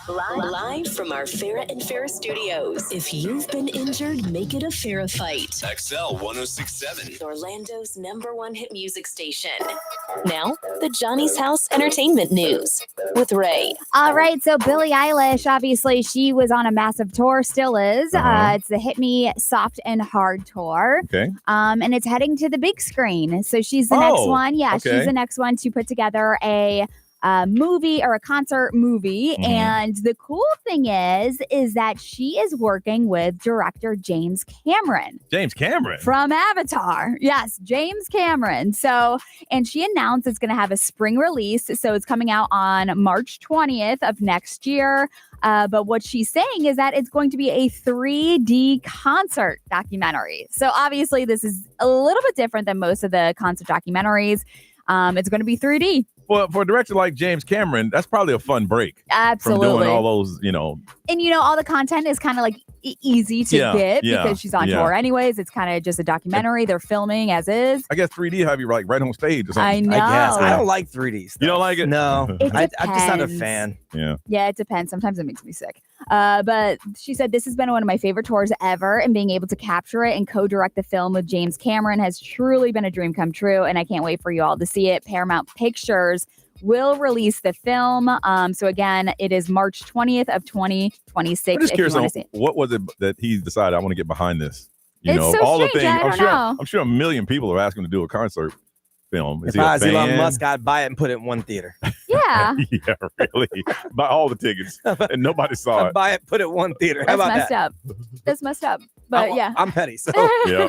Live from our Farrah and Farrah studios. If you've been injured, make it a Farrah fight.
XL 1067.
Orlando's #1 hit music station. Now, the Johnny's House Entertainment News with Ray.
All right, so Billie Eilish, obviously, she was on a massive tour, still is. It's the Hit Me Soft and Hard tour.
Okay.
And it's heading to the big screen. So she's the next one. Yeah,
okay.
She's the next one to put together a movie or a concert movie. And the cool thing is that she is working with director James Cameron.
James Cameron?
From Avatar. Yes, James Cameron. So, and she announced it's going to have a spring release. So it's coming out on March 20th of next year. But what she's saying is that it's going to be a 3D concert documentary. So obviously this is a little bit different than most of the concert documentaries. It's going to be 3D.
Well, for a director like James Cameron, that's probably a fun break.
Absolutely.
From doing all those,
And, all the content is kind of like easy to get because she's on tour anyways. It's kind of just a documentary. They're filming as is.
I guess 3D have you like right on stage or something.
I know.
I guess. I don't like 3D stuff.
You don't like it?
No. I'm just not a
depends.
fan.
Yeah.
Yeah, it depends. Sometimes it makes me sick. But she said this has been one of my favorite tours ever, and being able to capture it and co-direct the film with James Cameron has truly been a dream come true, and I can't wait for you all to see it. Paramount Pictures will release the film. So again, it is March 20th of 2026.
I'm just curious
if you
on
see it.
what was it that he decided I want to get behind this.
It's so
all
strange,
the things.
I don't know.
I'm sure a million people are asking to do a concert film. Is
If I was
he a
Elon
fan?
Musk, I'd buy it and put it in one theater.
Yeah.
Yeah, really. Buy all the tickets, and nobody saw
I'd
it.
buy it, put it in one theater. How
That's
about
messed
that?
up. That's messed up. But yeah.
I'm petty, so
Yeah.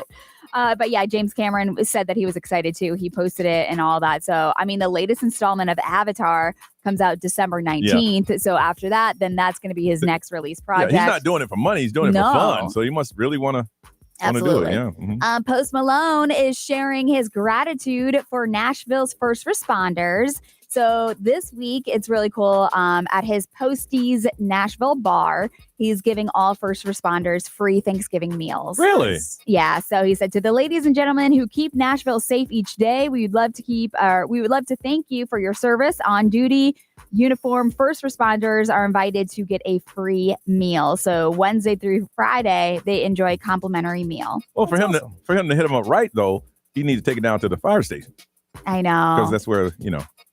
But yeah, James Cameron said that he was excited too. He posted it and all that. So, I mean, the latest installment of Avatar comes out December 19th. So after that, then that's going to be his next release project.
Yeah, he's not doing it for money. He's doing it for fun. So he must really want to do it.
Absolutely.
Yeah. Mhm.
Post Malone is sharing his gratitude for Nashville's first responders. So this week, it's really cool. At his Posties Nashville bar, he's giving all first responders free Thanksgiving meals.
Really?
Yeah. So he said, to the ladies and gentlemen who keep Nashville safe each day, we would love to thank you for your service on duty. Uniform first responders are invited to get a free meal. So Wednesday through Friday, they enjoy a complimentary meal.
Well, for him to hit him up right though, he needs to take it down to the fire station
I know.
because that's where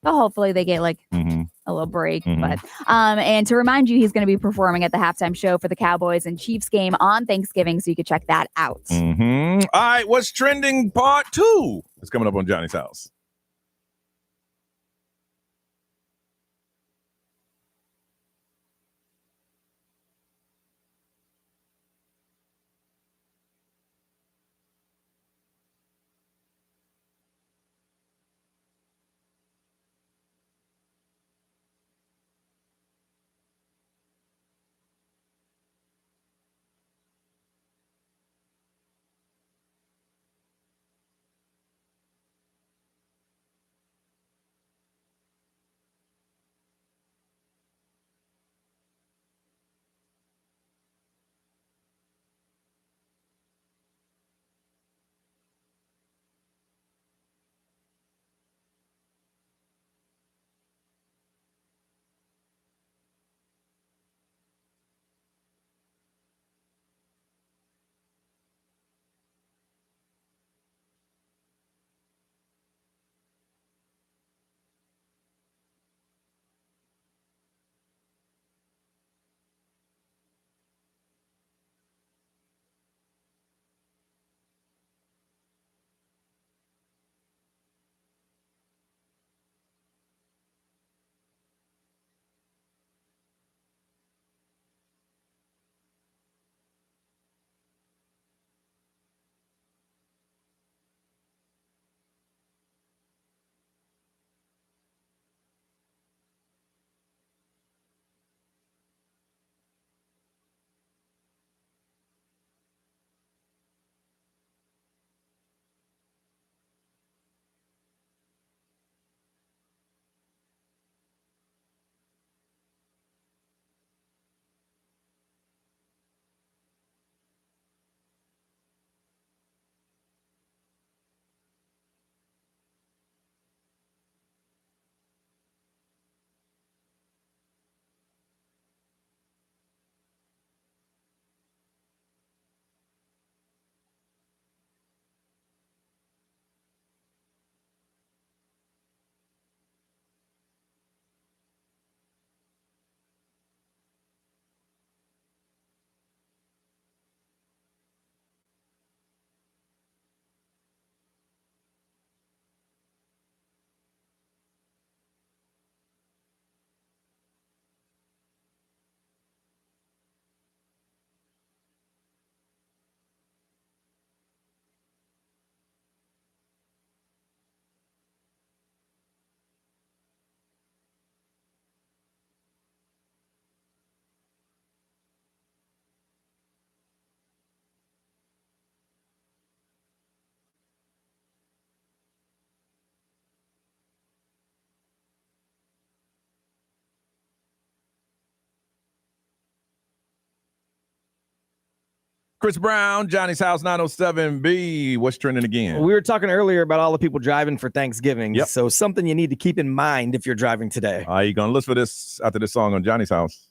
But hopefully they get like
Mhm.
a little break.
Mhm.
But and to remind you, he's going to be performing at the halftime show for the Cowboys and Chiefs game on Thanksgiving, so you can check that out.
Mhm. All right, what's trending part 2? It's coming up on Johnny's House. Chris Brown, Johnny's House 907B. What's trending again?
We were talking earlier about all the people driving for Thanksgiving.
Yep.
So something you need to keep in mind if you're driving today.
Are you going to listen for this after this song on Johnny's House?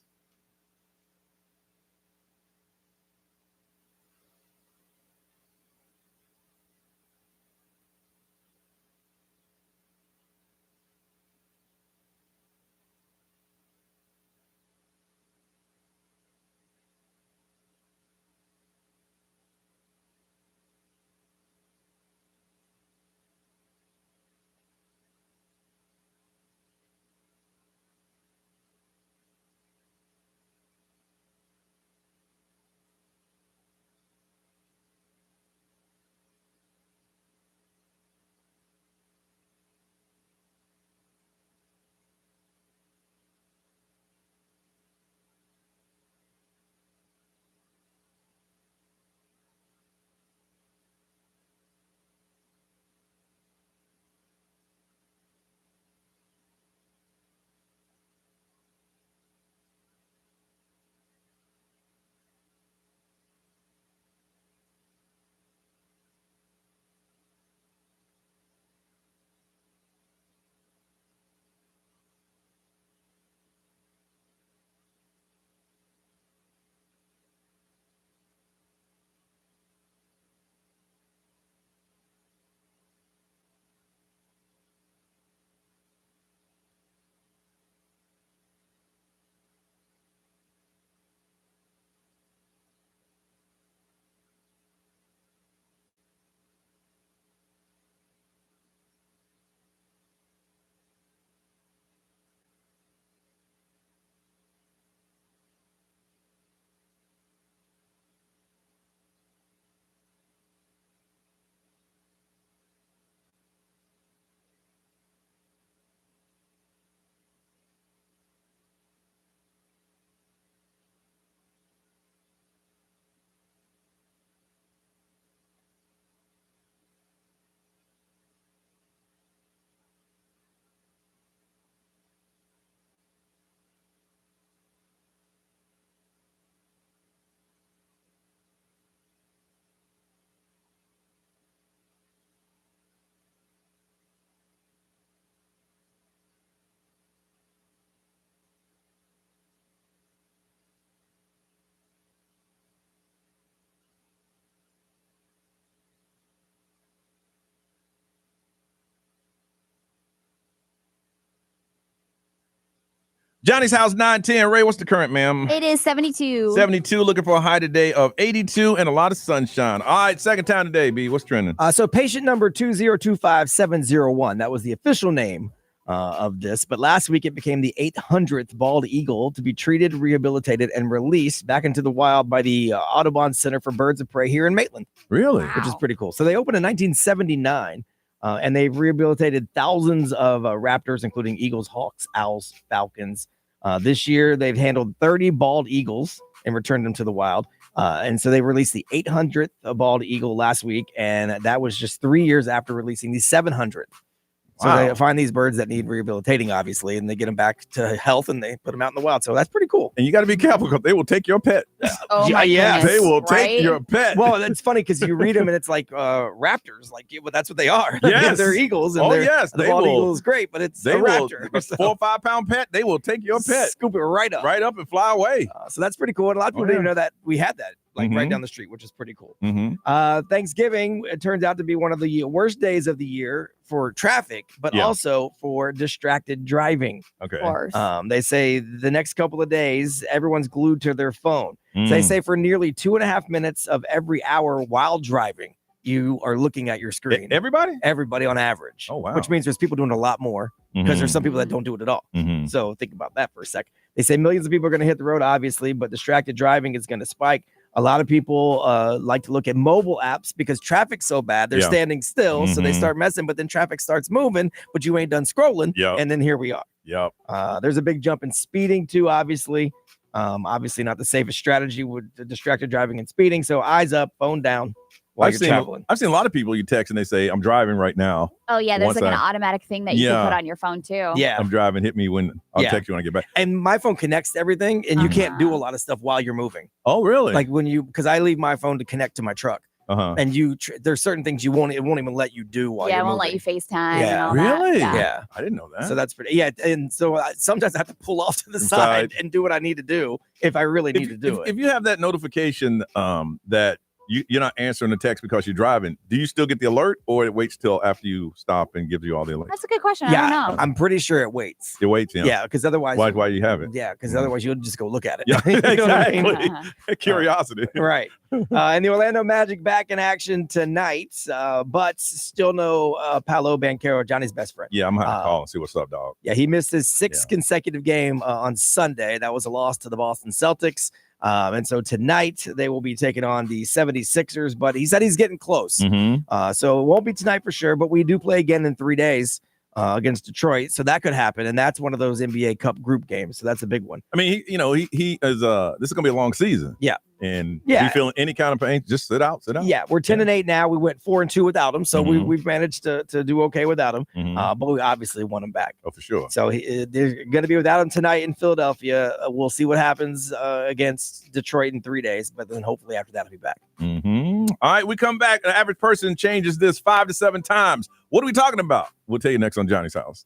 Johnny's House 910. Ray, what's the current, ma'am?
It is 72.
72, looking for a high today of 82 and a lot of sunshine. All right, second time today, B. What's trending?
So patient number 2025701, that was the official name of this. But last week, it became the 800th bald eagle to be treated, rehabilitated, and released back into the wild by the Audubon Center for Birds of Prey here in Maitland.
Really?
Which is pretty cool. So they opened in 1979. And they've rehabilitated thousands of raptors, including eagles, hawks, owls, falcons. This year, they've handled 30 bald eagles and returned them to the wild. And so they released the 800th bald eagle last week. And that was just 3 years after releasing the 700th. So they find these birds that need rehabilitating, obviously, and they get them back to health and they put them out in the wild. So that's pretty cool.
And you got to be careful because they will take your pet.
Yeah,
they will take your pet.
Well, that's funny because you read them and it's like raptors, like well, that's what they are.
Yes,
they're eagles. And the bald eagle is great, but it's a raptor.
A 4 or 5 pound pet, they will take your pet,
scoop it right up,
and fly away.
So that's pretty cool. And a lot of people didn't even know that we had that. Like right down the street, which is pretty cool. Thanksgiving, it turns out to be one of the worst days of the year for traffic, but also for distracted driving.
Okay.
Of course.
They say the next couple of days, everyone's glued to their phone. So they say for nearly 2.5 minutes of every hour while driving, you are looking at your screen. Everybody on average.
Oh, wow.
Which means there's people doing a lot more because there's some people that don't do it at all. So think about that for a sec. They say millions of people are going to hit the road, obviously, but distracted driving is going to spike. A lot of people like to look at mobile apps because traffic's so bad. They're standing still, so they start messing, but then traffic starts moving, but you ain't done scrolling, and then here we are. There's a big jump in speeding too, obviously. Obviously not the safest strategy with the distracted driving and speeding, so eyes up, phone down, while you're traveling.
I've seen a lot of people you text and they say, I'm driving right now.
Oh, yeah. There's like an automatic thing that you can put on your phone, too.
Yeah.
I'm driving. Hit me when I'll text you when I get back.
And my phone connects to everything, and you can't do a lot of stuff while you're moving.
Oh, really?
Like because I leave my phone to connect to my truck. And there's certain things it won't even let you do while you're moving.
Yeah, it won't let you FaceTime.
Yeah,
and all
really?
That.
Yeah,
I didn't know that.
So that's pretty. Yeah, and so sometimes I have to pull off to the side and do what I need to do if I really need to do it.
If you have that notification that you're not answering the text because you're driving, do you still get the alert, or it waits till after you stop and gives you all the alerts?
That's a good question.
Yeah,
I don't know.
I'm pretty sure it waits.
It waits,
yeah, because otherwise,
why do you have it?
Yeah, because otherwise you'll just go look at it.
Yeah,
You know what I mean?
exactly. Curiosity,
right? And the Orlando Magic back in action tonight, but still no Paolo Banchero, Johnny's best friend.
Yeah, I'm gonna have to call and see what's up, dog.
Yeah, he missed his sixth consecutive game on Sunday. That was a loss to the Boston Celtics. And so tonight they will be taking on the 76ers, but he said he's getting close. So it won't be tonight for sure, but we do play again in 3 days against Detroit. So that could happen. And that's one of those NBA Cup group games. So that's a big one.
I mean, he is this is gonna be a long season.
Yeah.
And if you feeling any kind of pain, just sit out.
Yeah, we're 10-8 now. We went 4-2 without him, so we've managed to do okay without him. But we obviously want him back.
Oh, for sure.
So they're going to be without him tonight in Philadelphia. We'll see what happens against Detroit in 3 days, but then hopefully after that he'll be back.
All right, we come back. An average person changes this 5 to 7 times. What are we talking about? We'll tell you next on Johnny's House.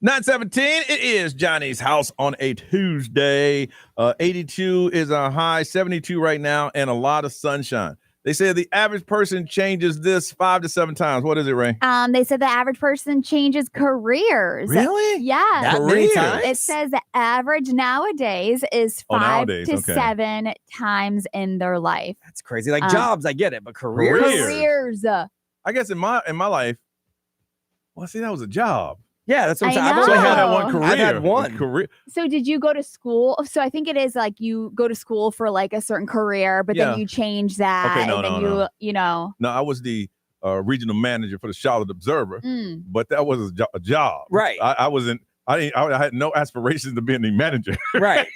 9:17, it is Johnny's house on a Tuesday. 82 is our high, 72 right now, and a lot of sunshine. They say the average person changes this 5 to 7 times. What is it, Ray?
They said the average person changes careers.
Really?
Yeah.
That many times?
It says the average nowadays is 5 to 7 times in their life.
That's crazy. Like jobs, I get it, but careers?
Careers.
I guess in my life, well, see, that was a job.
Yeah, that's what I'm saying. I've
So
only
I
had
had one career.
I've had one
career.
So did you go to school? So I think it is like you go to school for like a certain career, but then you change that.
Okay,
and then you know.
No, I was the regional manager for the Charlotte Observer, but that was a job.
Right.
I wasn't. I had no aspirations to being the manager.
Right.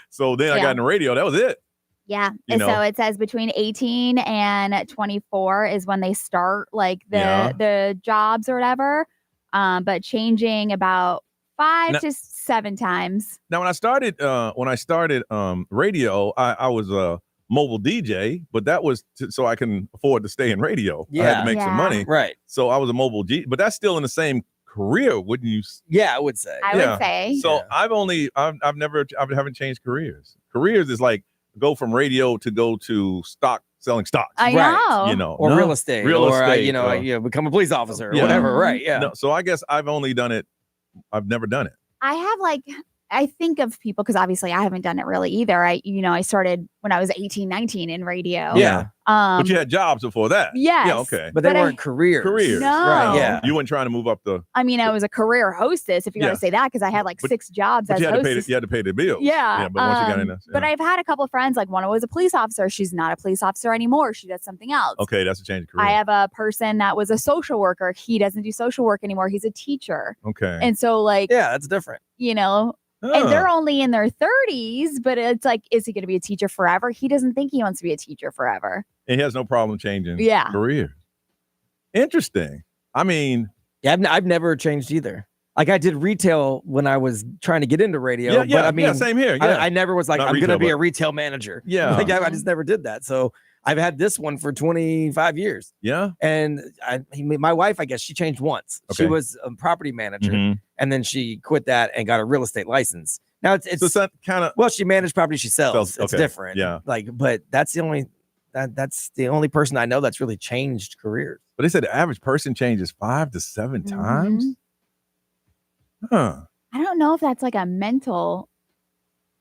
So then I got in the radio. That was it.
Yeah.
You know.
So it says between 18 and 24 is when they start like the jobs or whatever. But changing about 5 to 7 times.
Now, when I started radio, I was a mobile DJ, but that was so I can afford to stay in radio. I had to make some money.
Right.
So I was a mobile DJ, but that's still in the same career, wouldn't you?
Yeah, I would say.
I would say.
So I haven't changed careers. Careers is like go from radio to go to selling stocks.
I know.
You know,
or real estate,
or
become a police officer or whatever. Right. Yeah.
No, so I guess I've only done it. I've never done it.
I have I think of people because obviously I haven't done it really either. I started when I was 18, 19 in radio.
Yeah. But you had jobs before that.
Yes.
Yeah, okay.
But they weren't careers.
No.
Right. Yeah.
You weren't trying to move up the.
I mean, I was a career hostess, if you're going to say that, because I had 6 jobs as hostess.
You had to pay the bills.
Yeah.
But once you got in there.
But I've had a couple of friends, like one was a police officer. She's not a police officer anymore. She does something else.
Okay, that's a change of career.
I have a person that was a social worker. He doesn't do social work anymore. He's a teacher.
Okay.
And so
yeah, that's different.
And they're only in their 30s, but it's like, is he going to be a teacher forever? He doesn't think he wants to be a teacher forever.
And he has no problem changing career. Interesting. I mean,
I've never changed either. Like I did retail when I was trying to get into radio.
Yeah,
but I mean,
same here.
I never was like,
Not
I'm going to
retail,
be a
but-
retail manager.
Yeah.
Like I just never did that. So I've had this one for 25 years.
Yeah.
And my wife, I guess she changed once.
Okay.
She was a property manager
Mhm.
and then she quit that and got a real estate license. Now it's
so kind of
well, she managed property she sells. It's
okay.
different.
Yeah.
But that's the only person I know that's really changed careers.
But they said the average person changes 5 to 7 times. Huh.
I don't know if that's like a mental,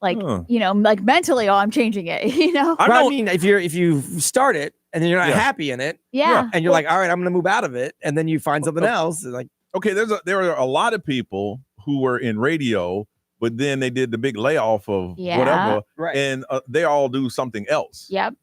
mentally, I'm changing it,
I mean, if you start it and then you're not happy in it,
Yeah.
and you're like, all right, I'm going to move out of it, and then you find something else, like
Okay, there are a lot of people who were in radio, but then they did the big layoff of whatever,
right.
and they all do something else.
Yep.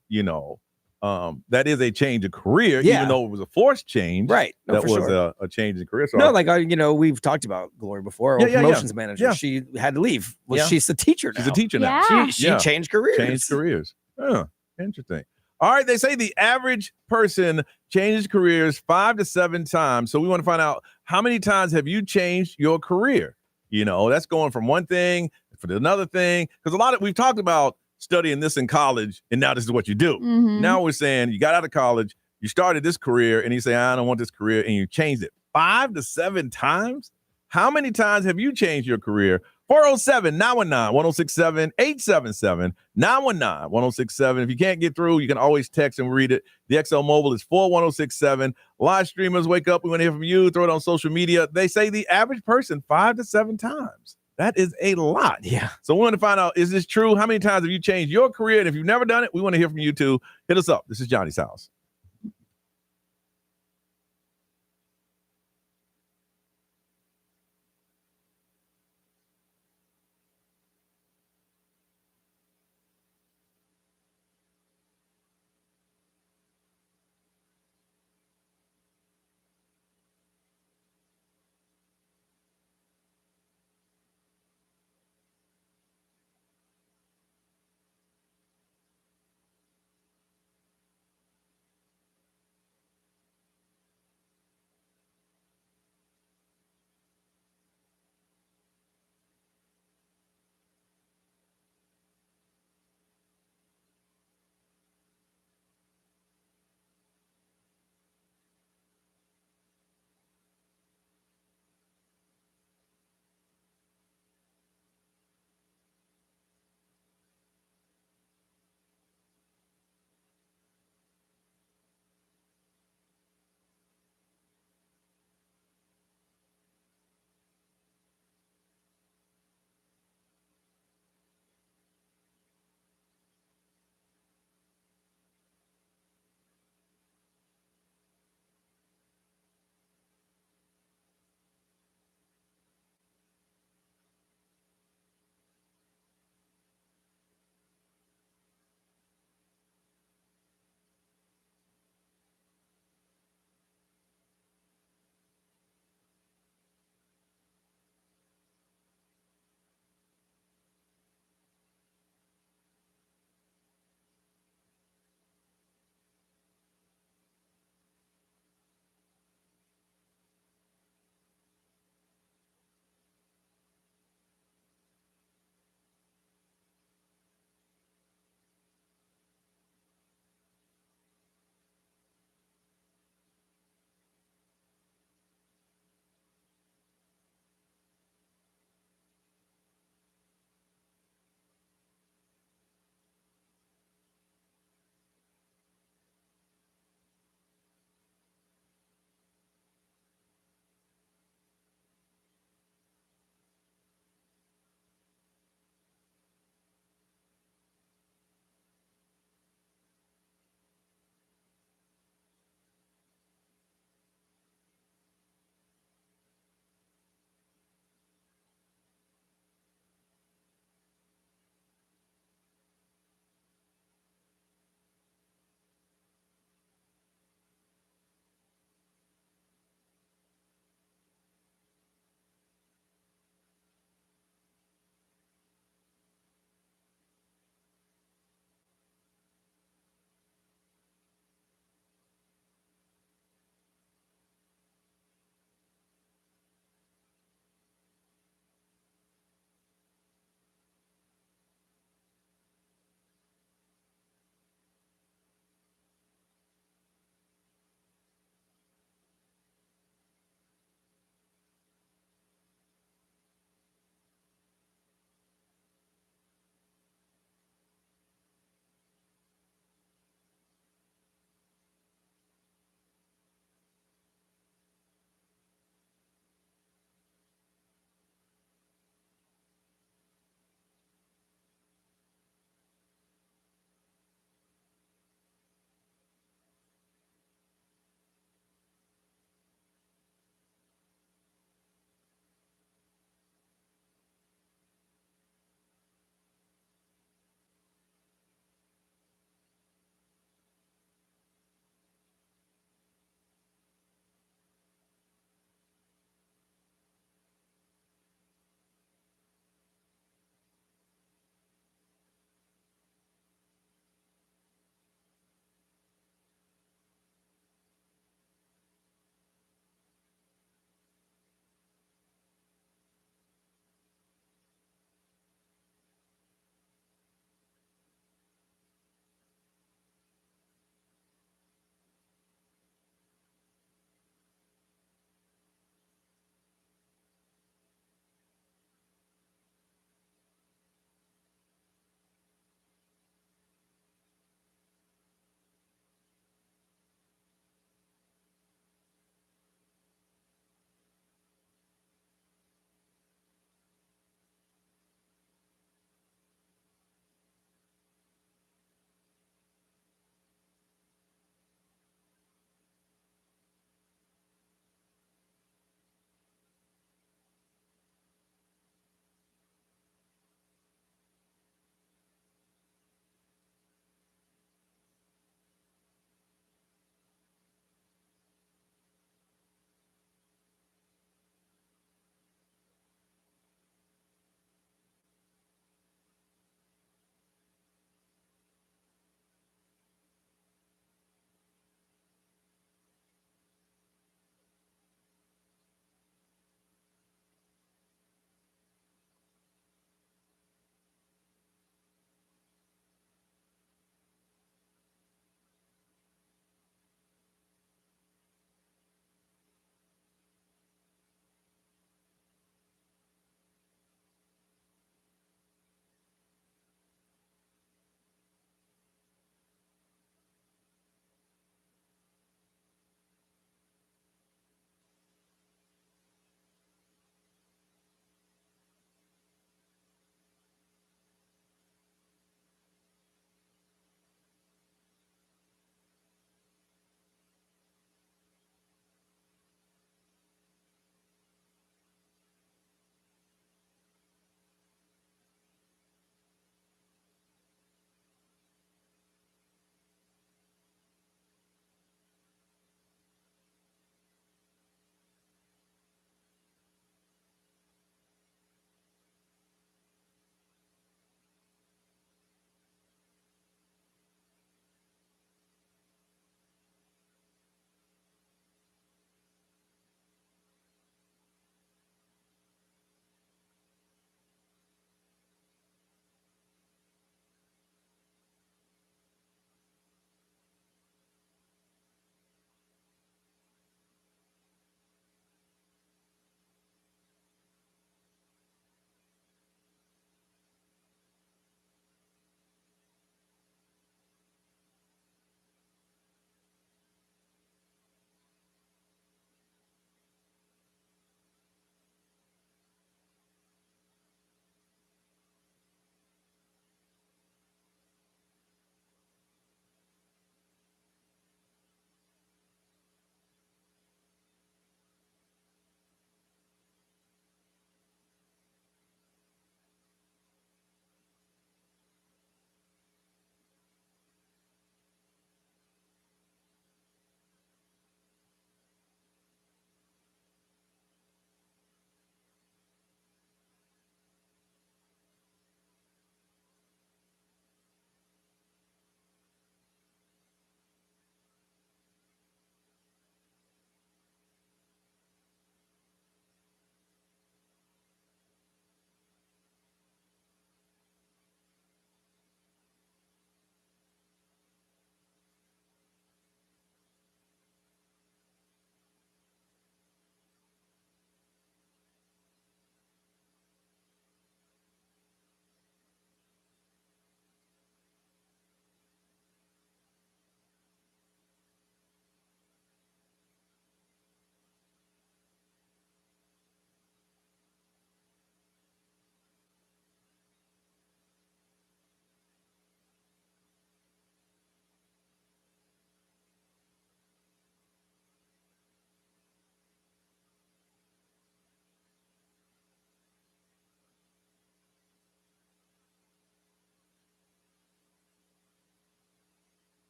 That is a change of career, even though it was a forced change.
Right. No,
that
for
was
sure.
a change in career. So
we've talked about Glory before.
Yeah,
Promotions manager.
Yeah.
She had to leave. Well,
Yeah.
she's a teacher now.
She's a teacher now.
Yeah.
She changed careers.
Changed careers. Huh. Interesting. All right. They say the average person changes careers 5 to 7 times. So we want to find out how many times have you changed your career? That's going from one thing to another thing. Because we've talked about studying this in college, and now this is what you do.
Mhm.
Now we're saying you got out of college, you started this career, and you say, I don't want this career, and you changed it 5 to 7 times. How many times have you changed your career? 407-919-1067, 877-919-1067. If you can't get through, you can always text and read it. The XL Mobile is 41067. Live streamers, wake up. We want to hear from you. Throw it on social media. They say the average person 5 to 7 times. That is a lot.
Yeah.
So we want to find out, is this true? How many times have you changed your career? And if you've never done it, we want to hear from you too. Hit us up. This is Johnny's house.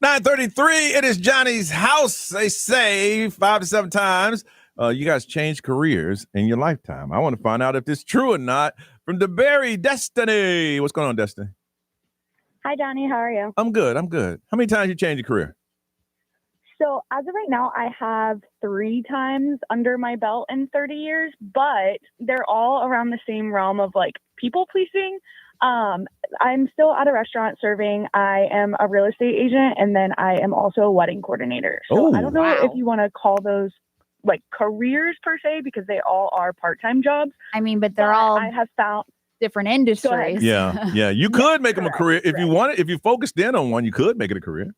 9:33. It is Johnny's house. They say 5 to 7 times you guys change careers in your lifetime. I want to find out if this is true or not. From DeBerry, Destiny. What's going on, Destiny?
Hi, Johnny. How are you?
I'm good. How many times you changed your career?
So as of right now, I have 3 times under my belt in 30 years, but they're all around the same realm of like people pleasing. I'm still at a restaurant serving. I am a real estate agent, and then I am also a wedding coordinator. So I don't know if you want to call those like careers per se, because they all are part-time jobs.
I mean, but they're all
I have found
different industries.
Yeah. You could make them a career if you wanted. If you focused in on one, you could make it a career.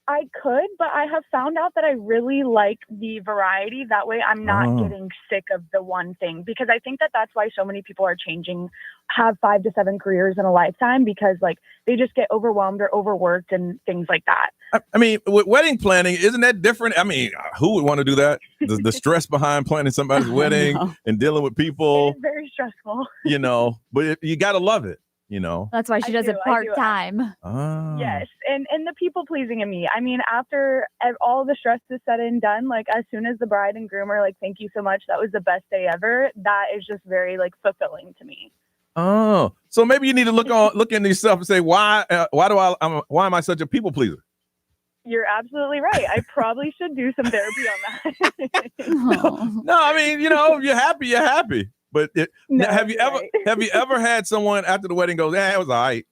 I could, but I have found out that I really like the variety. That way I'm not getting sick of the one thing, because I think that that's why so many people are have 5 to 7 careers in a lifetime, because like they just get overwhelmed or overworked and things like that.
I mean, with wedding planning, isn't that different? I mean, who would want to do that? The stress behind planning somebody's wedding and dealing with people.
It's very stressful.
But you got to love it.
That's why she does it part-time.
Yes. And the people pleasing in me. I mean, after all the stress is said and done, like as soon as the bride and groom are like, thank you so much, that was the best day ever, that is just very like fulfilling to me.
Oh, so maybe you need to look into yourself and say, why am I such a people pleaser?
You're absolutely right. I probably should do some therapy on that.
No, I mean, if you're happy, you're happy. But have you ever had someone after the wedding goes, it was all right?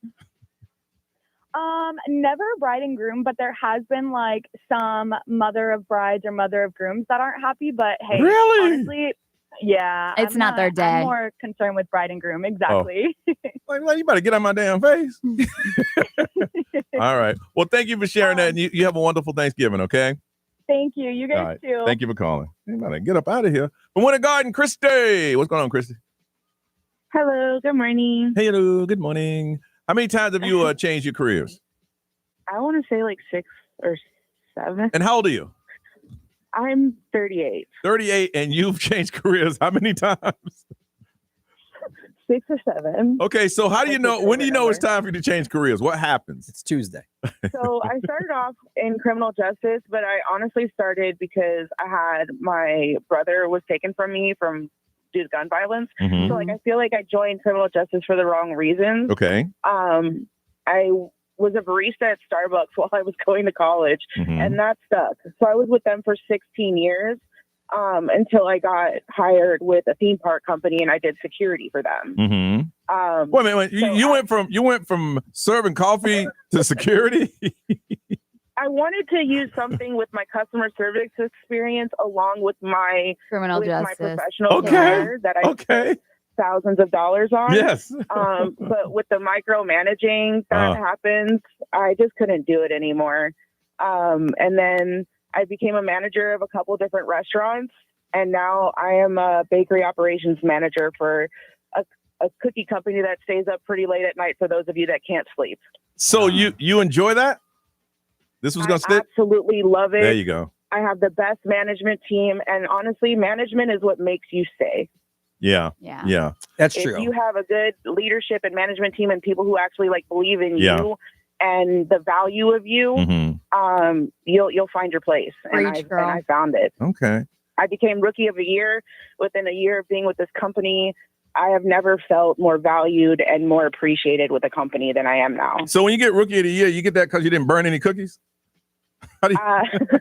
Never bride and groom, but there has been like some mother of brides or mother of grooms that aren't happy. But hey,
really?
Honestly, yeah,
it's not their day.
I'm more concerned with bride and groom. Exactly.
Like, you better get on my damn face. All right. Well, thank you for sharing that. And you have a wonderful Thanksgiving, okay?
Thank you. You guys too.
Thank you for calling. You better get up out of here. From Winter Garden, Christy. What's going on, Christy?
Hello. Good morning.
Hey, hello. Good morning. How many times have you changed your careers?
I want to say like 6 or 7.
And how old are you?
I'm 38.
38, and you've changed careers how many times?
6 or 7.
Okay, so how do you know, when do you know it's time for you to change careers? What happens?
It's Tuesday.
So I started off in criminal justice, but I honestly started because my brother was taken from me due to gun violence.
Mm-hmm.
So like, I feel like I joined criminal justice for the wrong reasons.
Okay.
I was a barista at Starbucks while I was going to college, and that stuck. So I was with them for 16 years. Until I got hired with a theme park company and I did security for them.
Mm-hmm. Wait a minute. You went from serving coffee to security?
I wanted to use something with my customer service experience along with my
criminal justice,
my professional career that I spent thousands of dollars on.
Yes.
But with the micromanaging that happens, I just couldn't do it anymore. And then I became a manager of a couple of different restaurants, and now I am a bakery operations manager for a cookie company that stays up pretty late at night for those of you that can't sleep.
So you enjoy that? This was going to stick?
Absolutely love it.
There you go.
I have the best management team, and honestly, management is what makes you stay.
Yeah.
That's
if
true.
If you have a good leadership and management team and people who actually like believe in you and the value of you, you'll find your place. And I found it.
Okay.
I became rookie of the year within a year of being with this company. I have never felt more valued and more appreciated with a company than I am now.
So when you get rookie of the year, you get that because you didn't burn any cookies? How do you...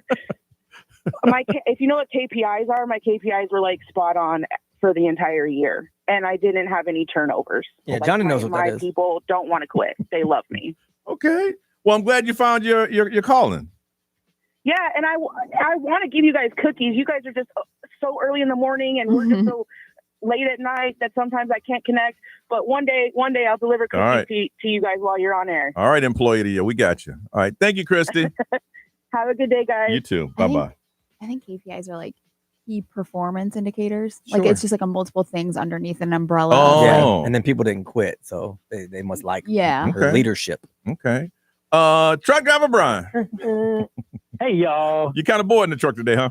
if you know what KPIs are, my KPIs were like spot on for the entire year, and I didn't have any turnovers.
Yeah, Johnny knows what that is.
My people don't want to quit. They love me.
Okay. Well, I'm glad you found your calling.
Yeah, and I want to give you guys cookies. You guys are just so early in the morning, and we're just so late at night that sometimes I can't connect. But one day I'll deliver cookies to you guys while you're on air.
All right, employee of the year, we got you. All right, thank you, Christy.
Have a good day, guys.
You too. Bye-bye.
I think KPIs are like key performance indicators.
Sure.
Like it's just like a multiple things underneath an umbrella.
Oh.
Yeah, and then people didn't quit, so they must like her leadership.
Okay. Truck driver Brian.
Hey, y'all.
You kind of bored in the truck today, huh?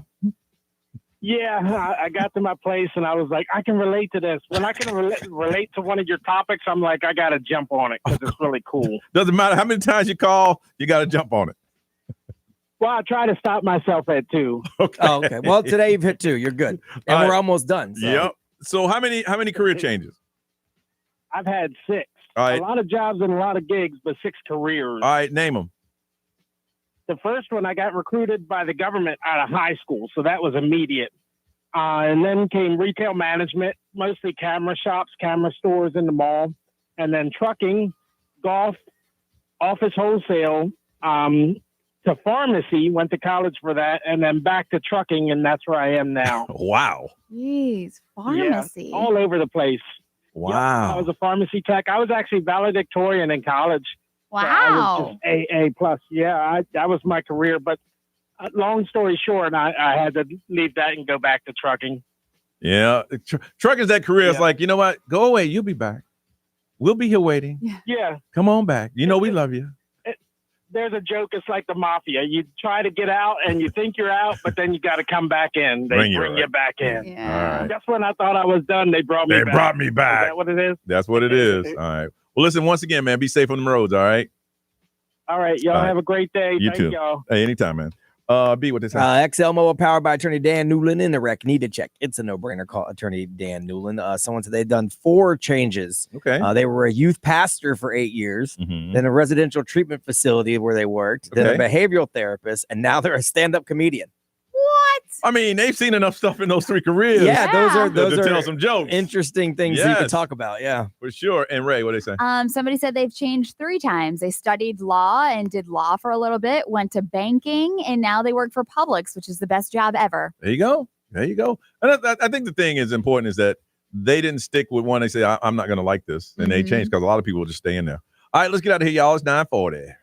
Yeah, I got to my place and I was like, I can relate to this. When I can relate to one of your topics, I'm like, I got to jump on it because it's really cool.
Doesn't matter how many times you call, you got to jump on it.
Well, I try to stop myself at 2.
Okay.
Oh, okay. Well, today you've hit 2. You're good. And we're almost done. So.
Yep. So how many career changes?
I've had 6.
All right.
A lot of jobs and a lot of gigs, but 6 careers.
All right, name them.
The first one, I got recruited by the government out of high school, so that was immediate. And then came retail management, mostly camera shops, camera stores in the mall, and then trucking, golf, office wholesale, to pharmacy, went to college for that, and then back to trucking, and that's where I am now.
Wow.
Jeez, pharmacy.
Yeah, all over the place.
Wow.
Yep, I was a pharmacy tech. I was actually valedictorian in college.
Wow.
So I was just A plus. Yeah, that was my career. But long story short, I had to leave that and go back to trucking.
Yeah. Trucking's that career. It's like, you know what? Go away. You'll be back. We'll be here waiting.
Yeah.
Come on back. You know we love you.
There's a joke. It's like the mafia. You try to get out and you think you're out, but then you got to come back in. They bring you back in.
Yeah. All right.
Just when I thought I was done, they brought me back.
They brought me back.
Is that what it is?
That's what it is. All right. Well, listen, once again, man, be safe on the roads, all right?
All right. Y'all have a great day.
You
Thank
too.
y'all.
Hey, anytime, man. B, what they say?
XL Mobile powered by attorney Dan Newland in the wreck. Need to check. It's a no-brainer. Call attorney Dan Newland. Someone said they've done 4 changes.
Okay.
They were a youth pastor for 8 years, then a residential treatment facility where they worked, then a behavioral therapist, and now they're a stand-up comedian.
What?
I mean, they've seen enough stuff in those 3 careers.
Yeah, those
to
are
tell some jokes.
Interesting things you can talk about. Yeah,
for sure. And Ray, what they say?
Somebody said they've changed 3 times. They studied law and did law for a little bit, went to banking, and now they work for Publix, which is the best job ever.
There you go. There you go. And I think the thing is important is that they didn't stick with one. They say, I'm not going to like this. And they changed because a lot of people will just stay in there. All right, let's get out of here, y'all. It's 9:40.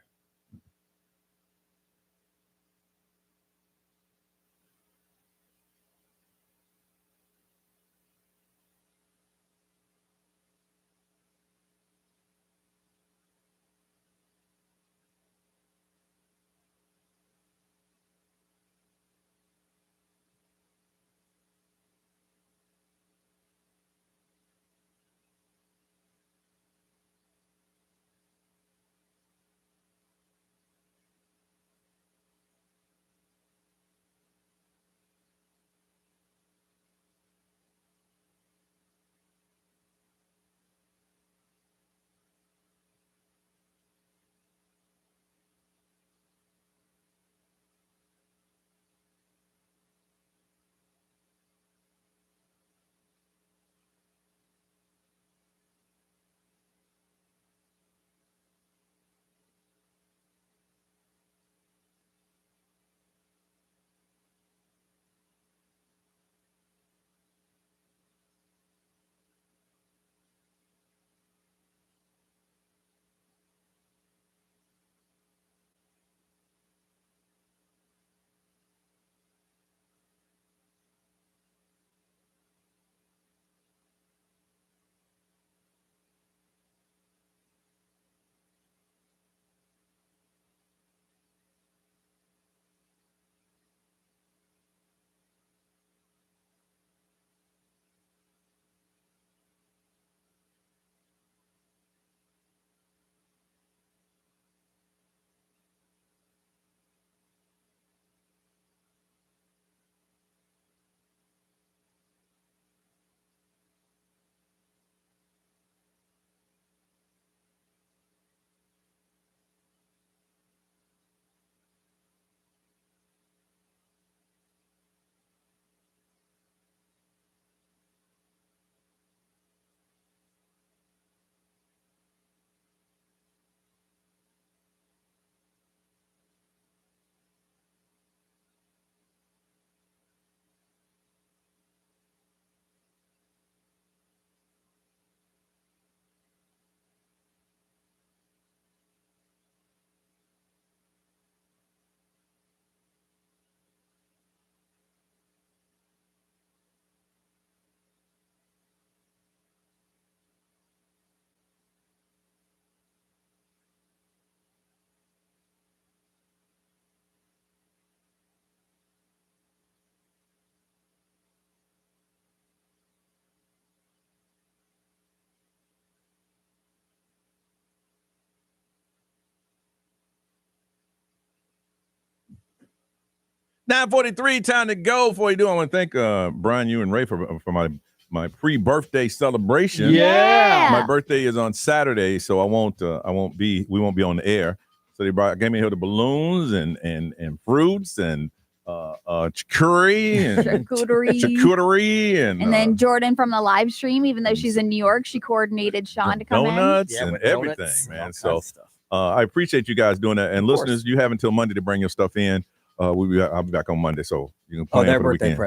9:43, time to go. Before you do, I want to thank Brian, you and Ray for my pre-birthday celebration.
Yeah.
My birthday is on Saturday, so we won't be on the air. So they gave me here the balloons and fruits and charcuterie
and then Jordan from the live stream, even though she's in New York, she coordinated Sean to come
donuts
in.
and everything, man. So I appreciate you guys doing that. And listeners, you have until Monday to bring your stuff in. I'll be back on Monday, so you can plan for the weekend.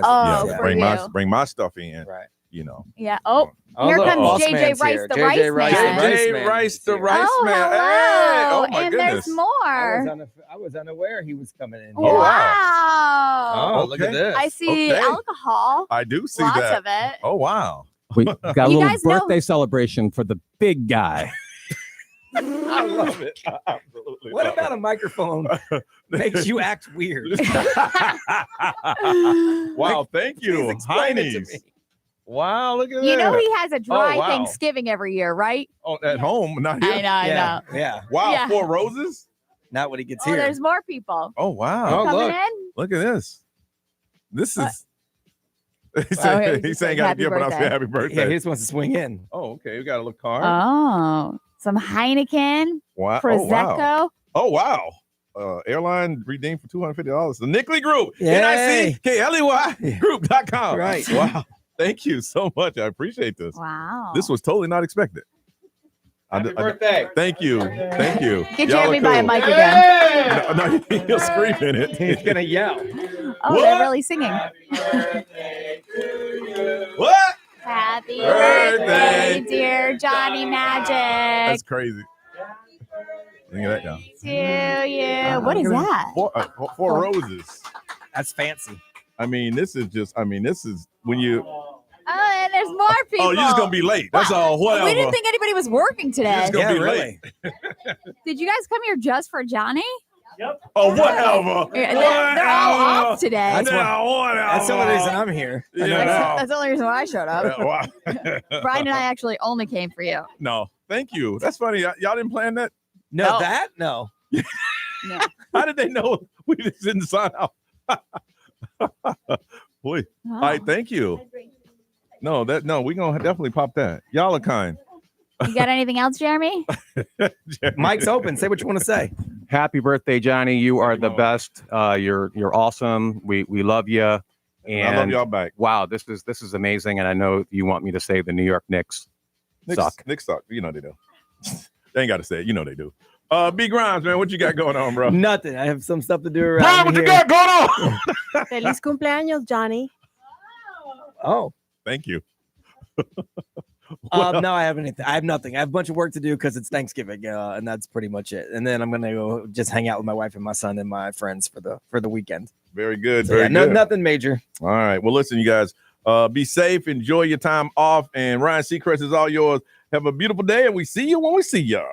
Bring my stuff in.
Right.
You know.
Yeah. Here comes JJ Rice, the Rice Man.
JJ Rice, the Rice Man.
Hello.
Hey, oh my
and
goodness.
There's more.
I was unaware he was coming in.
Oh,
wow.
Oh, look at this.
I see alcohol.
I do see
Lots
that.
of it.
Oh, wow.
We got a little birthday celebration for the big guy.
I love it. I absolutely
What
love
about a microphone makes you act weird?
Wow, thank you. Heine's. Wow, look at that.
You know he has a dry
wow.
Thanksgiving every year, right?
Oh, at home, not here.
I know.
Yeah.
Wow,
Yeah.
4 roses?
Not when he gets
Oh,
here.
there's more people.
Oh, wow.
Coming in?
Look at this. This is. He's
he's
saying got to give, but I'm saying happy birthday.
Yeah, he just wants to swing in.
Oh, okay. We got a little card.
Oh, some Heineken.
Wow.
Prosecco.
Oh, wow. Airline redeemed for $250. The Nickley Group.
Yay.
NICKLEY Group.com.
Right.
Wow. Thank you so much. I appreciate this.
Wow.
This was totally not expected.
Happy birthday.
Thank you. Thank you.
Get
Y'all
Jeremy
are
by a
cool.
mic again.
No, he'll scream in it.
He's going to yell.
Oh, they're really singing.
What?
Happy
Birthday.
birthday, dear Johnny Magic.
That's crazy. Look at that now.
To you. What is that?
4 roses.
That's fancy.
I mean, this is when you.
Oh, and there's more people.
Oh, you're just gonna be late. That's all. Whatever.
We didn't think anybody was working today.
You're just gonna be
really.
late.
Did you guys come here just for Johnny?
Yep. Oh, whatever.
They're all off today.
That's the only reason I'm here.
That's the only reason why I showed up.
Wow.
Brian and I actually only came for you.
No, thank you. That's funny. Y'all didn't plan that?
No.
No.
How did they know we just didn't sign out? Boy.
Oh.
All right, thank you. No, we're gonna definitely pop that. Y'all are kind.
You got anything else, Jeremy?
Mic's open. Say what you want to say.
Happy birthday, Johnny. You are the best. You're awesome. We love you. And
I love y'all back.
Wow, this is amazing. And I know you want me to say the New York Knicks suck.
Knicks suck. You know they do. They ain't got to say it. You know they do. B Grimes, man, what you got going on, bro?
Nothing. I have some stuff to do around
Brian, what
here.
you got going on?
Feliz cumpleaños, Johnny.
Oh.
Thank you.
No, I have anything. I have nothing. I have a bunch of work to do because it's Thanksgiving, and that's pretty much it. And then I'm gonna go just hang out with my wife and my son and my friends for the weekend.
Very good.
So,
Very good.
Nothing major.
All right. Well, listen, you guys. Be safe. Enjoy your time off. And Ryan Seacrest is all yours. Have a beautiful day, and we see you when we see ya.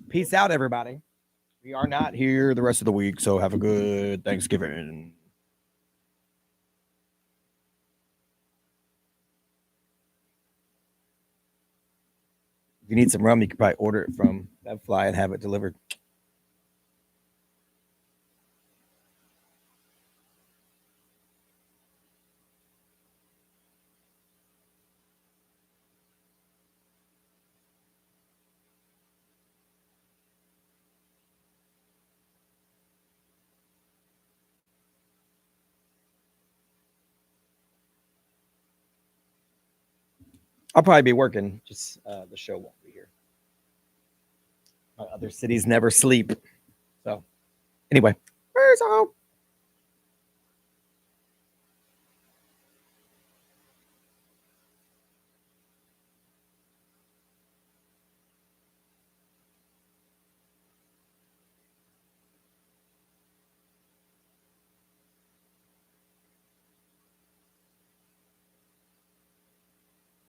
Peace out, everybody. We are not here the rest of the week, so have a good Thanksgiving. If you need some rum, you can probably order it from Bevfly and have it delivered. I'll probably be working. Just the show won't be here. Other cities never sleep. So, anyway, where's home?